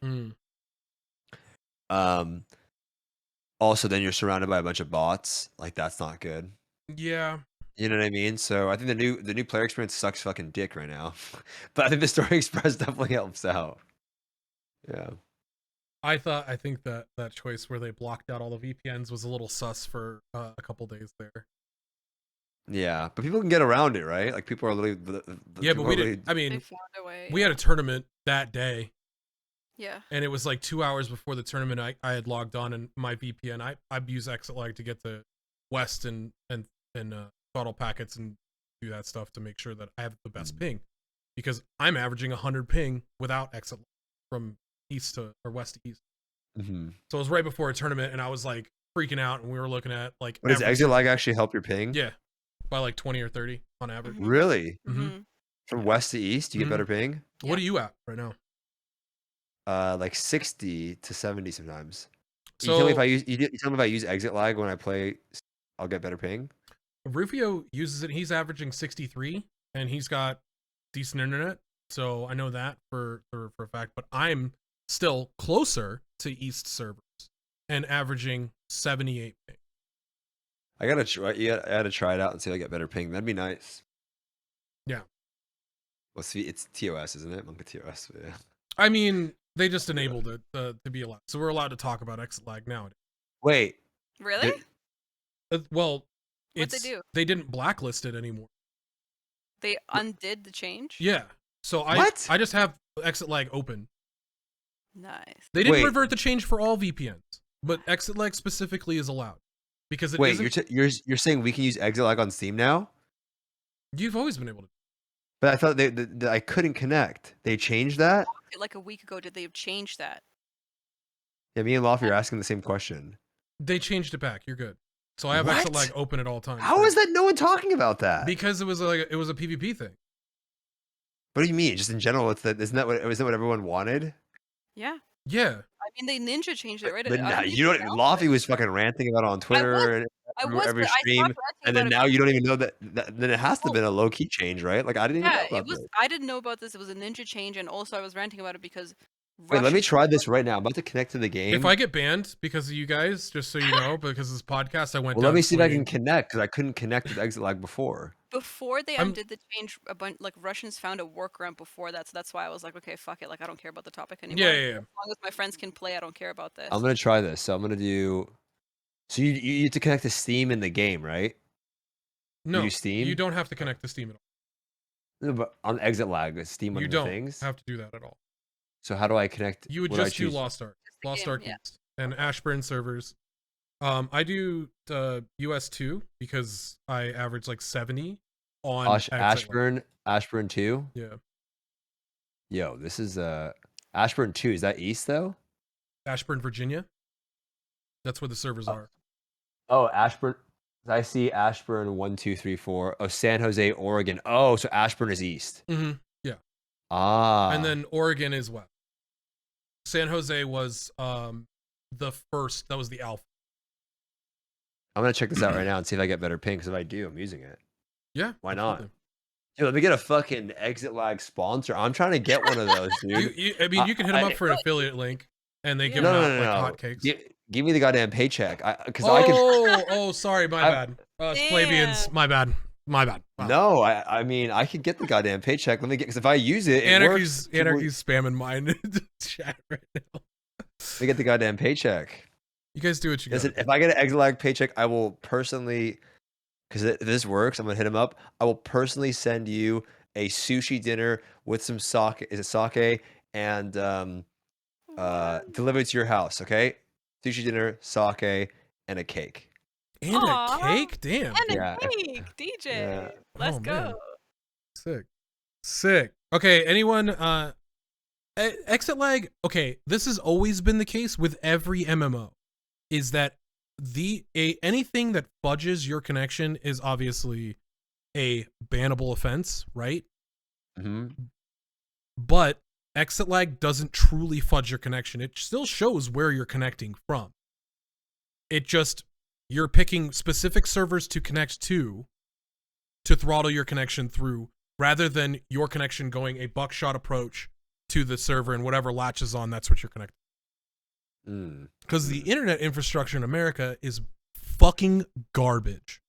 Also, then you're surrounded by a bunch of bots. Like, that's not good. Yeah. You know what I mean? So I think the new player experience sucks fucking dick right now. But I think the Story Express definitely helps out. Yeah. I think that choice where they blocked out all the VPNs was a little sus for a couple days there. Yeah, but people can get around it, right? Like, people are literally. Yeah, but we didn't. I mean, They found a way, we had a tournament that day. Yeah. And it was like 2 hours before the tournament. I had logged on, and my VPN. I use Exit Lag to get to West and throttle packets and do that stuff to make sure that I have the best ping, because I'm averaging 100 ping without Exit Lag from east to or west to east. So it was right before a tournament, and I was like freaking out, and we were looking at like. What does Exit Lag actually help your ping? Yeah, by like 20 or 30 on average. Really? From west to east, you get better ping. What are you at right now? Like 60 to 70 sometimes. So you tell me if I use Exit Lag when I play, I'll get better ping. Rufio uses it. He's averaging 63, and he's got decent internet, so I know that for a fact. But I'm still closer to East servers and averaging 78 ping. I gotta try it out and see if I get better ping. That'd be nice. Yeah. Well, see, it's TOS, isn't it? Monka TOS. Yeah. I mean, they just enabled it to be allowed, so we're allowed to talk about Exit Lag nowadays. Wait. Really? Well, what'd they do? They didn't blacklist it anymore. They undid the change? Yeah. So What? I just have Exit Lag open. Nice. They didn't revert the change for all VPNs, but Exit Lag specifically is allowed because you're saying we can use Exit Lag on Steam now? You've always been able to. But I thought I couldn't connect. They changed that? Like a week ago, did they change that? Yeah, me and Laufie are asking the same question. They changed it back. You're good. So I have Exit Lag open at all times. How is that no one talking about that? Because it was a PvP thing. What do you mean? Just in general, isn't that what everyone wanted? Yeah. Yeah. I mean, they ninja changed it, right? But nah, you don't. Laufie was fucking ranting about it on Twitter and every stream, and then now you don't even know that. Then it has to have been a low key change, right? Like, I didn't even know about this. I didn't know about this. It was a ninja change, and also I was ranting about it because. Wait, let me try this right now. I'm about to connect to the game. If I get banned because of you guys, just so you know, because of this podcast, I went. Well, let me see if I can connect, because I couldn't connect with Exit Lag before. Before they undid the change, a bunch like Russians found a workaround before that, so that's why I was like, okay, fuck it, like I don't care about the topic anymore. Yeah. As long as my friends can play, I don't care about this. I'm gonna try this. So I'm gonna do. So you have to connect to Steam in the game, right? No, you do Steam. You don't have to connect to Steam at all. No, but on Exit Lag, Steam on the things. You don't have to do that at all. So how do I connect? You would just do Lost Ark, East, and Ashburn servers. I do US 2 because I average like 70 on Ashburn 2. Yeah. Yo, this is Ashburn 2. Is that East though? Ashburn, Virginia. That's where the servers are. Oh, Ashburn. I see Ashburn 1, 2, 3, 4. Oh, San Jose, Oregon. Oh, so Ashburn is East. Yeah. And then Oregon is west. San Jose was the first. That was the alpha. I'm gonna check this out right now and see if I get better ping. Because if I do, I'm using it. Yeah. Why not? Dude, let me get a fucking Exit Lag sponsor. I'm trying to get one of those, dude. you can hit them up for an affiliate link, and they give them out like hotcakes. Give me the goddamn paycheck. Sorry, my bad. Plebeians, my bad. Wow. No, I mean, I could get the goddamn paycheck. Let me get, because if I use it, Anarchy's spamming mine in the chat right now. We get the goddamn paycheck. You guys do what you Listen, got. if I get an exit lag paycheck, I will personally, because if this works, I'm gonna hit him up. I will personally send you a sushi dinner with some sake. Is it sake? And What? delivered to your house. Okay, sushi dinner, sake, and a cake. And Aw, a cake? Damn. And Yeah, a cake, DJ. yeah. Let's Oh, go. man. Sick. Okay, anyone exit lag, okay, this has always been the case with every MMO, is that anything that fudges your connection is obviously a bannable offense, right? Hmm. But exit lag doesn't truly fudge your connection. It still shows where you're connecting from. It just, you're picking specific servers to connect to throttle your connection through, rather than your connection going a buckshot approach to the server and whatever latches on, that's what you're connecting. Because the internet infrastructure in America is fucking garbage.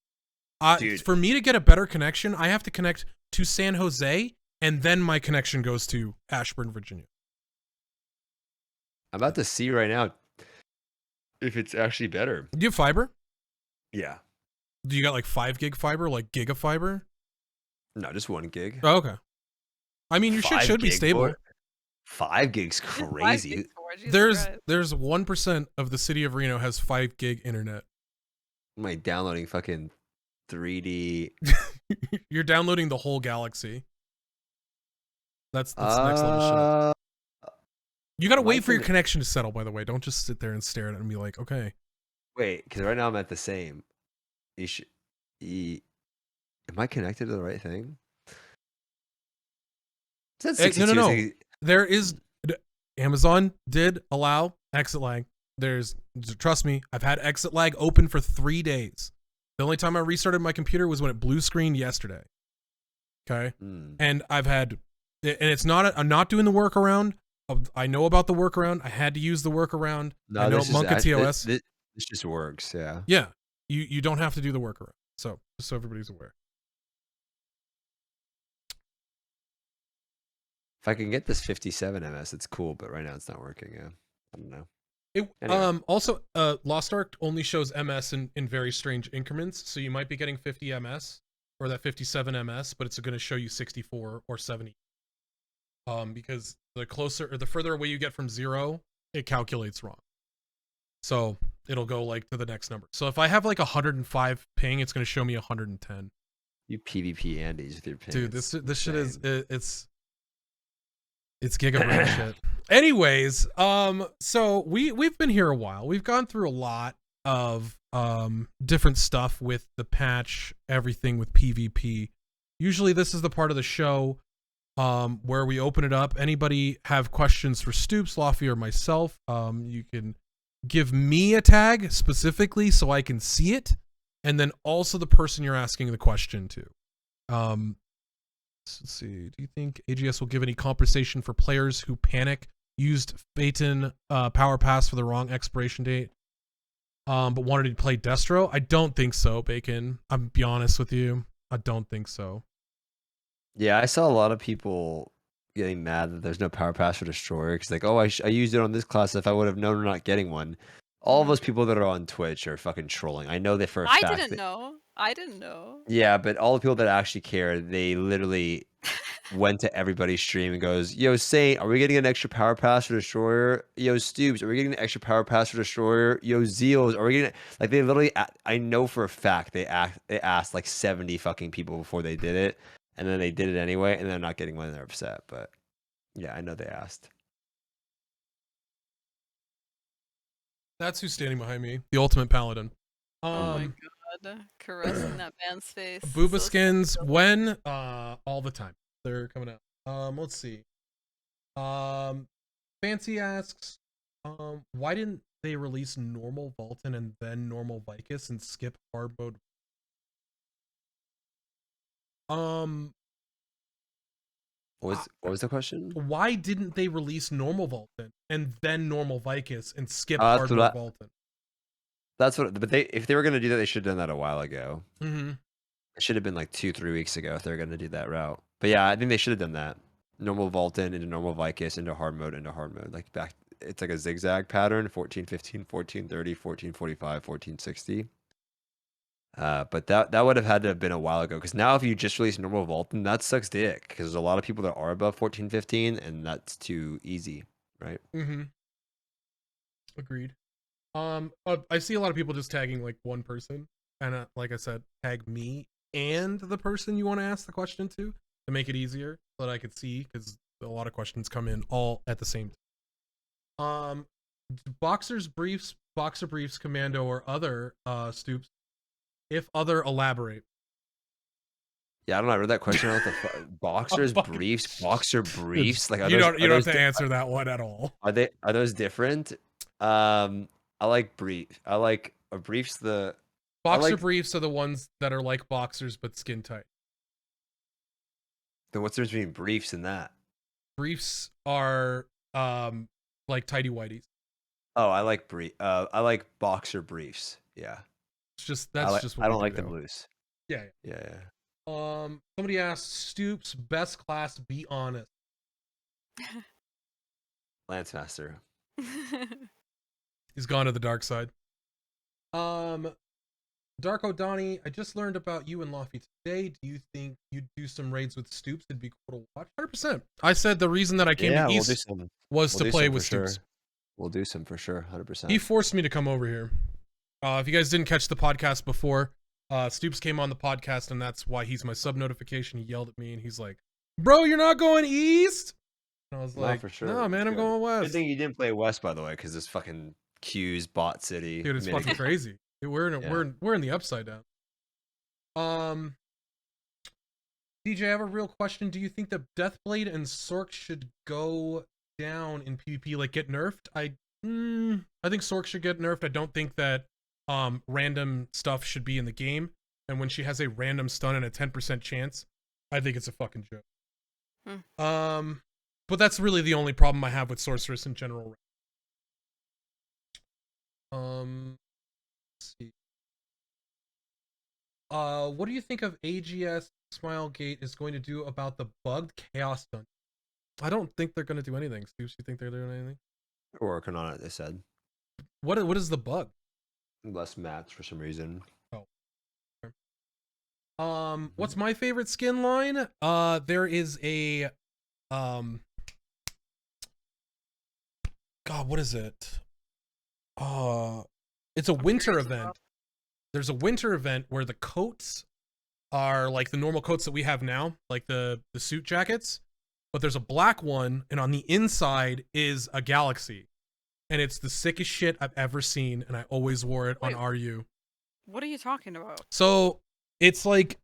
Dude. For me to get a better connection, I have to connect to San Jose, and then my connection goes to Ashburn, Virginia. I'm about to see right now if it's actually better. Do you have fiber? Yeah. Do you got like 5 gig fiber, like gigafiber? No, just 1 gig. Oh, okay. I mean, your shit 5 should be gig, stable. boy. 5 gigs Just 5 crazy. gigs for it, Jesus Christ. There's 1% of the city of Reno has 5 gig internet. Am I downloading fucking 3D? You're downloading the whole galaxy. That's next level shit. You gotta wait for your connection to settle, by the way. Don't just sit there and stare at it and be like, okay. Wait, because right now I'm at the same. Am I connected to the right thing? It says 62, No. 60 There is Amazon did allow exit lag. Trust me, I've had exit lag open for 3 days. The only time I restarted my computer was when it blue screened yesterday. Okay, and and it's not. I'm not doing the workaround. I know about the workaround. I had to use the workaround. No, I know Monka TOS. This just works. Yeah. Yeah, you don't have to do the workaround. So just so everybody's aware. If I can get this 57 ms, it's cool. But right now it's not working. Yeah, I don't know. Anyway. Also, Lost Ark only shows MS in very strange increments. So you might be getting 50 MS or that 57 MS, but it's going to show you 64 or 70. Because the closer or the further away you get from 0, it calculates wrong. So it'll go like to the next number. So if I have like 105 ping, it's going to show me 110. You PvP Andes with your ping. Dude, this shit is it's gigabyte shit. Anyways, so we've been here a while. We've gone through a lot of different stuff with the patch, everything with PvP. Usually this is the part of the show where we open it up. Anybody have questions for Stoopzz, Laufie, or myself? You can give me a tag specifically so I can see it, and then also the person you're asking the question to. Let's see. Do you think AGS will give any compensation for players who panic, used Phaeton Power Pass for the wrong expiration date, but wanted to play Destro? I don't think so, Bacon. I'm be honest with you. I don't think so. Yeah, I saw a lot of people getting mad that there's no Power Pass for Destroyer because like, oh, I used it on this class. If I would have known we're not getting one. All of those people that are on Twitch are fucking trolling. I know they for a fact. I didn't know. Yeah, but all the people that actually care, they literally went to everybody's stream and goes, "Yo, Saint, are we getting an extra Power Pass for Destroyer? Yo, Stoopzz, are we getting an extra Power Pass for Destroyer? Yo, Zeals, are we getting?" Like they literally, I know for a fact they asked like 70 fucking people before they did it, and then they did it anyway, and they're not getting one. And they're upset, but yeah, I know they asked. That's who's standing behind me, the ultimate paladin. Oh my god, caressing that man's face. Booba skins when? All the time. They're coming out. Let's see. Fancy asks, why didn't they release normal Vulcan and then normal Vicus and skip hard mode? What was the question? Why didn't they release normal Vulcan and then normal Vicus and skip hard mode Vulcan? That's what. But if they were gonna do that, they should have done that a while ago. Mm-hmm. It should have been like 2-3 weeks ago if they're gonna do that route. But yeah, I think they should have done that. Normal Vulcan into normal Vicus into hard mode, like back it's like a zigzag pattern, 1415, 1430, 1445, 1460. But that would have had to have been a while ago, because now if you just release normal Vulcan, that sucks dick, because there's a lot of people that are above 1415, and that's too easy, right? Mm-hmm. Agreed. I see a lot of people just tagging like one person, and like I said, tag me and the person you want to ask the question to make it easier, so that I could see, because a lot of questions come in all at the same time. Boxer briefs, commando, or other Stoopzz. If other, elaborate. Yeah, I don't know. I read that question. I don't know what the boxers briefs, boxer briefs. Like, you don't have to answer that one at all. Are those different? I like brief. I like briefs. Boxer briefs are the ones that are like boxers but skin tight. Then what's the difference between briefs and that? Briefs are like tighty whities. Oh, I like I like boxer briefs. Yeah. It's just just what I don't like them loose. Yeah. Yeah. Somebody asked Stoopzz best class. Be honest. Lance Master. He's gone to the dark side. Dark O'Donnell, I just learned about you and Laufie today. Do you think you'd do some raids with Stoopzz? It'd be cool to watch. 100%. I said the reason that I came to East was to play with Stoopzz. We'll do some for sure, 100%. He forced me to come over here. If you guys didn't catch the podcast before, Stoopzz came on the podcast, and that's why he's my sub notification. He yelled at me, and he's like, "Bro, you're not going east?" And I was like, for sure. "No, man, I'm going west." Good thing you didn't play west, by the way, because this fucking Q's bot city. Dude, it's fucking crazy. We're in the upside down. DJ, I have a real question. Do you think that Deathblade and Sork should go down in PvP, like get nerfed? I think Sork should get nerfed. I don't think that random stuff should be in the game. And when she has a random stun and a 10% chance, I think it's a fucking joke. But that's really the only problem I have with Sorceress in general. Let's see. What do you think of AGS Smilegate is going to do about the bugged chaos dungeon? I don't think they're going to do anything. Stoopzz, you think they're doing anything? We're working on it, they said. What is the bug? Less mats for some reason. Oh. Okay. What's my favorite skin line? There is a God, what is it? It's a winter event. There's a winter event where the coats are like the normal coats that we have now, like the suit jackets, but there's a black one, and on the inside is a galaxy, and it's the sickest shit I've ever seen, and I always wore it on RU. What are you talking about? So it's like,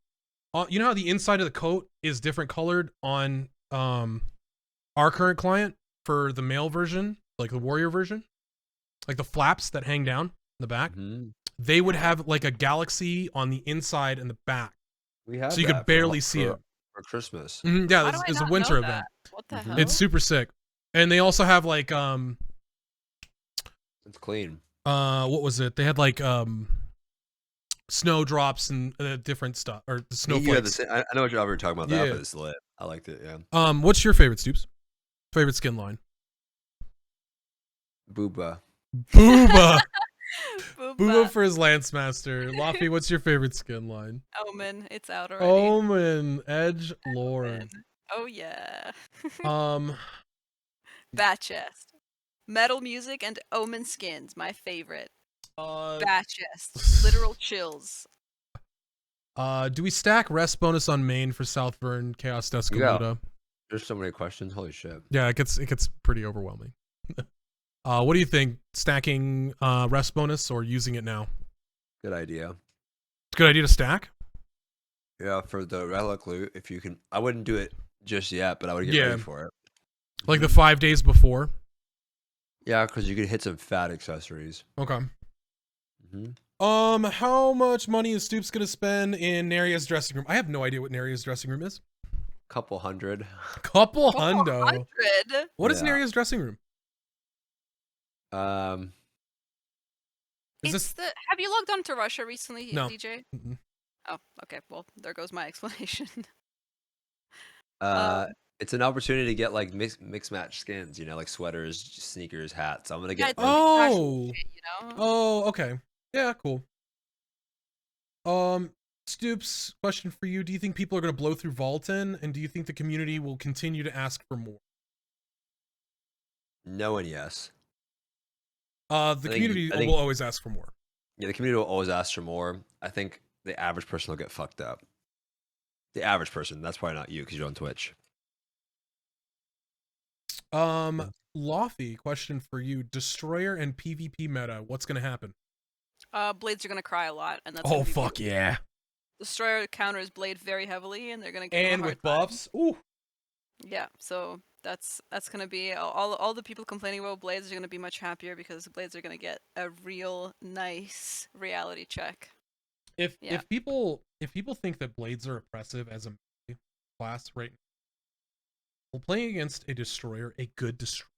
you know how the inside of the coat is different colored on our current client for the male version, like the warrior version, like the flaps that hang down in the back. Mm-hmm. They would have like a galaxy on the inside and the back. We have so you could barely see it for Christmas. Mm-hmm. Yeah, it's a winter event. What the hell? It's super sick. And they also have like it's clean. What was it? They had like snowdrops and different stuff, or snowflakes. I know what you're talking about. That, but it's lit. I liked it. Yeah. What's your favorite, Stoopzz? Favorite skin line? Booba. Booba for his Lance Master. Laufie, what's your favorite skin line? Omen. It's out already. Omen. Edge Lord. Oh yeah. Bat chest. Metal music and Omen skins. My favorite. Bat chest. Literal chills. Do we stack rest bonus on main for Southburn Chaos Descaluda? Yeah. There's so many questions. Holy shit. Yeah, it gets pretty overwhelming. What do you think? Stacking rest bonus or using it now? Good idea. Good idea to stack? Yeah, for the relic loot, if you can. I wouldn't do it just yet, but I would get ready for it. Like the 5 days before? Yeah, because you could hit some fat accessories. Okay. Mm-hmm. How much money is Stoopzz gonna spend in Neria's dressing room? I have no idea what Neria's dressing room is. Couple hundred. Couple hundo. What is Neria's dressing room? Have you logged on to Russia recently, no. DJ? Mm-hmm. Oh, okay. Well, there goes my explanation. It's an opportunity to get like mix match skins, like sweaters, sneakers, hats. I'm gonna Yeah, get. it's like casual Oh. shit, you know? Oh, okay. Yeah, cool. Stoopzz, question for you. Do you think people are going to blow through Vaulton, and do you think the community will continue to ask for more? No and yes. The community I will think always ask for more. the community will always ask for more. I think the average person will get fucked up. The average person. That's probably not you because you're on Twitch. Laufie, question for you. Destroyer and PvP meta, what's going to happen? Blades are gonna cry a lot, and that's Oh, gonna be fuck yeah. Destroyer counters Blade very heavily, and they're gonna give him And a hard with time. buffs? Ooh. Yeah, so that's gonna be all the people complaining about Blades are gonna be much happier because Blades are gonna get a real nice reality check. If Yeah. people think that blades are oppressive as a melee class right now, well, playing against a destroyer, a good destroyer,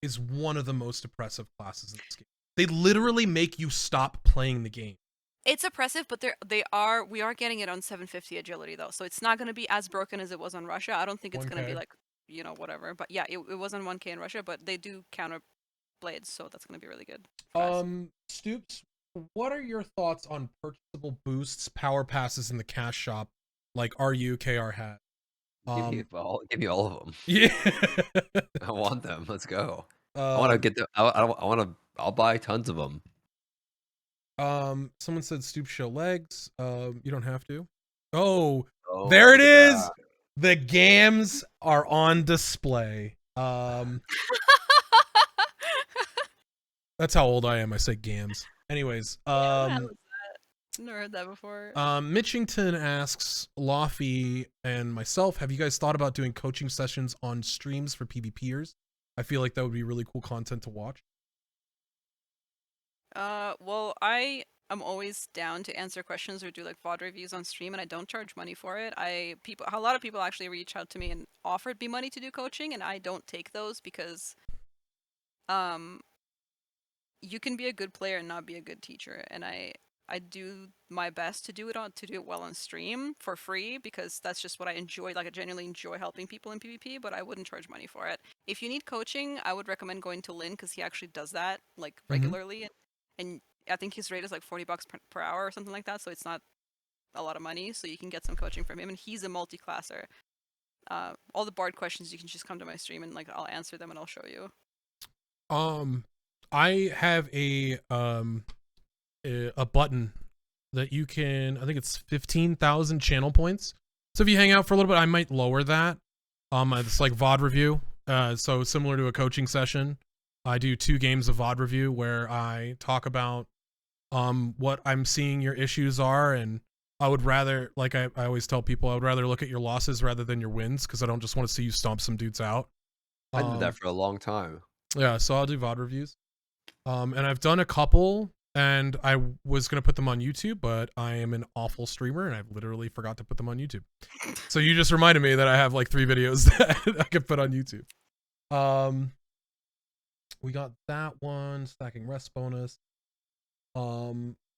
is one of the most oppressive classes in this game. They literally make you stop playing the game. It's oppressive, but we are getting it on 750 agility though, so it's not going to be as broken as it was on Russia. I don't think it's going to be 1K. like, whatever. But yeah, it was on 1K in Russia, but they do counter blades, so that's going to be really good. For us. Stoopzz, what are your thoughts on purchasable boosts, power passes in the cash shop, like RU, KR hat? Give me all of them. Yeah. I want them. Let's go. I want to get them. I want to. I'll buy tons of them. Someone said Stoopzz show legs. You don't have to. Oh, Oh, there it look at is. that. The gams are on display. That's how old I am. I say gams. Anyways, Never heard that before. Mitchington asks Laufie and myself, have you guys thought about doing coaching sessions on streams for PvPers? I feel like that would be really cool content to watch. Well, I am always down to answer questions or do like VOD reviews on stream, and I don't charge money for it. A lot of people actually reach out to me and offered me money to do coaching, and I don't take those because, you can be a good player and not be a good teacher, and I do my best to do it well on stream for free because that's just what I enjoy. Like I genuinely enjoy helping people in PvP, but I wouldn't charge money for it. If you need coaching, I would recommend going to Lynn because he actually does that like regularly, and I think his rate is like $40 per hour or something like that, so it's not a lot of money. So you can get some coaching from him, and he's a multi-classer. All the Bard questions you can just come to my stream and like I'll answer them and I'll show you. I have a button that you can, I think it's 15,000 channel points. So if you hang out for a little bit, I might lower that. It's like VOD review. So similar to a coaching session, I do 2 games of VOD review where I talk about what I'm seeing your issues are, and I would rather, like I always tell people, I would rather look at your losses rather than your wins because I don't just want to see you stomp some dudes out. I did that for a long time. Yeah, so I'll do VOD reviews. And I've done a couple, and I was going to put them on YouTube, but I am an awful streamer, and I literally forgot to put them on YouTube. So you just reminded me that I have like 3 videos that I could put on YouTube. We got that one, stacking rest bonus.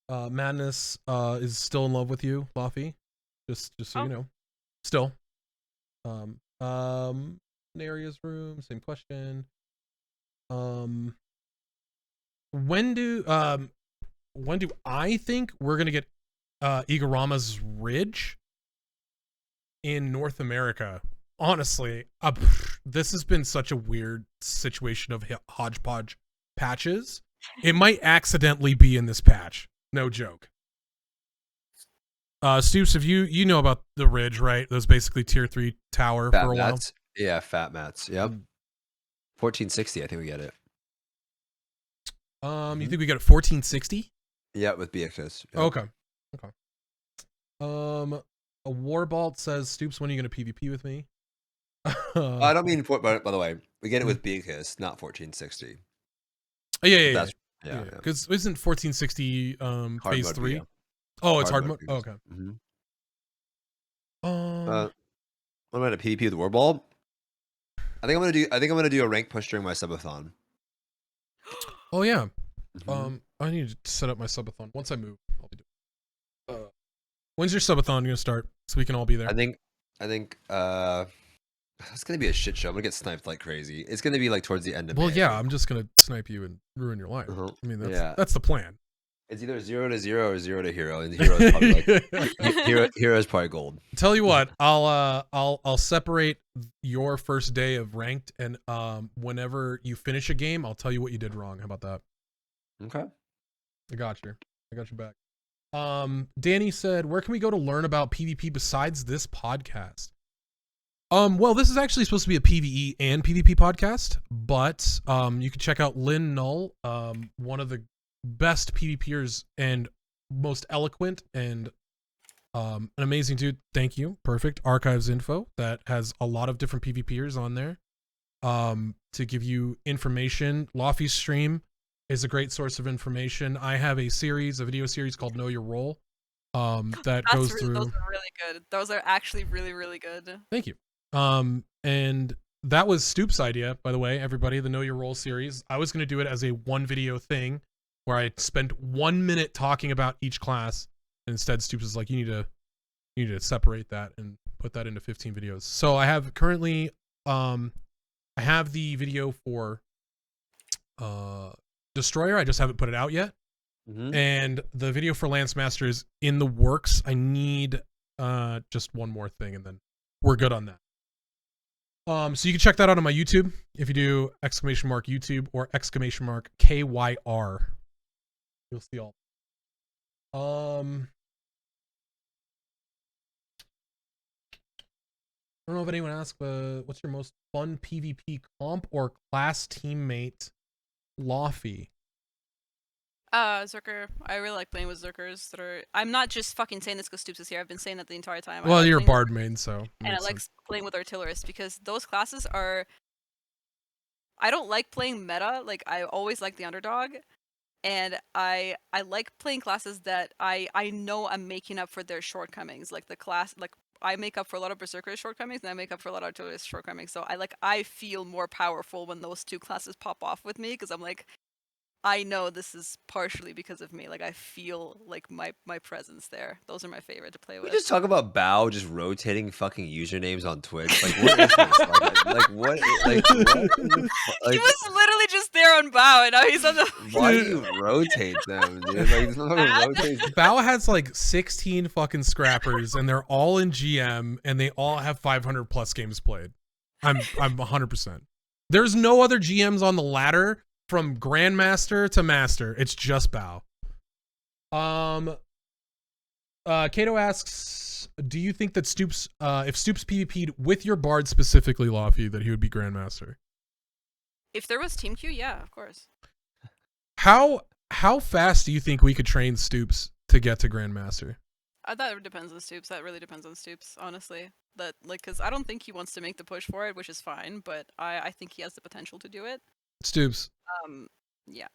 Madness is still in love with you, Laufie. Just so you know. Still. Naria's room, same question. When do I think we're gonna get Igorama's Ridge in North America? Honestly, this has been such a weird situation of hodgepodge patches. It might accidentally be in this patch. No joke. Stoopzz, if you know about the Ridge, right? That was basically tier 3 tower Fat for a while. mats. Yeah, fat mats. Yep. 1460, I think we get it. You think we got it 1460? Yeah, with BXS. Yep. Okay. A Warbalt says, Stoopzz, when are you gonna PvP with me? I don't mean by the way, we get it with BXS, not 1460. Yeah. Yeah. Because isn't 1460 phase mode, 3? yeah. Oh, it's hard mode. Oh, okay. What about a PvP with Warball? I think I'm gonna do a rank push during my subathon. Oh yeah. I need to set up my subathon. Once I move, I'll be doing. When's your subathon gonna start? So we can all be there. I think It's gonna be a shit show. I'm gonna get sniped like crazy. It's gonna be like towards the end of Well, May, I yeah, think. I'm just gonna snipe you and ruin your life. Uh-huh. I mean, Yeah. that's the plan. It's either 0 to 0 or 0 to hero, and hero's probably like hero's probably gold. Tell you what, I'll separate your first day of ranked, and whenever you finish a game, I'll tell you what you did wrong. How about that? Okay. I got you back. Danny said, where can we go to learn about PvP besides this podcast? Well, this is actually supposed to be a PvE and PvP podcast, but you can check out Lynn Null, one of the best PvPers and most eloquent and an amazing dude. Thank you. Perfect archives info that has a lot of different PvPers on there to give you information. Laufie's stream is a great source of information. I have a video series called Know Your Role that goes through. Those are really good. Those are actually really, really good. Thank you. And that was Stoopzz' idea, by the way, everybody, the Know Your Role series. I was going to do it as a one video thing where I spent 1 minute talking about each class. And instead, Stoopzz is like, you need to separate that and put that into 15 videos. So I have currently, I have the video for Destroyer. I just haven't put it out yet. Mm-hmm. And the video for Lance Master is in the works. I need just one more thing, and then we're good on that. So you can check that out on my YouTube if you do !YouTube or !KYR. You'll see all. I don't know if anyone asked, but what's your most fun PvP comp or class teammate? Laufie. Zerker. I really like playing with Zerkers that are. I'm not just fucking saying this because Stoopzz is here. I've been saying that the entire time. Well, like you're a bard main, so. And I like playing with artillerists because those classes are. I don't like playing meta. Like I always like the underdog, and I like playing classes that I know I'm making up for their shortcomings. Like the class, like I make up for a lot of berserkers shortcomings, and I make up for a lot of artillerists shortcomings. So I feel more powerful when those two classes pop off with me because I'm like. I know this is partially because of me. Like I feel like my presence there. Those are my favorite to play with. We just talk about Bao just rotating fucking usernames on Twitch. Like what is this? Like what? Like he was literally just there on Bao, and now he's on the. Why do you rotate them, dude? Like rotate. Bao has like 16 fucking scrappers, and they're all in GM, and they all have 500 plus games played. I'm 100%. There's no other GMs on the ladder. From Grandmaster to Master, it's just Bao. Kato asks, do you think that Stoopzz, if Stoopzz PvP'd with your bard specifically, Laufie, that he would be Grandmaster? If there was team queue, yeah, of course. How fast do you think we could train Stoopzz to get to Grandmaster? That depends on Stoopzz. That really depends on Stoopzz, honestly. That because I don't think he wants to make the push for it, which is fine, but I think he has the potential to do it. Stoopzz. Yeah.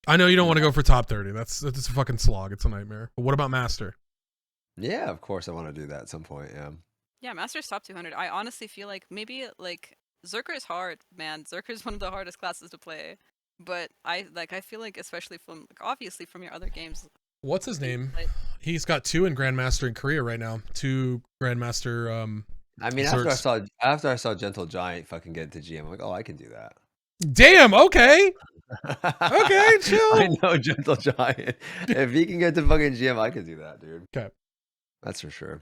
I know you don't want to go for top 30. That's a fucking slog. It's a nightmare. But what about Master? Yeah, of course I want to do that at some point. Yeah. Yeah, Master's top 200. I honestly feel like maybe like Zerker is hard, man. Zerker is one of the hardest classes to play. But I feel like especially from obviously from your other games. What's his name? He's got 2 in Grandmaster in Korea right now. 2 Grandmaster. I mean, after I saw Gentle Giant fucking get to GM, I'm like, oh, I can do that. Damn. Okay. Okay. Chill. I know Gentle Giant. If he can get to fucking GM, I can do that, dude. Okay. That's for sure.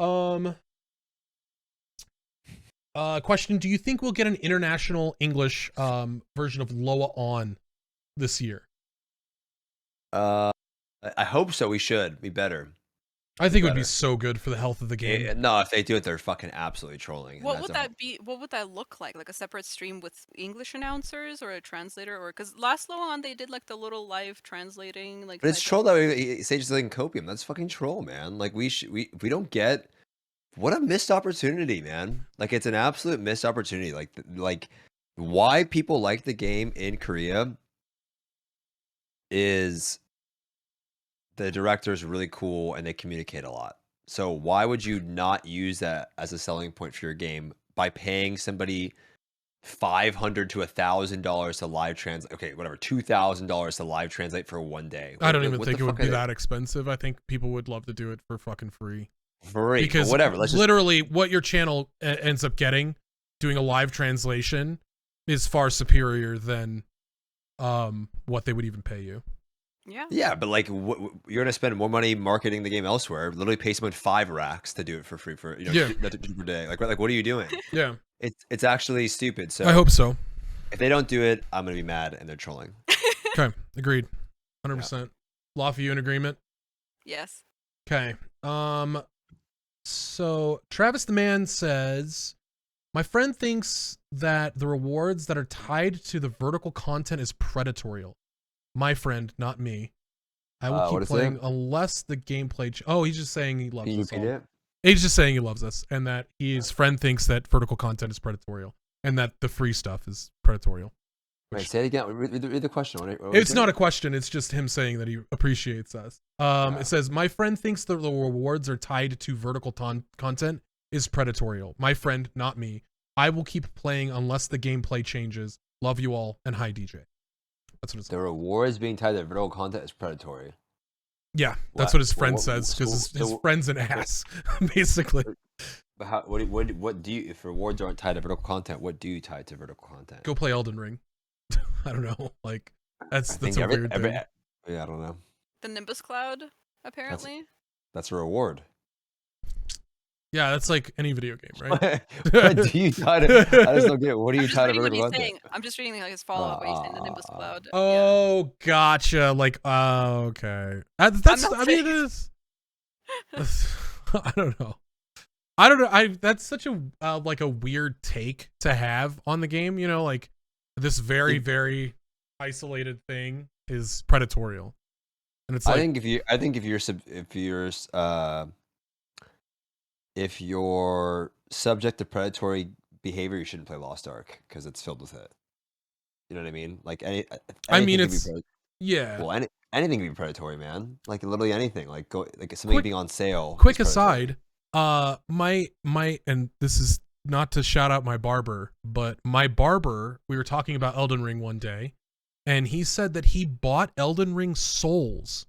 Question: do you think we'll get an international English version of Loa On this year? I hope so. We should. We better. I think it would be so good for the health of the game. No, if they do it, they're fucking absolutely trolling. What would that be? What would that look like? Like a separate stream with English announcers or a translator, or because last Loa On they did like the little live translating, like. But it's troll that way. Sage's like copium. That's fucking troll, man. Like we don't get. What a missed opportunity, man. Like it's an absolute missed opportunity. Like why people like the game in Korea is the director is really cool and they communicate a lot. So why would you not use that as a selling point for your game by paying somebody $500 to $1,000 to live translate? Okay, whatever, $2,000 to live translate for one day. I don't even think it would be that expensive. I think people would love to do it for fucking free. Free, because whatever. Literally, what your channel ends up getting doing a live translation is far superior than what they would even pay you. Yeah. Yeah, but like, you're gonna spend more money marketing the game elsewhere. Literally, pay someone 5 racks to do it for free for Yeah. per day. Like, what are you doing? Yeah, It's actually stupid. So I hope so. if they don't do it, I'm gonna be mad, and they're trolling. Okay, agreed. 100%. Laufie, you in agreement? Yes. Okay. So Travis the Man says, my friend thinks that the rewards that are tied to the vertical content is predatorial. My friend, not me. I will keep playing unless the gameplay. Oh, he's just saying he loves Can you us repeat all. it? He's just saying he loves us, and that his friend thinks that vertical content is predatorial, and that the free stuff is predatorial. Wait, say it again. Read the question. It's not a question. It's just him saying that he appreciates us. It says, my friend thinks that the rewards are tied to vertical content is predatorial. My friend, not me. I will keep playing unless the gameplay changes. Love you all, and hi, DJ. That's what it says. The rewards being tied to vertical content is predatory. Yeah, that's what his friend says, because his friend's an ass, basically. But what do you, if rewards aren't tied to vertical content, what do you tie to vertical content? Go play Elden Ring. I don't know. Like, that's a weird thing. Yeah, I don't know. The Nimbus Cloud, apparently. That's a reward. Yeah, that's like any video game, right? What do you tie to? I just don't get it. What do you tie to vertical content? I'm just reading like his follow-up where he's saying the Nimbus Cloud. Oh, gotcha. Like, okay. That's. I mean, it is. I don't know. That's such a like a weird take to have on the game. You know, like this very very isolated thing is predatorial, and it's like. If you're subject to predatory behavior, you shouldn't play Lost Ark because it's filled with it. You know what I mean? Like yeah. Well, anything can be predatory, man. Like literally anything. Like something being on sale. Quick aside, my and this is not to shout out my barber, but my barber, we were talking about Elden Ring one day, and he said that he bought Elden Ring souls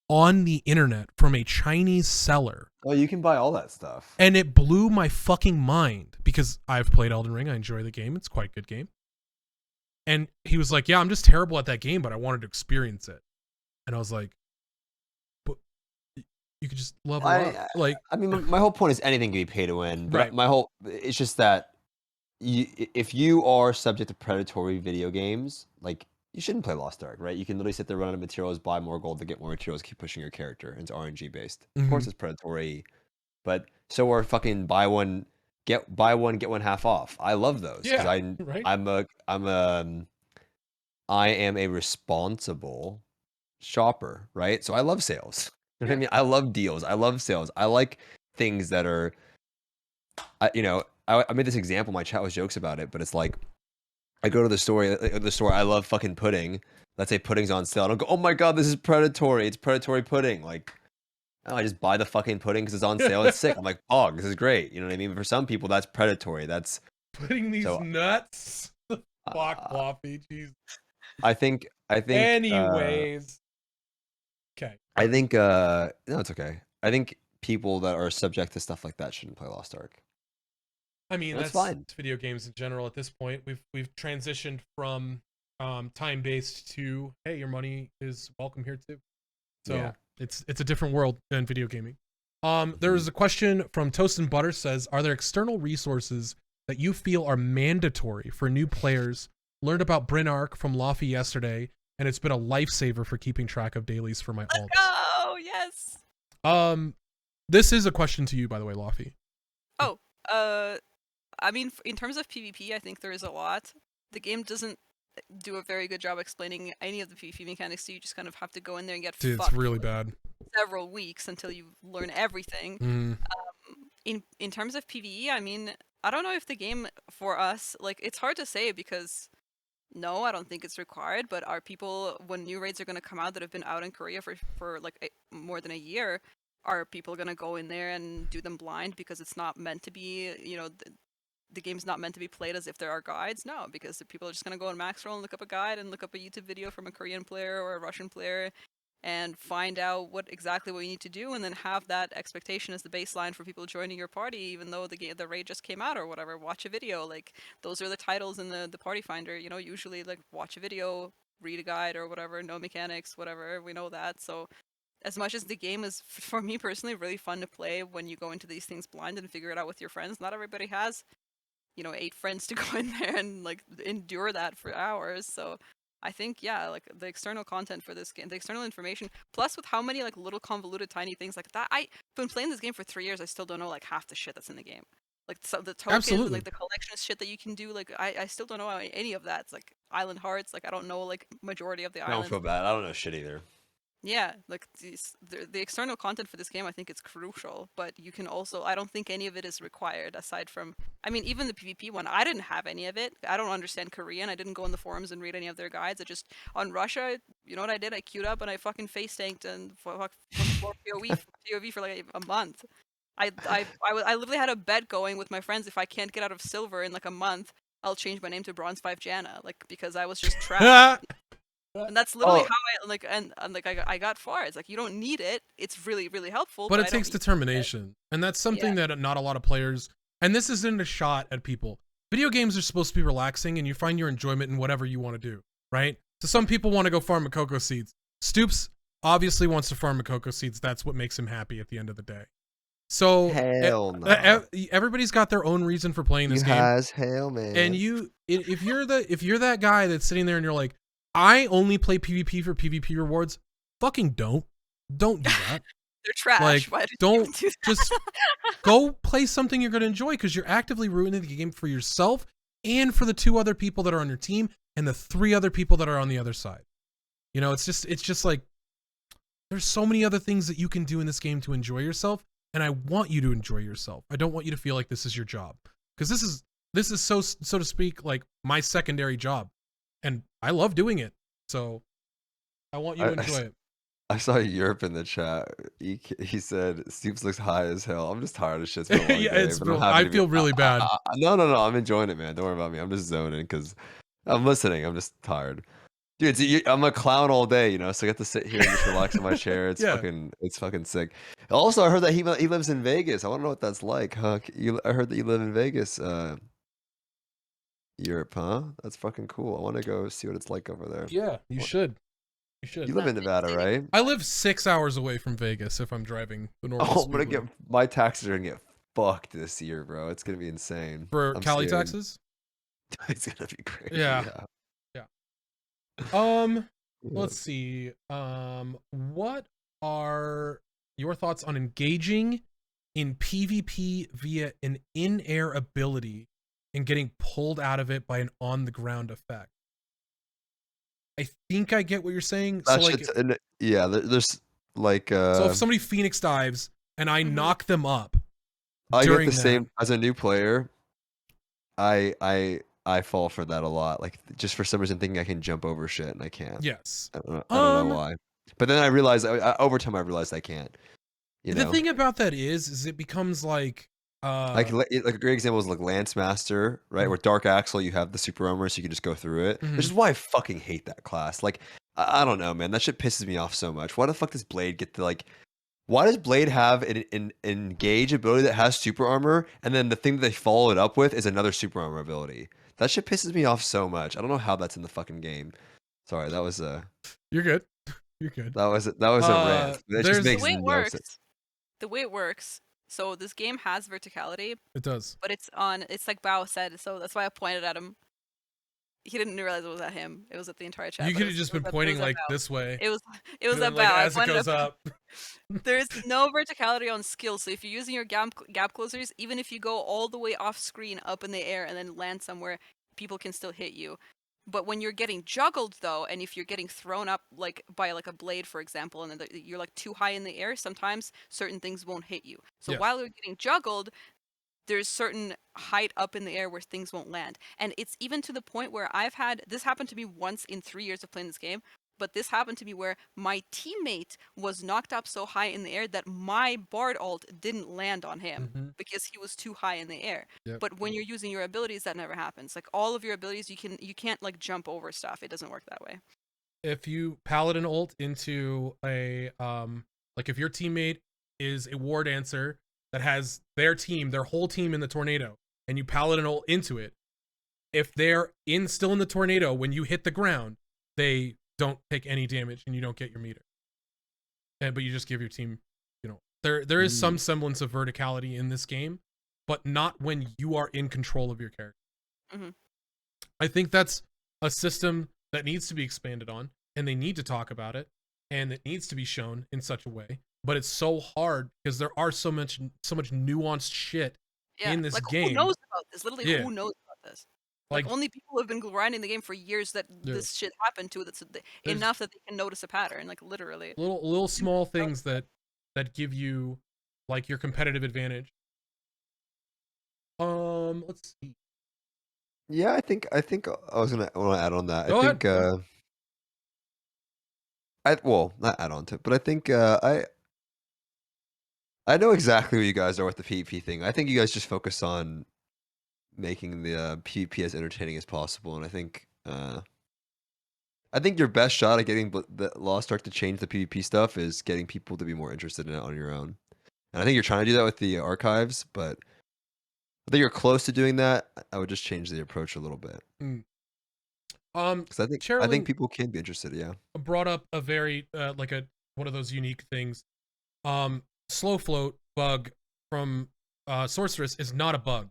on the internet from a Chinese seller. Oh, you can buy all that stuff. And it blew my fucking mind because I've played Elden Ring. I enjoy the game. It's quite a good game. And he was like, yeah, I'm just terrible at that game, but I wanted to experience it. And I was like, but you could just level up. Like, I mean, my whole point is anything can be pay to win. But right. It's just that if you are subject to predatory video games, like, you shouldn't play Lost Ark, right? You can literally sit there, run out of materials, buy more gold to get more materials, keep pushing your character. It's RNG based. Of course, it's predatory, but so are fucking buy one get one half off. I love those because I am a responsible shopper, right? So I love sales. You know what I mean? I love deals. I love sales. I like things that are, I made this example. My chat was jokes about it, but it's like. I go to the store. I love fucking pudding. Let's say pudding's on sale. I don't go, oh my god, this is predatory. It's predatory pudding. Like, I just buy the fucking pudding because it's on sale. It's sick. I'm like, oh, this is great. You know what I mean? But for some people, that's predatory. That's putting these nuts. Fuck, Laufie. Jeez. I think. Anyways. Okay. I think. No, it's okay. I think people that are subject to stuff like that shouldn't play Lost Ark. I mean, that's fine. It's video games in general at this point. We've transitioned from time-based to, hey, your money is welcome here too. So it's a different world than video gaming. There was a question from Toast and Butter says, are there external resources that you feel are mandatory for new players? Learned about Bryn Arc from Laufie yesterday, and it's been a lifesaver for keeping track of dailies for my alts. Oh, yes. This is a question to you, by the way, Laufie. Oh, I mean, in terms of PvP, I think there is a lot. The game doesn't do a very good job explaining any of the PvP mechanics, so you just kind of have to go in there and get fucked. It's really bad. Several weeks until you learn everything. In terms of PvE, I mean, I don't know if the game for us, like, it's hard to say because no, I don't think it's required. But are people, when new raids are going to come out that have been out in Korea for like more than a year, are people going to go in there and do them blind because it's not meant to be, the game's not meant to be played as if there are guides? No, because the people are just going to go on max roll and look up a guide and look up a YouTube video from a Korean player or a Russian player and find out exactly what you need to do, and then have that expectation as the baseline for people joining your party, even though the raid just came out or whatever. Watch a video, like those are the titles in the party finder. You know, usually like watch a video, read a guide or whatever, no mechanics, whatever. We know that. So as much as the game is for me personally really fun to play when you go into these things blind and figure it out with your friends, not everybody has 8 friends to go in there and like endure that for hours. So I think, yeah, like the external content for this game, the external information, plus with how many like little convoluted tiny things like that. I've been playing this game for 3 years. I still don't know like half the shit that's in the game. Like the tokens and Absolutely. like the collection shit that you can do. Like I still don't know any of that. It's like island hearts. Like I don't know like majority of the I don't islands. feel bad. I don't know shit either. Yeah, like the external content for this game, I think it's crucial, but you can also, I don't think any of it is required aside from, I mean, even the PvP one, I didn't have any of it. I don't understand Korean. I didn't go in the forums and read any of their guides. I just, on Russia, you know what I did? I queued up and I fucking face tanked and POV for like a month. I literally had a bet going with my friends, if I can't get out of silver in like a month, I'll change my name to Bronze 5 Jana, like, because I was just trapped. And that's literally Oh. how I like, and like I got far. It's like you don't need it. It's really really helpful. But I it don't takes need it. determination, and that's something that not a lot of players. And this isn't a shot at people. Video games are supposed to be relaxing, and you find your enjoyment in whatever you want to do, right? So some people want to go farm Mokoko seeds. Stoopzz obviously wants to farm Mokoko seeds. That's what makes him happy at the end of the day. So Hell no. Everybody's got their own reason for playing this game. As hell, man. And if you're that guy that's sitting there and you're like, I only play PvP for PvP rewards, fucking don't do that. They're trash. Like, Why did don't you do that? just go play something you're gonna enjoy, because you're actively ruining the game for yourself and for the 2 other people that are on your team and the 3 other people that are on the other side. You know, it's just like there's so many other things that you can do in this game to enjoy yourself, and I want you to enjoy yourself. I don't want you to feel like this is your job, because this is so to speak like my secondary job, and I love doing it. So I want you to enjoy it. I saw Europe in the chat. He said Stoopzz looks high as hell. I'm just tired of shit. It's been a long day, but I'm happy I to be- feel really bad. No. I'm enjoying it, man. Don't worry about me. I'm just zoning because I'm listening. I'm just tired. Dude, I'm a clown all day, you know, so I get to sit here and just relax in my chair. It's Yeah. fucking sick. Also, I heard that he lives in Vegas. I want to know what that's like, huh? I heard that you live in Vegas, Europe, huh? That's fucking cool. I want to go see what it's like over there. Yeah, you should. You should. You live in Nevada, right? I live 6 hours away from Vegas if I'm driving the normal Oh, I'm speed gonna limit. my taxes are gonna get fucked this year, bro. It's gonna be insane. For I'm Cali scared. taxes? It's gonna be crazy. Yeah. Yeah. Let's see. What are your thoughts on engaging in PvP via an in-air ability and getting pulled out of it by an on-the-ground effect? I think I get what you're saying. That So shit's yeah, there's like so if somebody Phoenix dives and I knock them up I get during the same as a new player. I fall for that a lot. Like just for some reason thinking I can jump over shit and I can't. Yes. I don't know why. But then I realized over time I realized I can't. You know? The thing about that is it becomes like like a great example is like Lance Master, right? Where Dark Axle, you have the super armor, so you can just go through it. Which is why I fucking hate that class. Like, I don't know, man. That shit pisses me off so much. Why the fuck does Blade get to like? Why does Blade have an engage ability that has super armor, and then the thing that they follow it up with is another super armor ability? That shit pisses me off so much. I don't know how that's in the fucking game. Sorry, that was You're good. You're good. That was a rant. That just makes the way it no works. sense. The way it works. So this game has verticality. It does. But it's like Bao said, so that's why I pointed at him. He didn't realize it was at him. It was at the entire chat. You could have just been pointing like this way. It was at like, Bao. as it goes up. There's no verticality on skill, so if you're using your gap closers, even if you go all the way off screen up in the air and then land somewhere, people can still hit you. But when you're getting juggled though, and if you're getting thrown up like by like a blade, for example, and then you're like too high in the air, sometimes certain things won't hit you. So while you're getting juggled, there's certain height up in the air where things won't land. And it's even to the point where this happened to me once in 3 years of playing this game, but this happened to me where my teammate was knocked up so high in the air that my Bard ult didn't land on him because he was too high in the air. But when you're using your abilities, that never happens. Like all of your abilities, you can't like jump over stuff. It doesn't work that way. if you paladin ult into a like if your teammate is a war dancer that has their whole team in the tornado, and you paladin ult into it, if they're still in the tornado when you hit the ground, they don't take any damage and you don't get your meter. But you just give your team, there is some semblance of verticality in this game, but not when you are in control of your character. Mm-hmm. I think that's a system that needs to be expanded on, and they need to talk about it, and it needs to be shown in such a way. But it's so hard because there are so much nuanced shit in this game. Who knows about this? Literally, who knows about this? Like only people who have been grinding the game for years that this shit happened to. That's enough that they can notice a pattern. Like literally, little small things that give you like your competitive advantage. Let's see. Yeah, I think I want to add on that. Go I ahead. think not add on to it, but I think I know exactly where you guys are with the PvP thing. I think you guys just focus on making the PvP as entertaining as possible, and I think your best shot at getting the Lost Ark to change the PvP stuff is getting people to be more interested in it on your own. And I think you're trying to do that with the archives, but I think you're close to doing that. I would just change the approach a little bit. Because I think people can be interested. Yeah, brought up a very one of those unique things. Slow float bug from Sorceress is not a bug.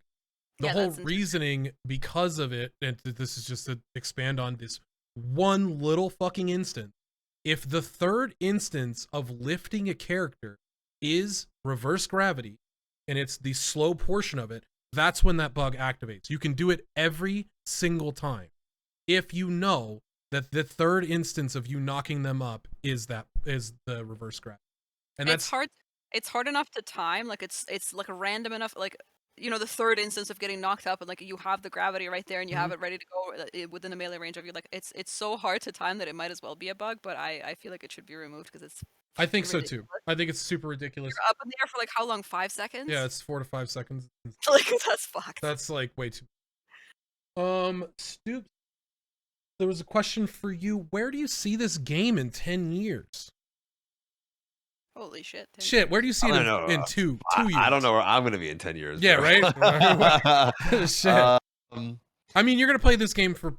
The whole reasoning because of it, and this is just to expand on this one little fucking instance. If the third instance of lifting a character is reverse gravity, and it's the slow portion of it, that's when that bug activates. You can do it every single time if you know that the third instance of you knocking them up is the reverse gravity. And it's hard. It's hard enough to time. Like it's like a random enough. Like the third instance of getting knocked up, and like you have the gravity right there, and you have it ready to go within the melee range of you. Like it's so hard to time that it might as well be a bug. But I feel like it should be removed because it's. I think so too. I think it's super ridiculous. You're up in the air for like how long? 5 seconds? Yeah, it's 4 to 5 seconds. Like that's fucked. That's like way too. Stoopzz, there was a question for you. Where do you see this game in 10 years? Holy shit. Shit, where do you see it in 2 years? I don't know where I'm going to be in 10 years. Yeah, right? Shit. I mean, you're going to play this game for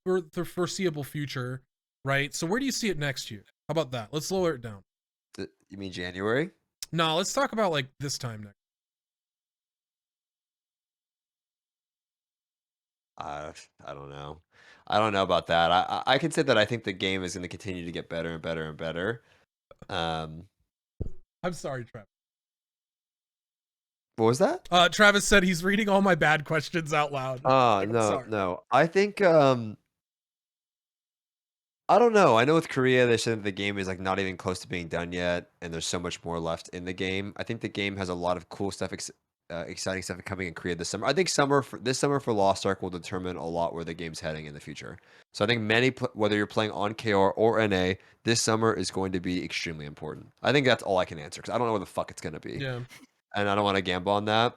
the foreseeable future, right? So where do you see it next year? How about that? Let's lower it down. You mean January? No, let's talk about like this time next. I don't know. I don't know about that. I can say that I think the game is going to continue to get better and better and better. I'm sorry, Travis. What was that? Travis said he's reading all my bad questions out loud. No. I think I don't know. I know with Korea they said that the game is like not even close to being done yet, and there's so much more left in the game. I think the game has a lot of cool stuff, exciting stuff coming in Korea this summer. I think this summer for Lost Ark will determine a lot where the game's heading in the future. So I think whether you're playing on KR or NA, this summer is going to be extremely important. I think that's all I can answer because I don't know where the fuck it's going to be. Yeah. And I don't want to gamble on that.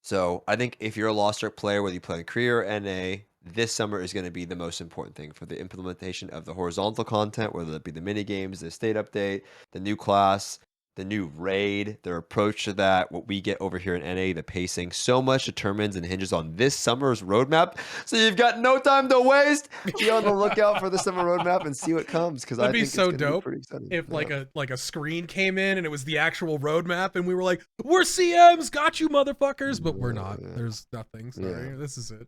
So I think if you're a Lost Ark player, whether you play in Korea or NA, this summer is going to be the most important thing for the implementation of the horizontal content, whether it be the mini games, the state update, the new class, the new raid, their approach to that, what we get over here in NA, the pacing. So much determines and hinges on this summer's roadmap. So you've got no time to waste. Be on the lookout for the summer roadmap and see what comes. Because I think it's so dope if like a screen came in and it was the actual roadmap and we were like, we're CMs, got you motherfuckers, but we're not. There's nothing. Sorry, this is it.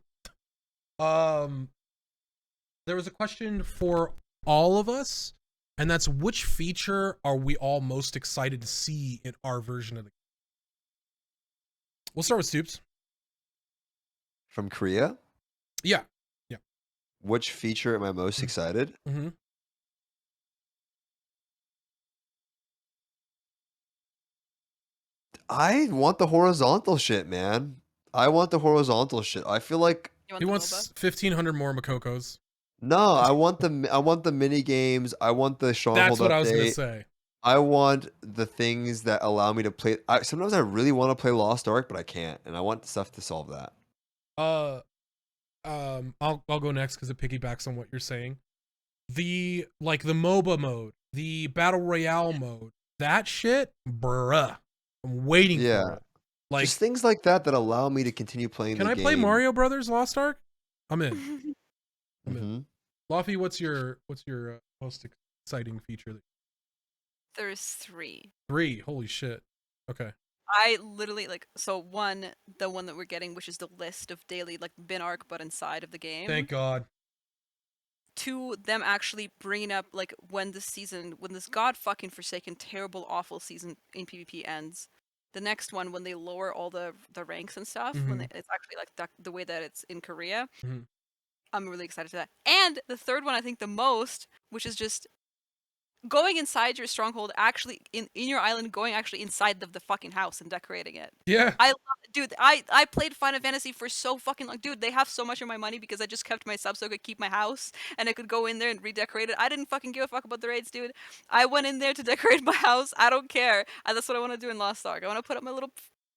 There was a question for all of us, and that's which feature are we all most excited to see in our version of the game? We'll start with Stoopzz. From Korea? Yeah. Which feature am I most excited? Mm-hmm. I want the horizontal shit, man. I want the horizontal shit. I feel like he wants 1,500 more Mokokos. No, I want the mini games. I want the stronghold. That's what update. I was gonna say. I want the things that allow me to play. Sometimes I really want to play Lost Ark, but I can't, and I want stuff to solve that. I'll go next because it piggybacks on what you're saying. the MOBA mode, the battle royale mode, that shit, bruh. I'm waiting for it. Like, just things like that allow me to continue playing the game. Can I play Mario Brothers Lost Ark? I'm in. I'm in. Mm-hmm. Laufie, what's your most exciting feature? There's 3. 3. Holy shit. Okay. I literally one, the one that we're getting, which is the list of daily bin arc, but inside of the game. Thank God. 2, them actually bringing up when this god fucking forsaken terrible awful season in PvP ends. The next one, when they lower all the ranks and stuff, when it's actually the way that it's in Korea. I'm really excited for that. And the third one, I think the most, which is just going inside your stronghold, actually in your island, going actually inside the fucking house and decorating it. Yeah. Dude, I played Final Fantasy for so fucking long. Dude, they have so much of my money because I just kept my sub so I could keep my house and I could go in there and redecorate it. I didn't fucking give a fuck about the raids, dude. I went in there to decorate my house. I don't care. And that's what I want to do in Lost Ark. I want to put up my little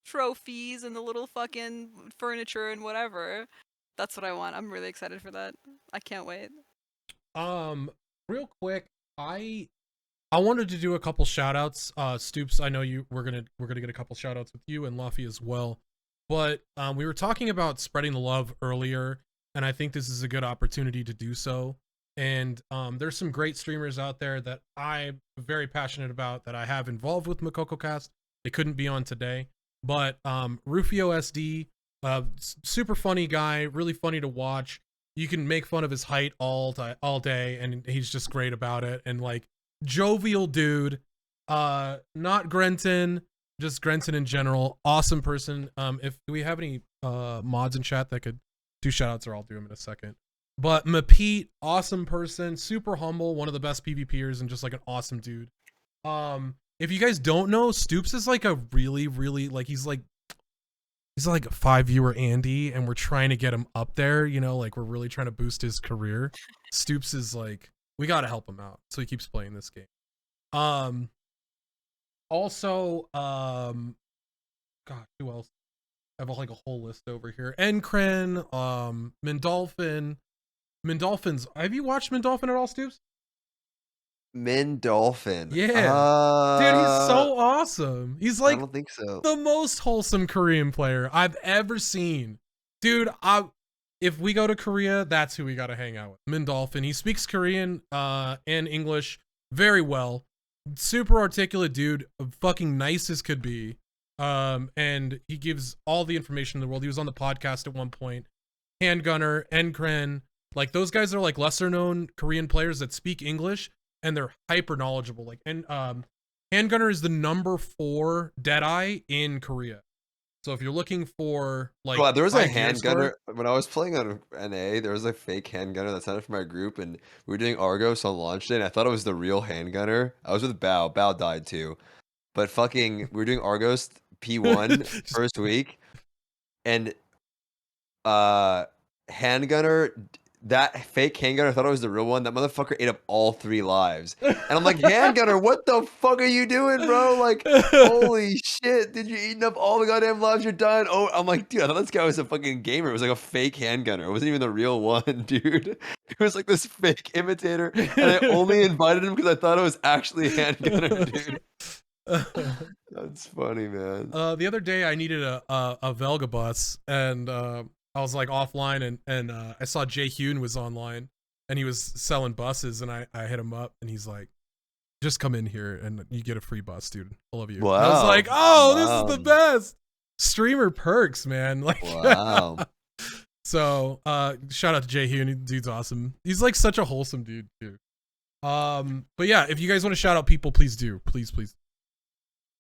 trophies and the little fucking furniture and whatever. That's what I want. I'm really excited for that. I can't wait. Real quick, I wanted to do a couple shout outs. Stoopzz, I know we're gonna get a couple shout outs with you and Laufie as well. But we were talking about spreading the love earlier, and I think this is a good opportunity to do so. And there's some great streamers out there that I'm very passionate about that I have involved with Mokoko Cast. They couldn't be on today. But Rufio SD, super funny guy, really funny to watch. You can make fun of his height all day, and he's just great about it. And jovial dude, not Grenton, just Grenton in general. Awesome person. Do we have any mods in chat that could do shout outs, or I'll do them in a second. But Mapete, awesome person, super humble, one of the best PvPers, and just an awesome dude. If you guys don't know, Stoopzz is a really, really he's a 5 viewer Andy, and we're trying to get him up there, we're really trying to boost his career. Stoopzz is we gotta help him out, so he keeps playing this game. Also, God, who else? I have a whole list over here. Enkren, Mendolphin. Mendolphin's. Have you watched Mendolphin at all, Stoopzz? Mendolphin. Yeah. Dude, he's so awesome. He's I don't think so. The most wholesome Korean player I've ever seen. Dude, if we go to Korea, that's who we gotta hang out with. Mendolphin. He speaks Korean and English very well. Super articulate dude, fucking nice as could be. And he gives all the information in the world. He was on the podcast at one point. Handgunner, Enkren, those guys are lesser known Korean players that speak English, and they're hyper knowledgeable. Handgunner is the number 4 Deadeye in Korea. So if you're looking for there was a handgunner when I was playing on NA. There was a fake handgunner that signed up for my group, and we were doing Argos on launch day. And I thought it was the real handgunner. I was with Bao. Bao died too, but we were doing Argos P1 first week, and handgunner. That fake handgunner, thought it was the real one. That motherfucker ate up all 3 lives. And I'm like, handgunner, what the fuck are you doing, bro? Holy shit, did you eating up all the goddamn lives? You're done. Oh, I'm like, dude, I thought this guy was a fucking gamer. It was a fake handgunner. It wasn't even the real one, dude. It was this fake imitator. And I only invited him because I thought it was actually a handgunner, dude. That's funny, man. The other day I needed a Velga bus, and I was offline, and I saw Jay Hune was online, and he was selling buses, and I hit him up, and he's like, just come in here and you get a free bus, dude. I love you. Wow. And I was like, oh, This is the best. Streamer perks, man. Wow. So shout out to Jay Hune. Dude's awesome. He's such a wholesome dude too. But yeah, if you guys want to shout out people, please do. Please.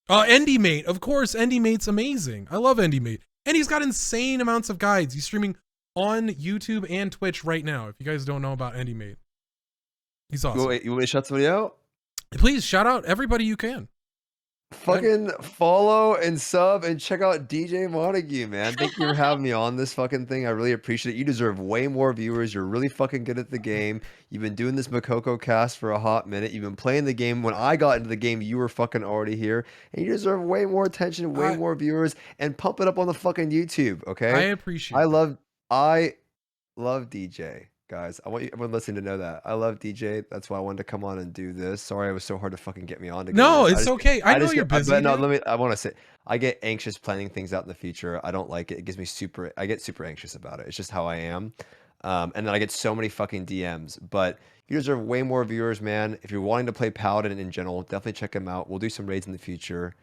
Endy Mate, of course. Endy Mate's amazing. I love Endy Mate. And he's got insane amounts of guides. He's streaming on YouTube and Twitch right now. If you guys don't know about Endy Mate, he's awesome. Wait, you want me to shout somebody out? Please shout out everybody you can. Fucking follow and sub and check out DJ Montague, man. Thank you for having me on this fucking thing. I really appreciate it. You deserve way more viewers. You're really fucking good at the game. You've been doing this Mokoko Cast for a hot minute. You've been playing the game. When I got into the game, you were fucking already here. And you deserve way more attention, way more viewers, and pump it up on the fucking YouTube, okay? I appreciate I love DJ. guys. I want everyone listening to know that. I love DJ. That's why I wanted to come on and do this. Sorry, it was so hard to fucking get me on to do No, this. it's okay. I know you're busy. But no, dude. I want to say, I get anxious planning things out in the future. I don't like it. It gives me I get super anxious about it. It's just how I am. And then I get so many fucking DMs. But you deserve way more viewers, man. If you're wanting to play Paladin in general, definitely check him out. We'll do some raids in the future.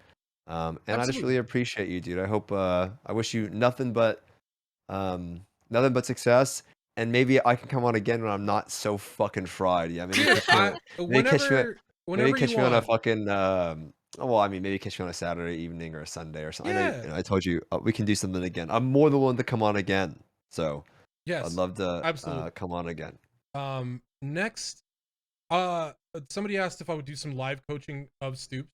And I just Absolutely. really appreciate you, dude. I hope I wish you nothing but success. And maybe I can come on again when I'm not so fucking fried. Yeah, maybe Dude, whenever catch you me on a want. fucking well, I mean, maybe catch me on a Saturday evening or a Sunday or something. I know, Yeah. I told you we can do something again. I'm more than willing to come on again. So I'd Yes. love to Absolutely. come on again. Next, somebody asked if I would do some live coaching of Stoopzz.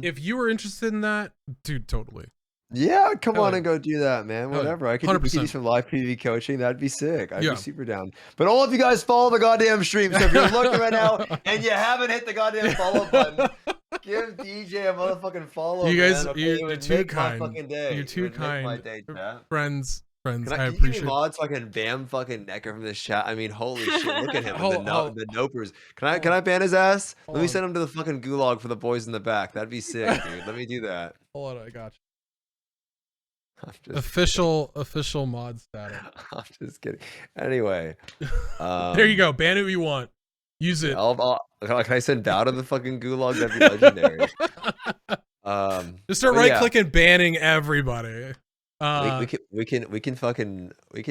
If you were interested in that, dude, totally. Yeah, come Hell on yeah. and go do that, man. Hell yeah. Whatever. We could do 100%. some live PvP coaching. That'd be sick. I'd Yeah. be super down. But all of you guys follow the goddamn stream. So if you're looking right now and you haven't hit the goddamn follow button, give DJ a motherfucking follow. You guys, man, okay? you're it would too make kind. my fucking day. You're It too would make my kind. day, chat. Friends. Can I you give appreciate me mods so I can ban fucking Necker from this chat? I mean, holy shit, look at him. The nopers. Can I ban his ass? Let me send him to the fucking gulag for the boys in the back. That'd be sick, dude. Let me do that. Hold on, I got you. I'm just Official mod status. I'm just kidding. Anyway, there you go. Ban it if you want. Use it. Can I send Bow to the fucking gulag? That'd be legendary. Just start right clicking banning everybody. We can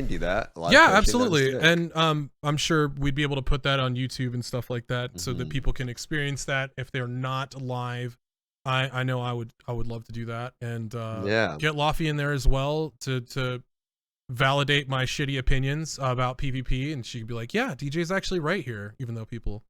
do that. Yeah, absolutely. And I'm sure we'd be able to put that on YouTube and stuff like that, so that people can experience that if they're not live. I know I would love to do that, and get Laufie in there as well to validate my shitty opinions about PvP, and she could be like, yeah, DJ's actually right here, even though people,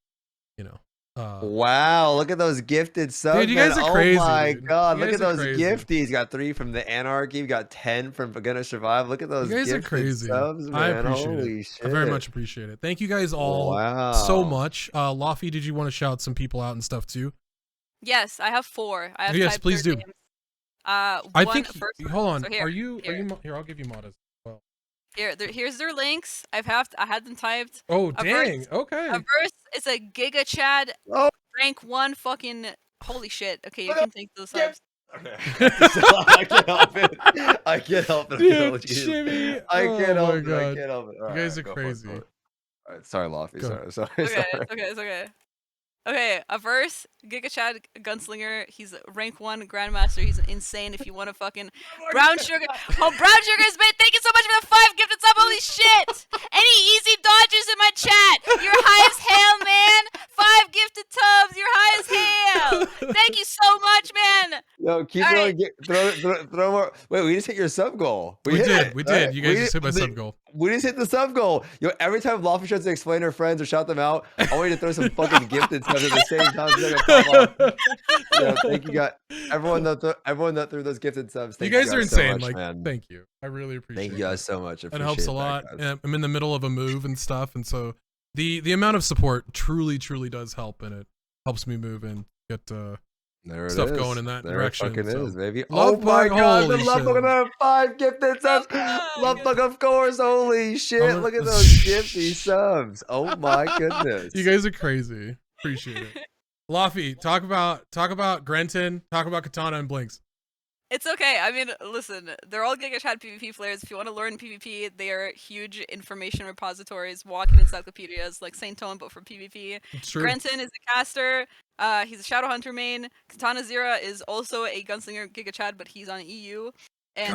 wow, look at those gifted subs. Dude, you guys are crazy. Oh my god, look at those gifties. Got 3 from the Anarchy. We got 10 from Gonna Survive. Look at those gifted subs, man. I appreciate Holy it. shit. I very much appreciate it. Thank you guys all so much. Laufie, did you want to shout some people out and stuff too? Yes, I have 4. I have yes, please do. Names. I think. Hold on. So here, are you? Here, I'll give you mod as well. Here's their links. I had them typed. Oh dang! Okay. A verse is a Giga Chad rank 1 fucking holy shit. Okay, you can take those subs. Okay. I can't help it. I can't help it. Dude, Jimmy. I can't help it. God. I can't help it. You guys are crazy. All right, sorry, Laufie. Sorry. It's okay. Okay, a verse, Giga Chad Gunslinger. He's rank 1 Grandmaster. He's insane. If you want to fucking Brown Sugar. Oh, Brown Sugar's mate. Thank you so much for the 5 gifted sub. Holy shit! Any easy dodgers in my chat? You're high as hell, man. 5 gifted tubs. You're high as hell. Thank you so much, man. Yo, keep going. Throw more. Wait, we just hit your sub goal. We did. Right? You guys just hit my sub goal. We just hit the sub goal. Yo, every time Laufie tries to explain her friends or shout them out, I want you to throw some fucking gifted subs at the same time. So yeah, thank you guys. Everyone that threw those gifted subs. You guys are insane. So much, man. Thank you. I really appreciate it. Thank you guys so much. It helps a lot. I'm in the middle of a move and stuff, and so the amount of support truly does help, and it helps me move and get stuff going in that direction. There fucking is, baby. Oh my god, the love bug of 5 gifted subs. Love bug, of course. Holy shit. Look at those gifty subs. Oh my goodness. You guys are crazy. Appreciate it. Laufie, talk about Grenton, talk about Katana and Blinks. It's okay. I mean, listen, they're all Giga Chad PvP players. If you want to learn PvP, they are huge information repositories, walking encyclopedias like Saint Tone, but for PvP. Grenton is a caster. He's a Shadow Hunter main. Katana Zira is also a gunslinger Giga Chad, but he's on EU. And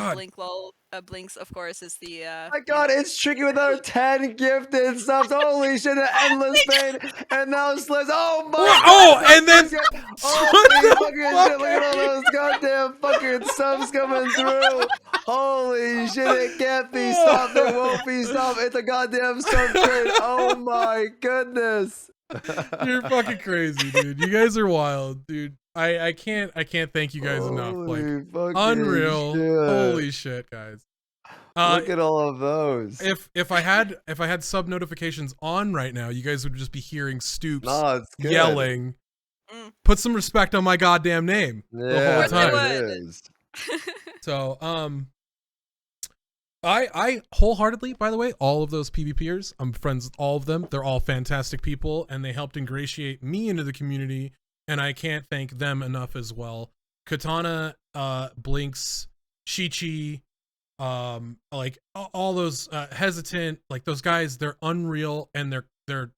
Blinks, of course, is the. My God, it's tricky with our 10 gifted subs. Holy shit, an endless pain, and now Sliz. Oh my! Oh, and then. Holy fucking shit! Look at all those goddamn fucking subs coming through. Holy shit! It can't be stopped. It won't be stopped. It's a goddamn sub trade. Oh my goodness! You're fucking crazy, dude. You guys are wild, dude. I can't thank you guys enough. Like unreal. Shit. Holy shit, guys. Look at all of those. If I had sub notifications on right now, you guys would just be hearing Stoopzz yelling. Put some respect on my goddamn name the whole time. It is. So I wholeheartedly, by the way, all of those PvPers, I'm friends with all of them. They're all fantastic people, and they helped ingratiate me into the community, and I can't thank them enough as well. Katana, Blinks, Chi-Chi, like all those Hesitant, like those guys, they're unreal, and they're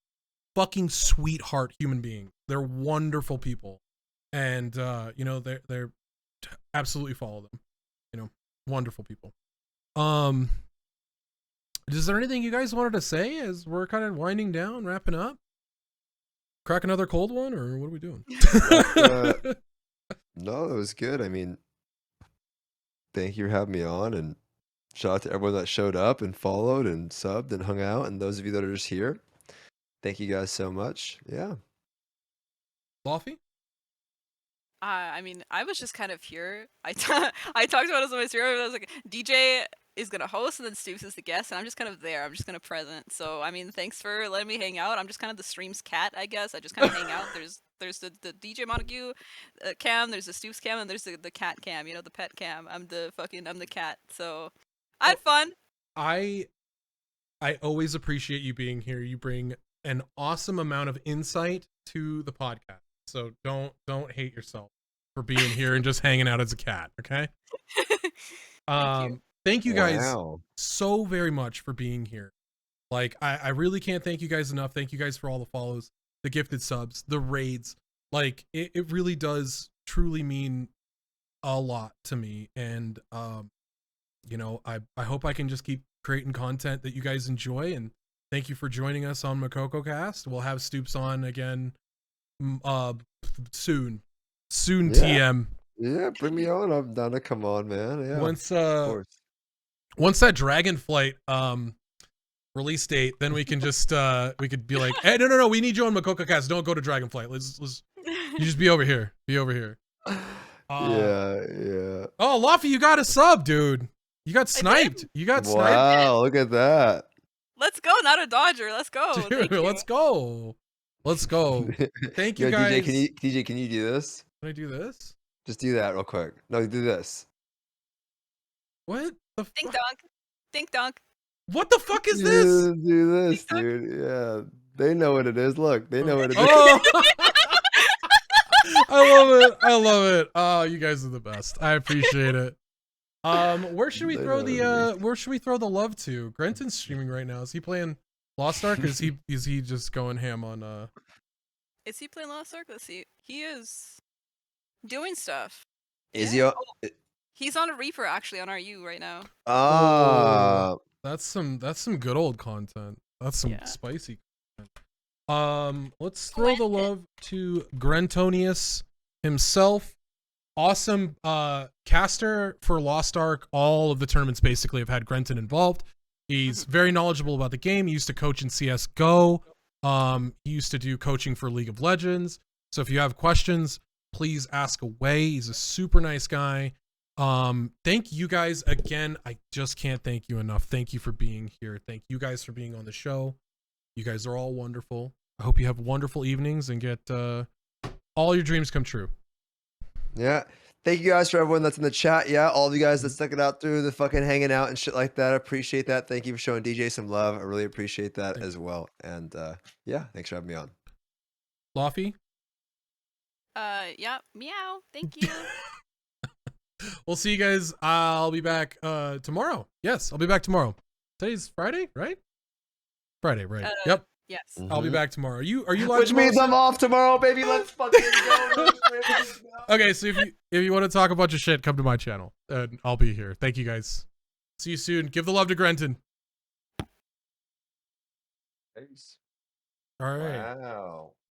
fucking sweetheart human beings. They're wonderful people, and you know, they're absolutely follow them. You know, wonderful people. Is there anything you guys wanted to say as we're kind of winding down, wrapping up? Crack another cold one, or what are we doing? No, that was good. I mean, thank you for having me on, and shout out to everyone that showed up and followed and subbed and hung out, and those of you that are just here. Thank you guys so much. Yeah. Laufie? I mean, I was just kind of here. I talked about it on my stream. I was like, DJ is gonna host, and then Stoopzz is the guest, and I'm just kind of there. I'm just kind of present. So I mean, thanks for letting me hang out. I'm just kind of the stream's cat, I guess. I just kind of hang out. There's the DJ Montague cam. There's the Stoopzz cam, and there's the cat cam. You know, the pet cam. I'm the cat. So I had fun. I always appreciate you being here. You bring an awesome amount of insight to the podcast. So don't hate yourself for being here and just hanging out as a cat, okay? Thank you guys so very much for being here. Like, I really can't thank you guys enough. Thank you guys for all the follows, the gifted subs, the raids. Like, it really does truly mean a lot to me. And you know, I hope I can just keep creating content that you guys enjoy, and thank you for joining us on Mokoko Cast. We'll have Stoopzz on again soon Yeah. TM. Yeah, bring me on. I'm down to come on, man. Yeah. Once that Dragonflight release date, then we can just we could be like, hey, no, we need you on Mokoko Cast. Don't go to Dragonflight. Let's you just be over here. Yeah. Oh, Laufie, you got a sub, dude. You got sniped. You got sniped. Wow, look at that. Let's go, not a Dodger. Let's go. Dude, let's go. Let's go. Thank you guys. DJ, can you do this? Can I do this? Just do that real quick. No, do this. What the fuck? Dink donk. Dink donk. What the fuck is this? Do this, dude. Yeah. They know what it is. Look, they know what it is. Oh. I love it. Oh, you guys are the best. I appreciate it. Where should we throw the love to? Grenton's streaming right now. Is he playing Lost Ark, or is he just going ham on Is he playing Lost Ark? Let's see. He is doing stuff. Is he? He's on a Reaper actually on RU right now. That's some good old content. That's some spicy content. Let's throw the love to Grentonius himself. Awesome caster for Lost Ark. All of the tournaments basically have had Grenton involved. He's very knowledgeable about the game. He used to coach in CSGO. He used to do coaching for League of Legends. So if you have questions, please ask away. He's a super nice guy. Thank you guys again. I just can't thank you enough. Thank you for being here. Thank you guys for being on the show. You guys are all wonderful. I hope you have wonderful evenings and get all your dreams come true. Yeah. Thank you guys for everyone that's in the chat. Yeah, all of you guys that stuck it out through the fucking hanging out and shit like that. I appreciate that. Thank you for showing DJ some love. I really appreciate that as well. And yeah, thanks for having me on. Laufie? Yeah, meow. Thank you. We'll see you guys. I'll be back tomorrow. Yes, I'll be back tomorrow. Today's Friday, right? Friday, right? Yep. Yes. I'll be back tomorrow. Are you live? Which means I'm off tomorrow, baby. Let's fucking go. Okay, so if you want to talk a bunch of shit, come to my channel and I'll be here. Thank you guys. See you soon. Give the love to Grenton. Peace. All right. Wow.